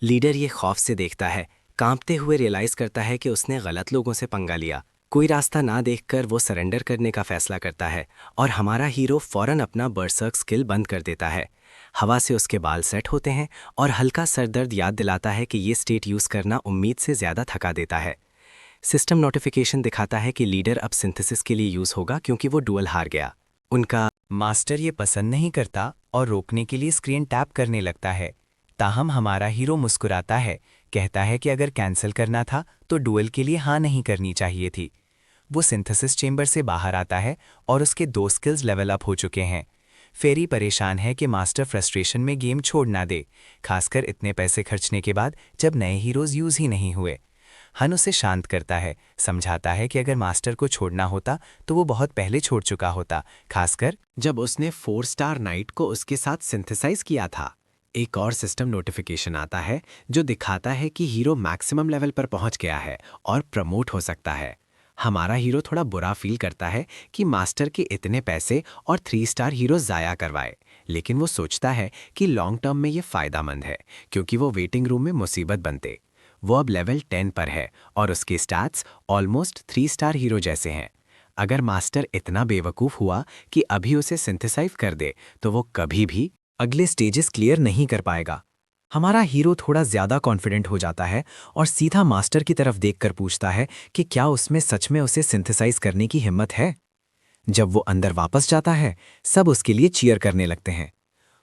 B: लीडर ये खौफ से देखता है, कांपते हुए रियलाइज करता है कि उसने गलत लोगों से पंगा लिया। कोई रास्ता ना देखकर वो सरेंडर करने का फैसला करता है और हमारा हीरो फौरन अपना बर्सर्क स्किल बंद कर देता है। हवा से उसके बाल सेट होते हैं और हल्का सरदर्द याद दिलाता है कि ये स्टेट यूज करना उम्मीद से ज्यादा थका देता है। सिस्टम नोटिफिकेशन दिखाता है कि लीडर अब सिंथेसिस के लिए यूज होगा क्योंकि वो डुअल हार गया। उनका
C: मास्टर ये पसंद नहीं करता और रोकने के लिए स्क्रीन टैप करने लगता है। ताहम हमारा हीरो मुस्कुराता है, कहता है कि अगर कैंसिल करना था तो डुअल के लिए हाँ नहीं करनी चाहिए थी। वो सिंथेसिस चेंबर से बाहर आता है और उसके 2 स्किल्स लेवल अप हो चुके हैं। फेरी परेशान है कि मास्टर फ्रस्ट्रेशन में गेम छोड़ ना दे, खासकर इतने पैसे खर्चने के बाद जब नए हीरोज यूज ही नहीं हुए। हन उसे शांत करता है, समझाता है कि अगर मास्टर को छोड़ना होता तो वो बहुत पहले छोड़ चुका होता, खासकर
B: जब उसने 4 स्टार नाइट को उसके साथ सिंथेसाइज किया था। एक और सिस्टम नोटिफिकेशन आता है जो दिखाता है कि हीरो मैक्सिमम लेवल पर पहुंच गया है और प्रमोट हो सकता है। हमारा हीरो थोड़ा बुरा फील करता है कि मास्टर के इतने पैसे और 3 स्टार हीरो ज़ाया करवाए, लेकिन वो सोचता है कि लॉन्ग टर्म में ये फ़ायदेमंद है क्योंकि वो वेटिंग रूम में मुसीबत बनते। वो अब लेवल 10 पर है और उसके स्टैट्स ऑलमोस्ट 3 स्टार हीरो जैसे हैं। अगर मास्टर इतना बेवकूफ़ हुआ कि अभी उसे सिंथेसाइज कर दे तो वो कभी भी
C: अगले स्टेजेस क्लियर नहीं कर पाएगा। हमारा हीरो थोड़ा ज्यादा कॉन्फिडेंट हो जाता है और सीधा मास्टर की तरफ देखकर पूछता है कि क्या उसमें सच में उसे सिंथेसाइज करने की हिम्मत है। जब वो अंदर वापस जाता है, सब उसके लिए चीयर करने लगते हैं।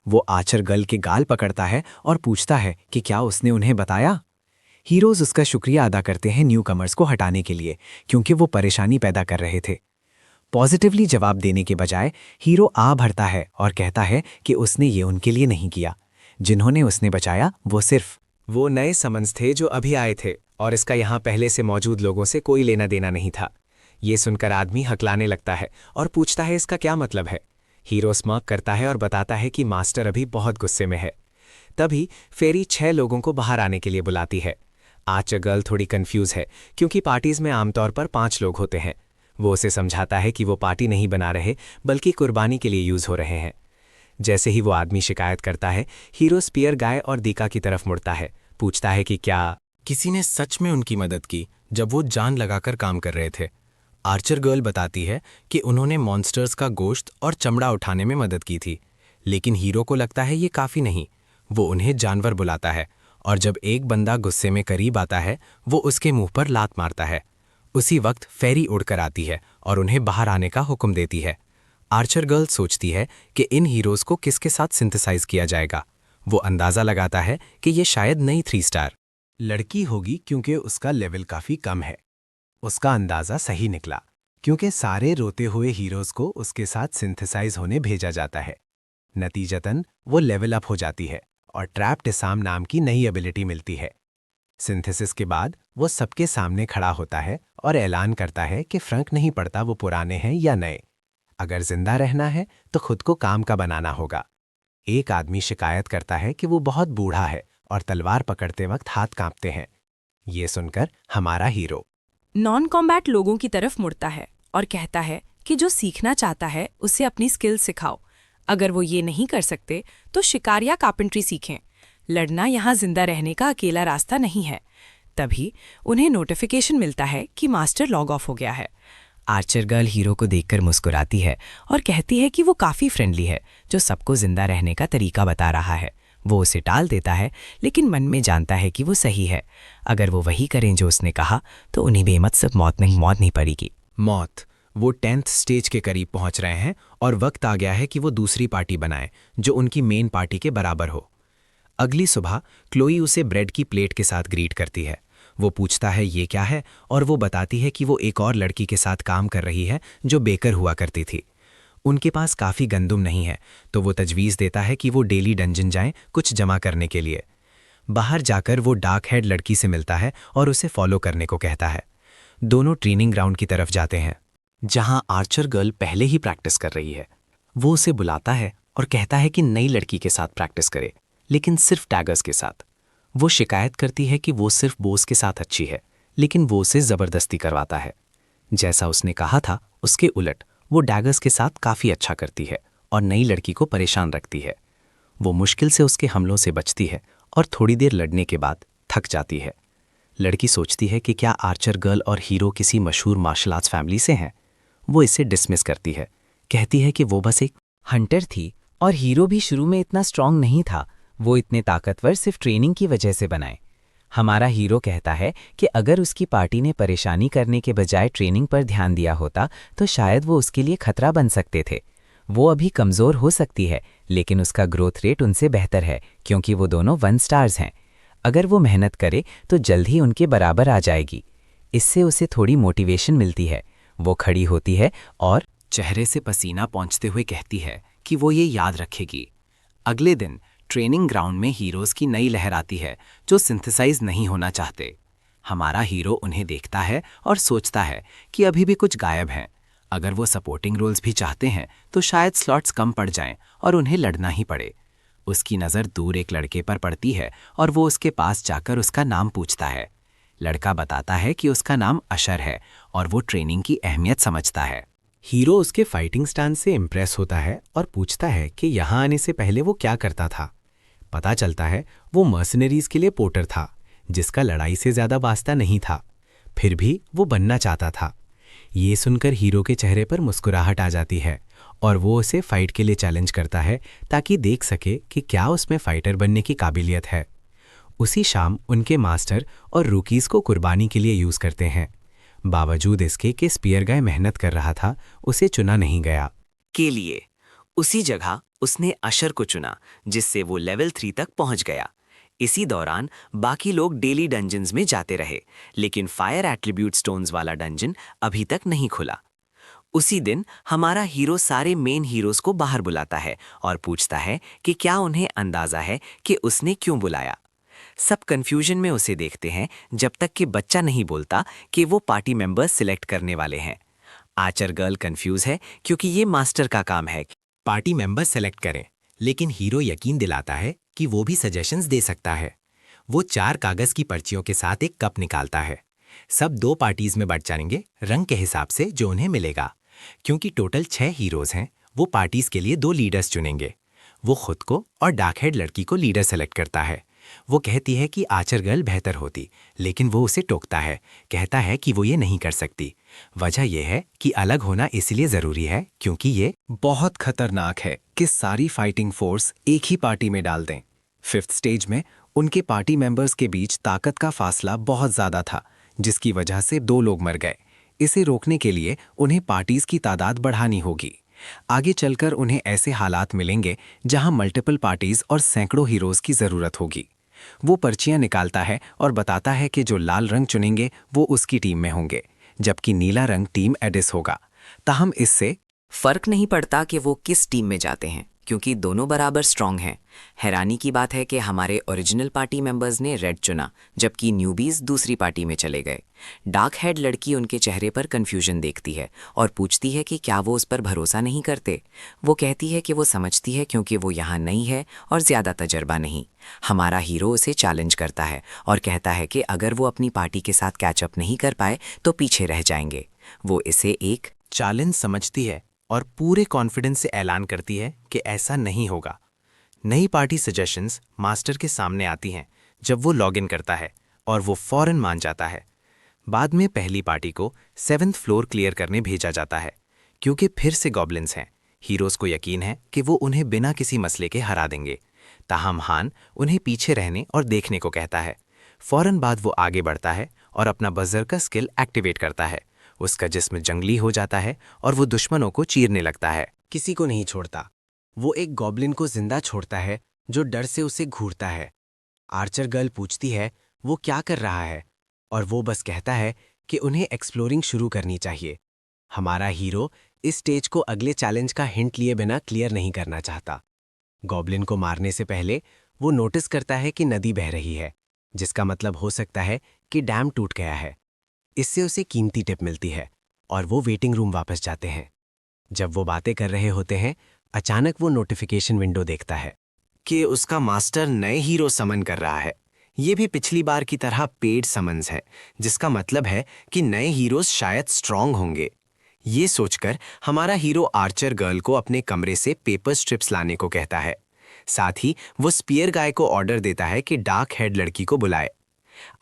C: वो आर्चर गर्ल के गाल पकड़ता है और पूछता है कि क्या उसने उन्हें बताया। हीरोज उसका शुक्रिया अदा करते हैं न्यू कमर्स को हटाने के लिए, क्योंकि वो परेशानी पैदा कर रहे थे। पॉजिटिवली जवाब देने के बजाय हीरो आ भरता है और कहता है कि उसने ये उनके लिए नहीं किया। जिन्होंने उसने बचाया वो सिर्फ
B: वो नए समन्स थे जो अभी आए थे और इसका यहाँ पहले से मौजूद लोगों से कोई लेना देना नहीं था। ये सुनकर आदमी हकलाने लगता है और पूछता है इसका क्या मतलब है। हीरो स्मर्क करता है और बताता है कि मास्टर अभी बहुत गुस्से में है। तभी फेरी 6 लोगों को बाहर आने के लिए बुलाती है। आर्चर गर्ल थोड़ी कंफ्यूज है क्योंकि पार्टीज में आमतौर पर 5 लोग होते हैं। वो उसे समझाता है कि वो पार्टी नहीं बना रहे बल्कि कुर्बानी के लिए यूज हो रहे हैं। जैसे ही वो आदमी शिकायत करता है, हीरो स्पीयर गाय और दीका की तरफ मुड़ता है, पूछता है कि क्या
E: किसी ने सच में उनकी मदद की जब वो जान लगाकर काम कर रहे थे। आर्चर गर्ल बताती है कि उन्होंने मॉन्स्टर्स का गोश्त और चमड़ा उठाने में मदद की थी, लेकिन हीरो को लगता है ये काफ़ी नहीं। वो उन्हें जानवर बुलाता है और जब एक बंदा गुस्से में करीब आता है, वो उसके मुंह पर लात मारता है। उसी वक्त फेरी उड़कर आती है और उन्हें बाहर आने का हुक्म देती है। आर्चर गर्ल सोचती है कि इन हीरोज़ को किसके साथ सिंथेसाइज किया जाएगा। वो अंदाज़ा लगाता है कि ये शायद नई 3 स्टार
B: लड़की होगी क्योंकि उसका लेवल काफ़ी कम है। उसका अंदाज़ा सही निकला क्योंकि सारे रोते हुए हीरोज़ को उसके साथ सिंथेसाइज होने भेजा जाता है। नतीजतन वो लेवल अप हो जाती है और ट्रैप्ड इसाम नाम की नई एबिलिटी मिलती है। सिंथेसिस के बाद वो सबके सामने खड़ा होता है और ऐलान करता है कि फर्क नहीं पड़ता वो पुराने हैं या नए, अगर जिंदा रहना है तो खुद को काम का बनाना होगा। एक आदमी शिकायत करता है कि वो बहुत बूढ़ा है और तलवार पकड़ते वक्त हाथ कांपते हैं। ये सुनकर हमारा हीरो
F: नॉन कॉम्बैट लोगों की तरफ मुड़ता है और कहता है कि जो सीखना चाहता है उसे अपनी स्किल सिखाओ। अगर वो ये नहीं कर सकते तो शिकार या कार्पेंट्री सीखें। लड़ना यहाँ जिंदा रहने का अकेला रास्ता नहीं है। तभी उन्हें नोटिफिकेशन मिलता है कि मास्टर लॉग ऑफ हो गया है।
C: आर्चर गर्ल हीरो को देखकर मुस्कुराती है और कहती है कि वो काफ़ी फ्रेंडली है, जो सबको जिंदा रहने का तरीका बता रहा है। वो उसे टाल देता है, लेकिन मन में जानता है कि वो सही है। अगर वो वही करें जो उसने कहा तो उन्हें बेमतलब मौत नहीं पड़ेगी।
E: मौत। वो 10th स्टेज के करीब पहुंच रहे हैं और वक्त आ गया है कि वो दूसरी पार्टी बनाएं जो उनकी मेन पार्टी के बराबर हो। अगली सुबह क्लोई उसे ब्रेड की प्लेट के साथ ग्रीट करती है। वो पूछता है ये क्या है, और वो बताती है कि वो एक और लड़की के साथ काम कर रही है जो बेकर हुआ करती थी। उनके पास काफ़ी गंदुम नहीं है, तो वो तजवीज़ देता है कि वो डेली डंजन जाएं कुछ जमा करने के लिए। बाहर जाकर वो डार्क हेड लड़की से मिलता है और उसे फॉलो करने को कहता है। दोनों ट्रेनिंग ग्राउंड की तरफ जाते हैं,
G: जहां आर्चर गर्ल पहले ही प्रैक्टिस कर रही है। वो उसे बुलाता है और कहता है कि नई लड़की के साथ प्रैक्टिस करे, लेकिन सिर्फ टैगर्स के साथ। वो शिकायत करती है कि वो सिर्फ बोस के साथ अच्छी है, लेकिन वो उसे ज़बरदस्ती करवाता है। जैसा उसने कहा था उसके उलट वो डैगर्स के साथ काफ़ी अच्छा करती है और नई लड़की को परेशान रखती है। वो मुश्किल से उसके हमलों से बचती है और थोड़ी देर लड़ने के बाद थक जाती है। लड़की सोचती है कि क्या आर्चर गर्ल और हीरो किसी मशहूर मार्शल आर्ट्स फैमिली से हैं। वो इसे डिसमिस करती है, कहती है कि वो बस एक
C: हंटर थी और हीरो भी शुरू में इतना स्ट्रांग नहीं था। वो इतने ताकतवर सिर्फ ट्रेनिंग की वजह से बनाए। हमारा हीरो कहता है कि अगर उसकी पार्टी ने परेशानी करने के बजाय ट्रेनिंग पर ध्यान दिया होता तो शायद वो उसके लिए खतरा बन सकते थे। वो अभी कमज़ोर हो सकती है, लेकिन उसका ग्रोथ रेट उनसे बेहतर है क्योंकि वो दोनों 1 स्टार्स हैं। अगर वो मेहनत करे तो जल्द ही उनके बराबर आ जाएगी। इससे उसे थोड़ी मोटिवेशन मिलती है। वो खड़ी होती है और
A: चेहरे से पसीना पहुंचते हुए कहती है कि वो ये याद रखेगी। अगले दिन ट्रेनिंग ग्राउंड में हीरोज़ की नई लहर आती है जो सिंथेसाइज नहीं होना चाहते। हमारा हीरो उन्हें देखता है और सोचता है कि अभी भी कुछ गायब हैं। अगर वो सपोर्टिंग रोल्स भी चाहते हैं तो शायद स्लॉट्स कम पड़ जाएं और उन्हें लड़ना ही पड़े। उसकी नज़र दूर एक लड़के पर पड़ती है और वो उसके पास जाकर उसका नाम पूछता है। लड़का बताता है कि उसका नाम अशर है और वो ट्रेनिंग की अहमियत समझता है।
E: हीरो उसके फाइटिंग स्टाइल से इम्प्रेस होता है और पूछता है कि यहाँ आने से पहले वो क्या करता था। पता चलता है वो मर्सनरीज के लिए पोर्टर था, जिसका लड़ाई से ज़्यादा वास्ता नहीं था। फिर भी वो बनना चाहता था। ये सुनकर हीरो के चेहरे पर मुस्कुराहट आ जाती है और वो उसे फाइट के लिए चैलेंज करता है ताकि देख सके कि क्या उसमें फाइटर बनने की काबिलियत है। उसी शाम उनके मास्टर और रूकीज़ को कुर्बानी के लिए यूज़ करते हैं। बावजूद इसके कि स्पीयर गाय मेहनत कर रहा था, उसे चुना नहीं गया।
G: के लिए उसी जगह उसने अशर को चुना, जिससे वो लेवल 3 तक पहुंच गया। इसी दौरान बाकी लोग डेली डंजन्स में जाते रहे, लेकिन फायर एट्रीब्यूट स्टोन्स वाला डंजन अभी तक नहीं खुला। उसी दिन हमारा हीरो सारे मेन हीरोज को बाहर बुलाता है और पूछता है कि क्या उन्हें अंदाजा है कि उसने क्यों बुलाया। सब कंफ्यूजन में उसे देखते हैं जब तक कि बच्चा नहीं बोलता कि वो पार्टी मेंबर्स सिलेक्ट करने वाले हैं। आर्चर गर्ल कंफ्यूज है क्योंकि ये मास्टर का काम है
E: पार्टी मेंबर सेलेक्ट करें, लेकिन हीरो यकीन दिलाता है कि वो भी सजेशंस दे सकता है। वो 4 कागज की पर्चियों के साथ एक कप निकालता है। सब 2 पार्टीज में बट जाएंगे रंग के हिसाब से जो उन्हें मिलेगा। क्योंकि टोटल 6 हीरोज हैं, वो पार्टीज के लिए 2 लीडर्स चुनेंगे। वो खुद को और डार्कहेड लड़की को लीडर सेलेक्ट करता है। वो कहती है कि आर्चर गर्ल बेहतर होती, लेकिन वो उसे टोकता है, कहता है कि वो ये नहीं कर सकती। वजह यह है कि अलग होना इसलिए ज़रूरी है क्योंकि ये बहुत खतरनाक है कि सारी फाइटिंग फोर्स एक ही पार्टी में डाल दें। 5th स्टेज में उनके पार्टी मेंबर्स के बीच ताकत का फासला बहुत ज़्यादा था, जिसकी वजह से 2 लोग मर गए। इसे रोकने के लिए उन्हें पार्टीज की तादाद बढ़ानी होगी। आगे चलकर उन्हें ऐसे हालात मिलेंगे जहां मल्टीपल पार्टीज और सैकड़ों हीरोज की ज़रूरत होगी। वो पर्चियां निकालता है और बताता है कि जो लाल रंग चुनेंगे वो उसकी टीम में होंगे, जबकि नीला रंग टीम एडिस होगा। ताहम इससे
H: फर्क नहीं पड़ता कि वो किस टीम में जाते हैं। क्योंकि दोनों बराबर स्ट्रांग हैं। हैरानी की बात है कि हमारे ओरिजिनल पार्टी मेंबर्स ने रेड चुना, जबकि न्यूबीज दूसरी पार्टी में चले गए। डार्क हेड लड़की उनके चेहरे पर कन्फ्यूजन देखती है और पूछती है कि क्या वो उस पर भरोसा नहीं करते। वो कहती है कि वो समझती है क्योंकि वो यहाँ नई है और ज़्यादा तजर्बा नहीं। हमारा हीरो उसे चैलेंज करता है और कहता है कि अगर वो अपनी पार्टी के साथ कैचअप नहीं कर पाए तो पीछे रह जाएंगे। वो इसे एक
E: चैलेंज समझती है और पूरे कॉन्फिडेंस से ऐलान करती है कि ऐसा नहीं होगा। नई पार्टी सजेशंस मास्टर के सामने आती हैं जब वो लॉगिन करता है और वो फौरन मान जाता है। बाद में पहली पार्टी को 7th फ्लोर क्लियर करने भेजा जाता है क्योंकि फिर से गॉब्लिन्स हैं। हीरोज़ को यकीन है कि वो उन्हें बिना किसी मसले के हरा देंगे। ताहम हान उन्हें पीछे रहने और देखने को कहता है। फौरन बाद वो आगे बढ़ता है और अपना बजर का स्किल एक्टिवेट करता है। उसका जिस्म जंगली हो जाता है और वो दुश्मनों को चीरने लगता है।
B: किसी को नहीं छोड़ता। वो एक गॉब्लिन को जिंदा छोड़ता है जो डर से उसे घूरता है। आर्चर गर्ल पूछती है वो क्या कर रहा है और वो बस कहता है कि उन्हें एक्सप्लोरिंग शुरू करनी चाहिए। हमारा हीरो इस स्टेज को अगले चैलेंज का हिंट लिए बिना क्लियर नहीं करना चाहता। गॉब्लिन को मारने से पहले वो नोटिस करता है कि नदी बह रही है, जिसका मतलब हो सकता है कि डैम टूट गया है। इससे उसे कीमती टिप मिलती है और वो वेटिंग रूम वापस जाते हैं। जब वो बातें कर रहे होते हैं, अचानक वो नोटिफिकेशन विंडो देखता है
E: कि उसका मास्टर नए हीरो समन कर रहा है। ये भी पिछली बार की तरह पेड समन्स है, जिसका मतलब है कि नए हीरोज शायद स्ट्रांग होंगे। ये सोचकर हमारा हीरो आर्चर गर्ल को अपने कमरे से पेपर स्ट्रिप्स लाने को कहता है। साथ ही वो स्पीयर गाय को ऑर्डर देता है कि डार्क हेड लड़की को बुलाए।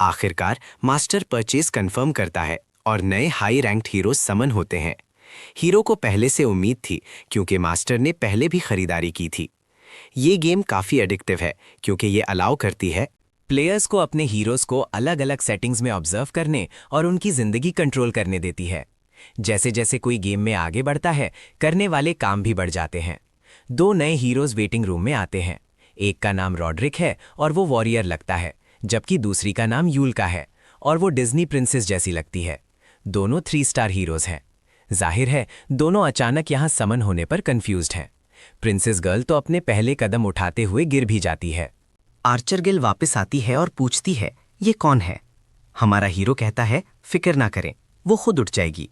E: आखिरकार मास्टर परचेज कंफर्म करता है और नए हाई रैंक्ड हीरो समन होते हैं। हीरो को पहले से उम्मीद थी क्योंकि मास्टर ने पहले भी खरीदारी की थी। ये गेम काफ़ी एडिक्टिव है क्योंकि ये अलाउ करती है
C: प्लेयर्स को अपने हीरोज़ को अलग अलग सेटिंग्स में ऑब्जर्व करने और उनकी ज़िंदगी कंट्रोल करने देती है। जैसे जैसे कोई गेम में आगे बढ़ता है, करने वाले काम भी बढ़ जाते हैं। 2 नए हीरोज़ वेटिंग रूम में आते हैं। एक का नाम रॉड्रिक है और वो वॉरियर लगता है, जबकि दूसरी का नाम यूल का है और वो डिज्नी प्रिंसेस जैसी लगती है। दोनों 3 स्टार हीरोज़ हैं। जाहिर है दोनों अचानक यहाँ समन होने पर कंफ्यूज्ड हैं। प्रिंसेस गर्ल तो अपने पहले कदम उठाते हुए गिर भी जाती है।
G: आर्चर गिल वापस आती है और पूछती है ये कौन है। हमारा हीरो कहता है फिक्र ना करें, वो खुद उठ जाएगी।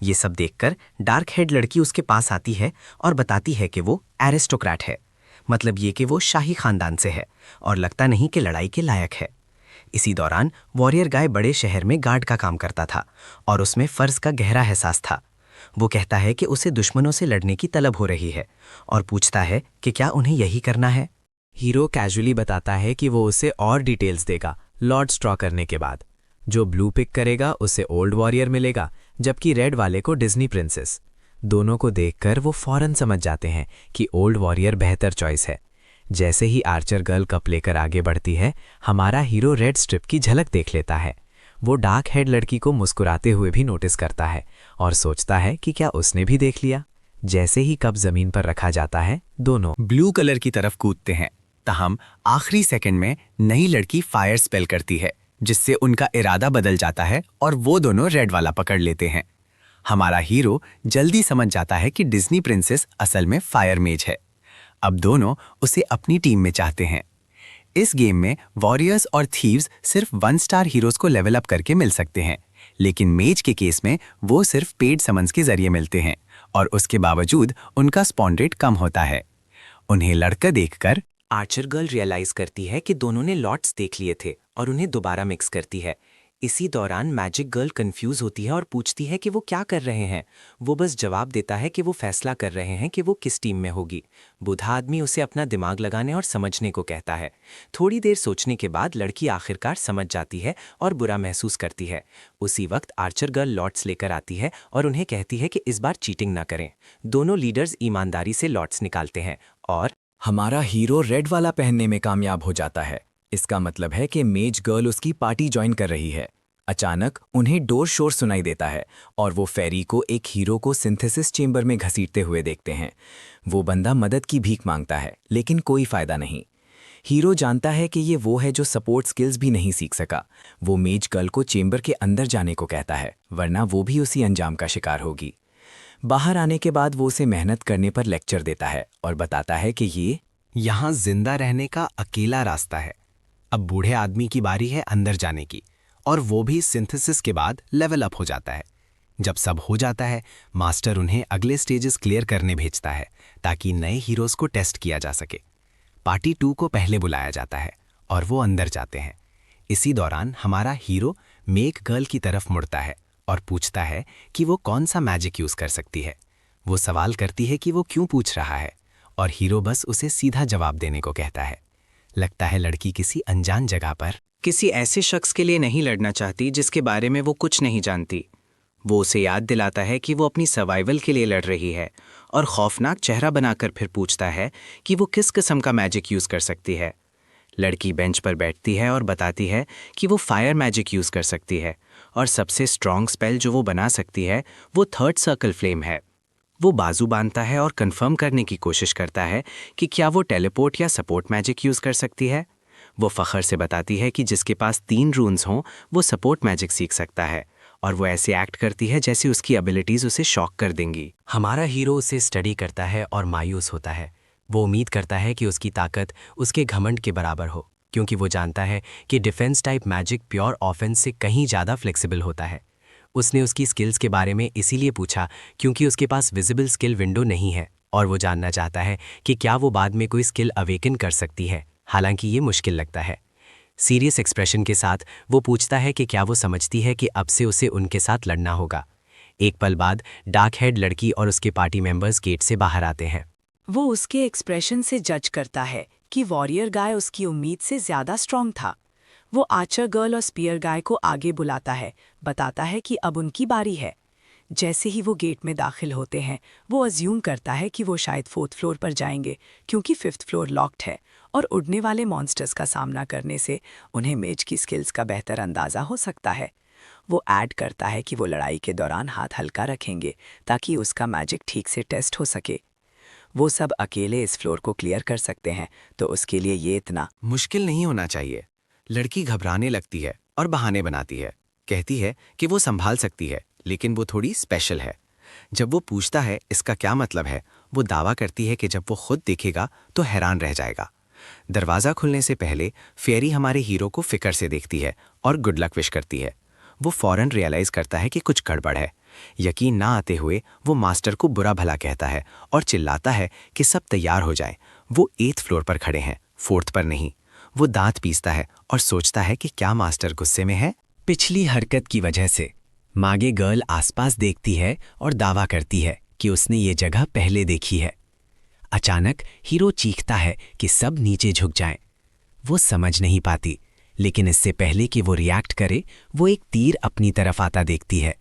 G: ये सब देखकर डार्क हेड लड़की उसके पास आती है और बताती है कि वो एरिस्टोक्रेट है, मतलब ये कि वो शाही खानदान से है और लगता नहीं कि लड़ाई के लायक है। इसी दौरान वॉरियर गाय बड़े शहर में गार्ड का काम करता था और उसमें फ़र्ज का गहरा एहसास था। वो कहता है कि उसे दुश्मनों से लड़ने की तलब हो रही है और पूछता है कि क्या उन्हें यही करना है।
C: हीरो कैजुअली बताता है कि वो उसे और डिटेल्स देगा लॉर्ड स्ट्रॉ करने के बाद। जो ब्लू पिक करेगा उसे ओल्ड वॉरियर मिलेगा, जबकि रेड वाले को डिज्नी प्रिंसेस। दोनों को देखकर वो फौरन समझ जाते हैं कि ओल्ड वॉरियर बेहतर चॉइस है। जैसे ही आर्चर गर्ल कप लेकर आगे बढ़ती है, हमारा हीरो रेड स्ट्रिप की झलक देख लेता है। वो डार्क हेड लड़की को मुस्कुराते हुए भी नोटिस करता है और सोचता है कि क्या उसने भी देख लिया। जैसे ही कप जमीन पर रखा जाता है, दोनों
B: ब्लू कलर की तरफ कूदते हैं। ताहम आखिरी सेकंड में नई लड़की फायर स्पेल करती है, जिससे उनका इरादा बदल जाता है और वो दोनों रेड वाला पकड़ लेते हैं। हमारा हीरो जल्दी समझ जाता है कि डिज्नी प्रिंसेस असल में फायर मेज है। अब दोनों उसे अपनी टीम में चाहते हैं। इस गेम में वॉरियर्स और थीव्स सिर्फ 1 स्टार हीरोज को लेवल अप करके मिल सकते हैं, लेकिन मेज के केस में वो सिर्फ पेड समन्स के जरिए मिलते हैं और उसके बावजूद उनका स्पॉन रेट कम होता है। उन्हें लड़का देखकर
C: आर्चर गर्ल रियलाइज करती है कि दोनों ने लॉट्स देख लिए थे और उन्हें दोबारा मिक्स करती है। इसी दौरान मैजिक गर्ल कंफ्यूज होती है और पूछती है कि वो क्या कर रहे हैं। वो बस जवाब देता है कि वो फैसला कर रहे हैं कि वो किस टीम में होगी। बूढ़ा आदमी उसे अपना दिमाग लगाने और समझने को कहता है। थोड़ी देर सोचने के बाद लड़की आखिरकार समझ जाती है और बुरा महसूस करती है। उसी वक्त आर्चर गर्ल लॉट्स लेकर आती है और उन्हें कहती है कि इस बार चीटिंग ना करें। दोनों लीडर्स ईमानदारी से लॉट्स निकालते हैं और
H: हमारा हीरो रेड वाला पहनने में कामयाब हो जाता है। इसका मतलब है कि मेज गर्ल उसकी पार्टी ज्वाइन कर रही है। अचानक उन्हें डोर शोर सुनाई देता है और वो फेरी को एक हीरो को सिंथेसिस चेंबर में घसीटते हुए देखते हैं। वो बंदा मदद की भीख मांगता है, लेकिन कोई फायदा नहीं। हीरो जानता है कि ये वो है जो सपोर्ट स्किल्स भी नहीं सीख सका। वो मेज गर्ल को चेंबर के अंदर जाने को कहता है, वरना वो भी उसी अंजाम का शिकार होगी। बाहर आने के बाद वो उसे मेहनत करने पर लेक्चर देता है और बताता है कि ये
B: यहाँ जिंदा रहने का अकेला रास्ता है। अब बूढ़े आदमी की बारी है अंदर जाने की, और वो भी सिंथेसिस के बाद लेवल अप हो जाता है। जब सब हो जाता है, मास्टर उन्हें अगले स्टेजेस क्लियर करने भेजता है ताकि नए हीरोज को टेस्ट किया जा सके। पार्टी 2 को पहले बुलाया जाता है और वो अंदर जाते हैं। इसी दौरान हमारा हीरो मेक गर्ल की तरफ मुड़ता है और पूछता है कि वो कौन सा मैजिक यूज कर सकती है। वो सवाल करती है कि वो क्यों पूछ रहा है, और हीरो बस उसे सीधा जवाब देने को कहता है। लगता है लड़की किसी अनजान जगह पर
C: किसी ऐसे शख्स के लिए नहीं लड़ना चाहती जिसके बारे में वो कुछ नहीं जानती। वो उसे याद दिलाता है कि वो अपनी सर्वाइवल के लिए लड़ रही है, और खौफनाक चेहरा बनाकर फिर पूछता है कि वो किस किस्म का मैजिक यूज कर सकती है। लड़की बेंच पर बैठती है और बताती है कि वो फायर मैजिक यूज कर सकती है, और सबसे स्ट्रॉन्ग स्पेल जो वो बना सकती है वो थर्ड सर्कल फ्लेम है। वो बाजू बांधता है और कंफर्म करने की कोशिश करता है कि क्या वो टेलीपोर्ट या सपोर्ट मैजिक यूज कर सकती है। वो फखर से बताती है कि जिसके पास 3 रून्स हों वो सपोर्ट मैजिक सीख सकता है, और वो ऐसे एक्ट करती है जैसे उसकी एबिलिटीज उसे शॉक कर देंगी। हमारा हीरो उसे स्टडी करता है और मायूस होता है। वो उम्मीद करता है कि उसकी ताकत उसके घमंड के बराबर हो, क्योंकि वो जानता है कि defence type magic pure offence से कहीं ज़्यादा फ्लेक्सिबल होता है। उसने उसकी स्किल्स के बारे में इसीलिए पूछा क्योंकि उसके पास विजिबल स्किल विंडो नहीं है, और वो जानना चाहता है कि क्या वो बाद में कोई स्किल अवेकन कर सकती है, हालांकि ये मुश्किल लगता है। सीरियस एक्सप्रेशन के साथ वो पूछता है कि क्या वो समझती है कि अब से उसे उनके साथ लड़ना होगा। एक पल बाद डार्क हेड लड़की और उसके पार्टी मेंबर्स गेट से बाहर आते हैं।
D: वो उसके एक्सप्रेशन से जज करता है कि वॉरियर गाय उसकी उम्मीद से ज्यादा स्ट्रांग था। वो आर्चर गर्ल और स्पीयर गाय को आगे बुलाता है, बताता है कि अब उनकी बारी है। जैसे ही वो गेट में दाखिल होते हैं, वो अज्यूम करता है कि वो शायद 4th फ्लोर पर जाएंगे, क्योंकि 5th फ्लोर लॉक्ड है, और उड़ने वाले मॉन्स्टर्स का सामना करने से उन्हें मेज की स्किल्स का बेहतर अंदाज़ा हो सकता है। वो ऐड करता है कि वो लड़ाई के दौरान हाथ हल्का रखेंगे ताकि उसका मैजिक ठीक से टेस्ट हो सके। वो सब अकेले इस फ्लोर को क्लियर कर सकते हैं, तो उसके लिए ये इतना
B: मुश्किल नहीं होना चाहिए। लड़की घबराने लगती है और बहाने बनाती है। कहती है कि वो संभाल सकती है, लेकिन वो थोड़ी स्पेशल है। जब वो पूछता है इसका क्या मतलब है, वो दावा करती है कि जब वो खुद देखेगा तो हैरान रह जाएगा। दरवाज़ा खुलने से पहले फेरी हमारे हीरो को फिक्र से देखती है और गुड लक विश करती है। वो फौरन रियलाइज़ करता है कि कुछ गड़बड़ है। यकीन ना आते हुए वो मास्टर को बुरा भला कहता है और चिल्लाता है कि सब तैयार हो जाए। वो 8th फ्लोर पर खड़े हैं, 4th पर नहीं। वो दांत पीसता है और सोचता है कि क्या मास्टर गुस्से में है।
C: पिछली हरकत की वजह से मागे गर्ल आसपास देखती है और दावा करती है कि उसने ये जगह पहले देखी है। अचानक हीरो चीखता है कि सब नीचे झुक जाएं। वो समझ नहीं पाती, लेकिन इससे पहले कि वो रिएक्ट करे, वो एक तीर अपनी तरफ आता देखती है।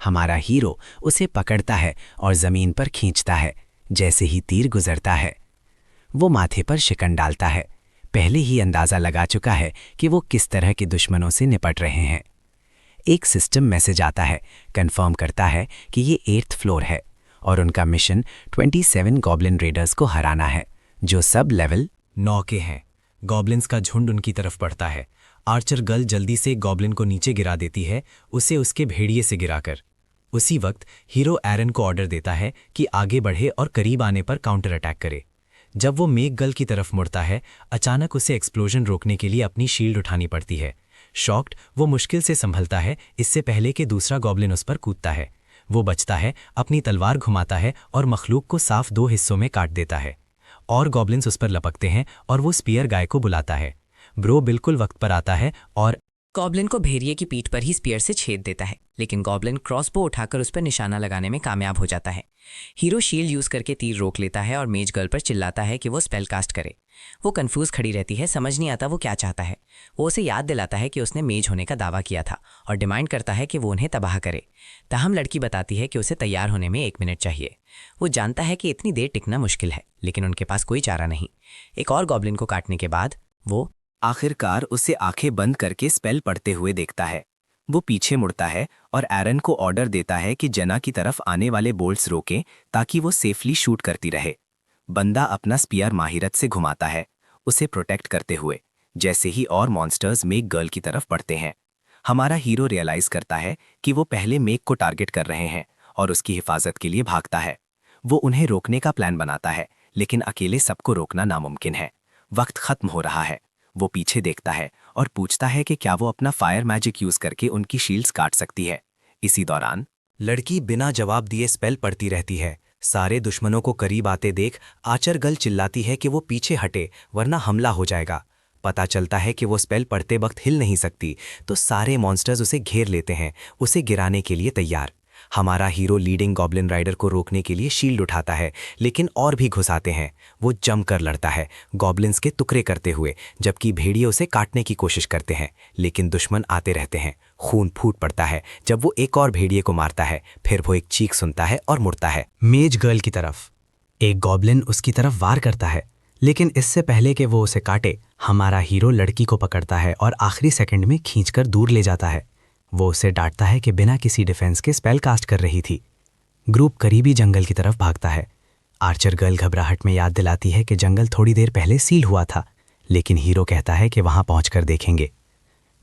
C: हमारा हीरो उसे पकड़ता है और जमीन पर खींचता है। जैसे ही तीर गुजरता है, वो माथे पर शिकन डालता है। पहले ही अंदाजा लगा चुका है कि वो किस तरह के दुश्मनों से निपट रहे हैं। एक सिस्टम मैसेज आता है, कंफर्म करता है कि ये 8th फ्लोर है और उनका मिशन 27 गॉब्लिन रेडर्स को हराना है, जो सब लेवल
E: 9 के हैं। गॉब्लिन्स का झुंड उनकी तरफ बढ़ता है। आर्चर गर्ल जल्दी से गॉब्लिन को नीचे गिरा देती है, उसे उसके भेड़िए से गिराकर। उसी वक्त हीरो एरन को ऑर्डर देता है कि आगे बढ़े और करीब आने पर काउंटर अटैक करे। जब वो मेक गर्ल की तरफ मुड़ता है, अचानक उसे एक्सप्लोजन रोकने के लिए अपनी शील्ड उठानी पड़ती है। शॉक्ड वो मुश्किल से संभलता है, इससे पहले कि दूसरा गॉब्लिन उस पर कूदता है। वो बचता है, अपनी तलवार घुमाता है और मखलूक को साफ 2 हिस्सों में काट देता है। और गॉब्लिन्स उस पर लपकते हैं और वो स्पीयर गाय को बुलाता है। ब्रो बिल्कुल वक्त पर आता है और
I: गॉब्लिन को भेड़िए की पीठ पर ही स्पीयर से छेद देता है, लेकिन गॉब्लिन क्रॉसबो उठाकर उस पर निशाना लगाने में कामयाब हो जाता है। हीरो शील्ड यूज करके तीर रोक लेता है और मेज गर्ल पर चिल्लाता है कि वो स्पेल कास्ट करे। वो कंफ्यूज खड़ी रहती है, समझ नहीं आता वो क्या चाहता है। वो उसे याद दिलाता है कि उसने मेज होने का दावा किया था और डिमांड करता है कि वो उन्हें तबाह करे। ताहम लड़की बताती है कि उसे तैयार होने में 1 मिनट चाहिए। वो जानता है कि इतनी देर टिकना मुश्किल है, लेकिन उनके पास कोई चारा नहीं। एक और गॉब्लिन को काटने के बाद वो
G: आखिरकार उसे आंखें बंद करके स्पेल पढ़ते हुए देखता है। वो पीछे मुड़ता है और एरन को ऑर्डर देता है कि जना की तरफ आने वाले बोल्ट्स रोकें ताकि वो सेफली शूट करती रहे। बंदा अपना स्पीयर माहिरत से घुमाता है, उसे प्रोटेक्ट करते हुए। जैसे ही और मॉन्स्टर्स मेक गर्ल की तरफ बढ़ते हैं, हमारा हीरो रियलाइज करता है कि वो पहले मेक को टारगेट कर रहे हैं
B: और उसकी हिफाजत के लिए भागता है। वो उन्हें रोकने का प्लान बनाता है, लेकिन अकेले सबको रोकना नामुमकिन है। वक्त खत्म हो रहा है। वो पीछे देखता है और पूछता है कि क्या वो अपना फायर मैजिक यूज करके उनकी शील्ड्स काट सकती है। इसी दौरान
C: लड़की बिना जवाब दिए स्पेल पढ़ती रहती है। सारे दुश्मनों को करीब आते देख आर्चर गर्ल चिल्लाती है कि वो पीछे हटे वरना हमला हो जाएगा। पता चलता है कि वो स्पेल पढ़ते वक्त हिल नहीं सकती, तो सारे मॉन्स्टर्स उसे घेर लेते हैं, उसे गिराने के लिए तैयार। हमारा हीरो लीडिंग गॉब्लिन राइडर को रोकने के लिए शील्ड उठाता है, लेकिन और भी घुस आते हैं। वो जमकर लड़ता है, गॉब्लिन्स के टुकड़े करते हुए, जबकि भेड़िए उसे काटने की कोशिश करते हैं, लेकिन दुश्मन आते रहते हैं। खून फूट पड़ता है जब वो एक और भेड़िए को मारता है। फिर वो एक चीख सुनता है और मुड़ता है मेज गर्ल की तरफ। एक गॉब्लिन उसकी तरफ वार करता है, लेकिन इससे पहले कि वो उसे काटे, हमारा हीरो लड़की को पकड़ता है और आखिरी सेकंड में खींचकर दूर ले जाता है। वो उसे डांटता है कि बिना किसी डिफेंस के स्पेल कास्ट कर रही थी। ग्रुप करीबी जंगल की तरफ भागता है। आर्चर गर्ल घबराहट में याद दिलाती है कि जंगल थोड़ी देर पहले सील हुआ था, लेकिन हीरो कहता है कि वहां पहुंचकर देखेंगे।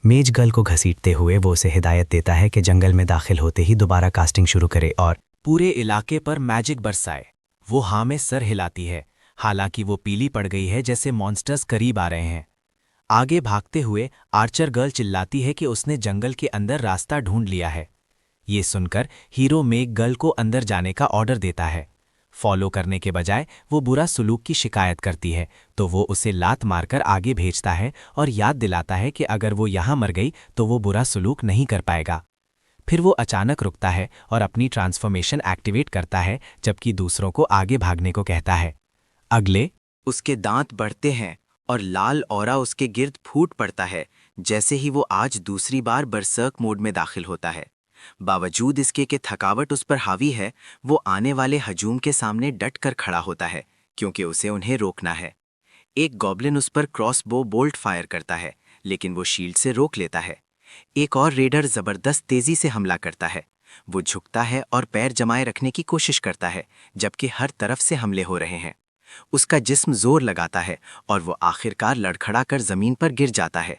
C: मेज गर्ल को घसीटते हुए वो उसे हिदायत देता है कि जंगल में दाखिल होते ही दोबारा कास्टिंग शुरू करे और
E: पूरे इलाके पर मैजिक बरसाए। वो हाँ में सर हिलाती है, हालांकि वो पीली पड़ गई है जैसे मॉन्स्टर्स करीब आ रहे हैं। आगे भागते हुए आर्चर गर्ल चिल्लाती है कि उसने जंगल के अंदर रास्ता ढूंढ लिया है। ये सुनकर हीरो मेग गर्ल को अंदर जाने का ऑर्डर देता है। फॉलो करने के बजाय वो बुरा सलूक की शिकायत करती है, तो वो उसे लात मारकर आगे भेजता है और याद दिलाता है कि अगर वो यहाँ मर गई तो वो बुरा सलूक नहीं कर पाएगा। फिर वो अचानक रुकता है और अपनी ट्रांसफॉर्मेशन एक्टिवेट करता है, जबकि दूसरों को आगे भागने को कहता है। अगले
G: उसके दांत बढ़ते हैं और लाल ऑरा उसके गिर्द फूट पड़ता है जैसे ही वो आज दूसरी बार बरसर्क मोड में दाखिल होता है। बावजूद इसके कि थकावट उस पर हावी है, वो आने वाले हजूम के सामने डट कर खड़ा होता है, क्योंकि उसे उन्हें रोकना है। एक गॉब्लिन उस पर क्रॉसबो बोल्ट फायर करता है, लेकिन वो शील्ड से रोक लेता है। एक और रेडर जबरदस्त तेजी से हमला करता है। वो झुकता है और पैर जमाए रखने की कोशिश करता है, जबकि हर तरफ से हमले हो रहे हैं। उसका जिस्म जोर लगाता है और वो आखिरकार लड़खड़ा कर जमीन पर गिर जाता है।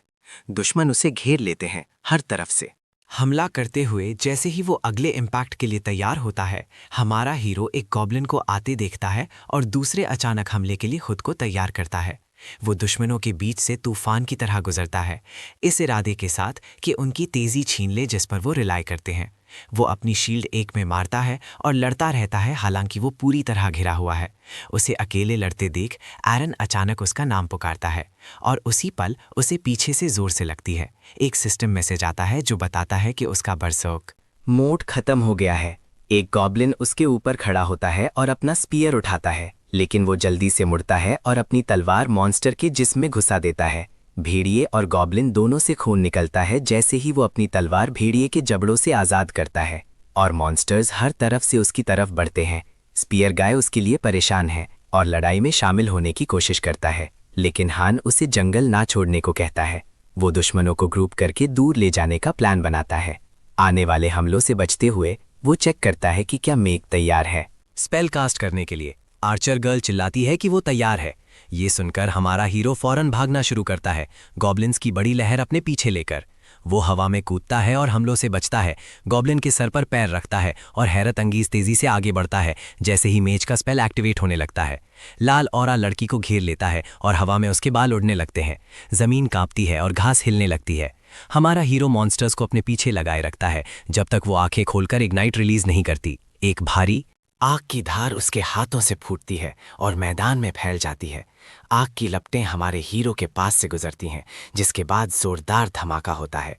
G: दुश्मन उसे घेर लेते हैं हर तरफ से।
C: हमला करते हुए जैसे ही वो अगले इम्पैक्ट के लिए तैयार होता है, हमारा हीरो एक गॉब्लिन को आते देखता है और दूसरे अचानक हमले के लिए खुद को तैयार करता है। वो दुश्मनों के बीच से तूफान की तरह गुजरता है, इस इरादे के साथ कि उनकी तेजी छीन ले जिस पर वो रिलाई करते हैं। वो अपनी शील्ड एक में मारता है और लड़ता रहता है, हालांकि वो पूरी तरह घिरा हुआ है। उसे अकेले लड़ते देख एरन अचानक उसका नाम पुकारता है और उसी पल उसे पीछे से जोर से लगती है। एक सिस्टम मैसेज आता है जो बताता है कि उसका बरसर्क
G: मोड खत्म हो गया है। एक गॉब्लिन उसके ऊपर खड़ा होता है और अपना स्पीयर उठाता है, लेकिन वो जल्दी से मुड़ता है और अपनी तलवार मॉन्स्टर के जिस्म में घुसा देता है। भेड़िए और गॉब्लिन दोनों से खून निकलता है जैसे ही वो अपनी तलवार भेड़िए के जबड़ों से आज़ाद करता है, और मॉन्स्टर्स हर तरफ से उसकी तरफ बढ़ते हैं। स्पीयर गाय उसके लिए परेशान है और लड़ाई में शामिल होने की कोशिश करता है, लेकिन हान उसे जंगल ना छोड़ने को कहता है। वो दुश्मनों को ग्रुप करके दूर ले जाने का प्लान बनाता है। आने वाले हमलों से बचते हुए वो चेक करता है कि क्या मेघ तैयार है।
C: स्पेल कास्ट करने के लिए आर्चर गर्ल चिल्लाती है कि वो तैयार है। ये सुनकर हमारा हीरो फौरन भागना शुरू करता है, गॉब्लिन्स की बड़ी लहर अपने पीछे लेकर। वो हवा में कूदता है और हमलों से बचता है, गॉब्लिन के सर पर पैर रखता है और हैरत अंगीज तेजी से आगे बढ़ता है जैसे ही मेज का स्पेल एक्टिवेट होने लगता है। लाल ऑरा लड़की को घेर लेता है और हवा में उसके बाल उड़ने लगते हैं। जमीन कांपती है और घास हिलने लगती है। हमारा हीरो मॉन्स्टर्स को अपने पीछे लगाए रखता है जब तक वो आंखें खोलकर इग्नाइट रिलीज नहीं करती। एक भारी
E: आग की धार उसके हाथों से फूटती है और मैदान में फैल जाती है। आग की लपटें हमारे हीरो के पास से गुजरती हैं, जिसके बाद जोरदार धमाका होता है।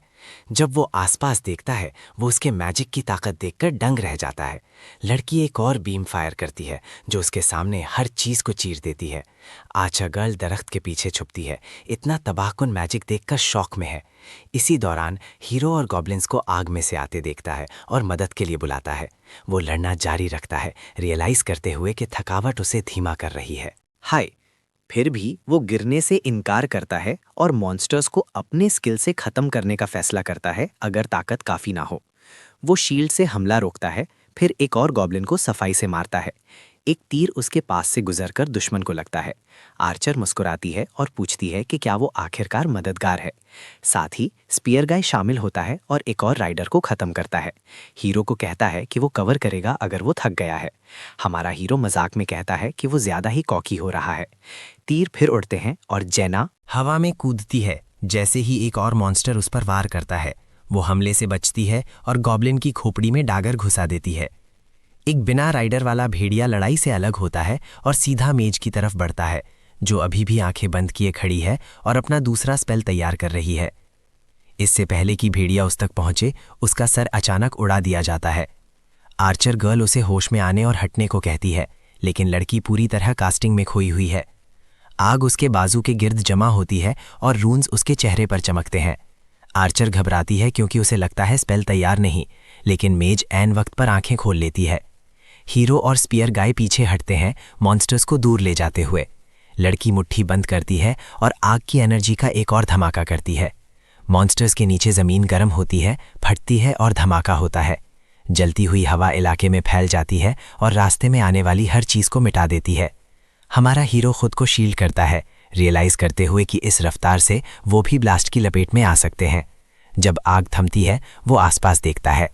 E: जब वो आसपास देखता है, वो उसके मैजिक की ताकत देखकर दंग रह जाता है। लड़की एक और बीम फायर करती है जो उसके सामने हर चीज को चीर देती है। आर्चर गर्ल दरख्त के पीछे छुपती है, इतना तबाहकुन मैजिक देखकर शौक में है। इसी दौरान हीरो और गॉब्लिन्स को आग में से आते देखता है और मदद के लिए बुलाता है। वो लड़ना जारी रखता है, रियलाइज करते हुए कि थकावट उसे धीमा कर रही है।
B: हाय, फिर भी वो गिरने से इनकार करता है और मॉन्स्टर्स को अपने स्किल से खत्म करने का फैसला करता है अगर ताकत काफी ना हो। वो शील्ड से हमला रोकता है, फिर एक और गॉब्लिन को सफाई से मारता है। एक तीर उसके पास से गुजरकर दुश्मन को लगता है। आर्चर मुस्कुराती है और पूछती है कि क्या वो आखिरकार मददगार है। साथ ही स्पीयर गाय शामिल होता है और एक और राइडर को खत्म करता है। हीरो को कहता है कि वो कवर करेगा अगर वो थक गया है। हमारा हीरो मजाक में कहता है कि वो ज्यादा ही कॉकी हो रहा है। तीर फिर उड़ते हैं और जेना
C: हवा में कूदती है। जैसे ही एक और मॉन्स्टर उस पर वार करता है, वो हमले से बचती है और गॉब्लिन की खोपड़ी में डागर घुसा देती है। एक बिना राइडर वाला भेड़िया लड़ाई से अलग होता है और सीधा मेज की तरफ बढ़ता है, जो अभी भी आंखें बंद किए खड़ी है और अपना दूसरा स्पेल तैयार कर रही है। इससे पहले कि भेड़िया उस तक पहुंचे, उसका सर अचानक उड़ा दिया जाता है। आर्चर गर्ल उसे होश में आने और हटने को कहती है, लेकिन लड़की पूरी तरह कास्टिंग में खोई हुई है। आग उसके बाजू के गिर्द जमा होती है और रून्स उसके चेहरे पर चमकते हैं। आर्चर घबराती है क्योंकि उसे लगता है स्पेल तैयार नहीं, लेकिन मेज ऐन वक्त पर आंखें खोल लेती है। हीरो और स्पीयर गाय पीछे हटते हैं, मॉन्स्टर्स को दूर ले जाते हुए। लड़की मुट्ठी बंद करती है और आग की एनर्जी का एक और धमाका करती है। मॉन्स्टर्स के नीचे जमीन गर्म होती है, फटती है और धमाका होता है। जलती हुई हवा इलाके में फैल जाती है और रास्ते में आने वाली हर चीज को मिटा देती है। हमारा हीरो खुद को शील्ड करता है, रियलाइज करते हुए कि इस रफ्तार से वो भी ब्लास्ट की लपेट में आ सकते हैं। जब आग थमती है, वो आसपास देखता है।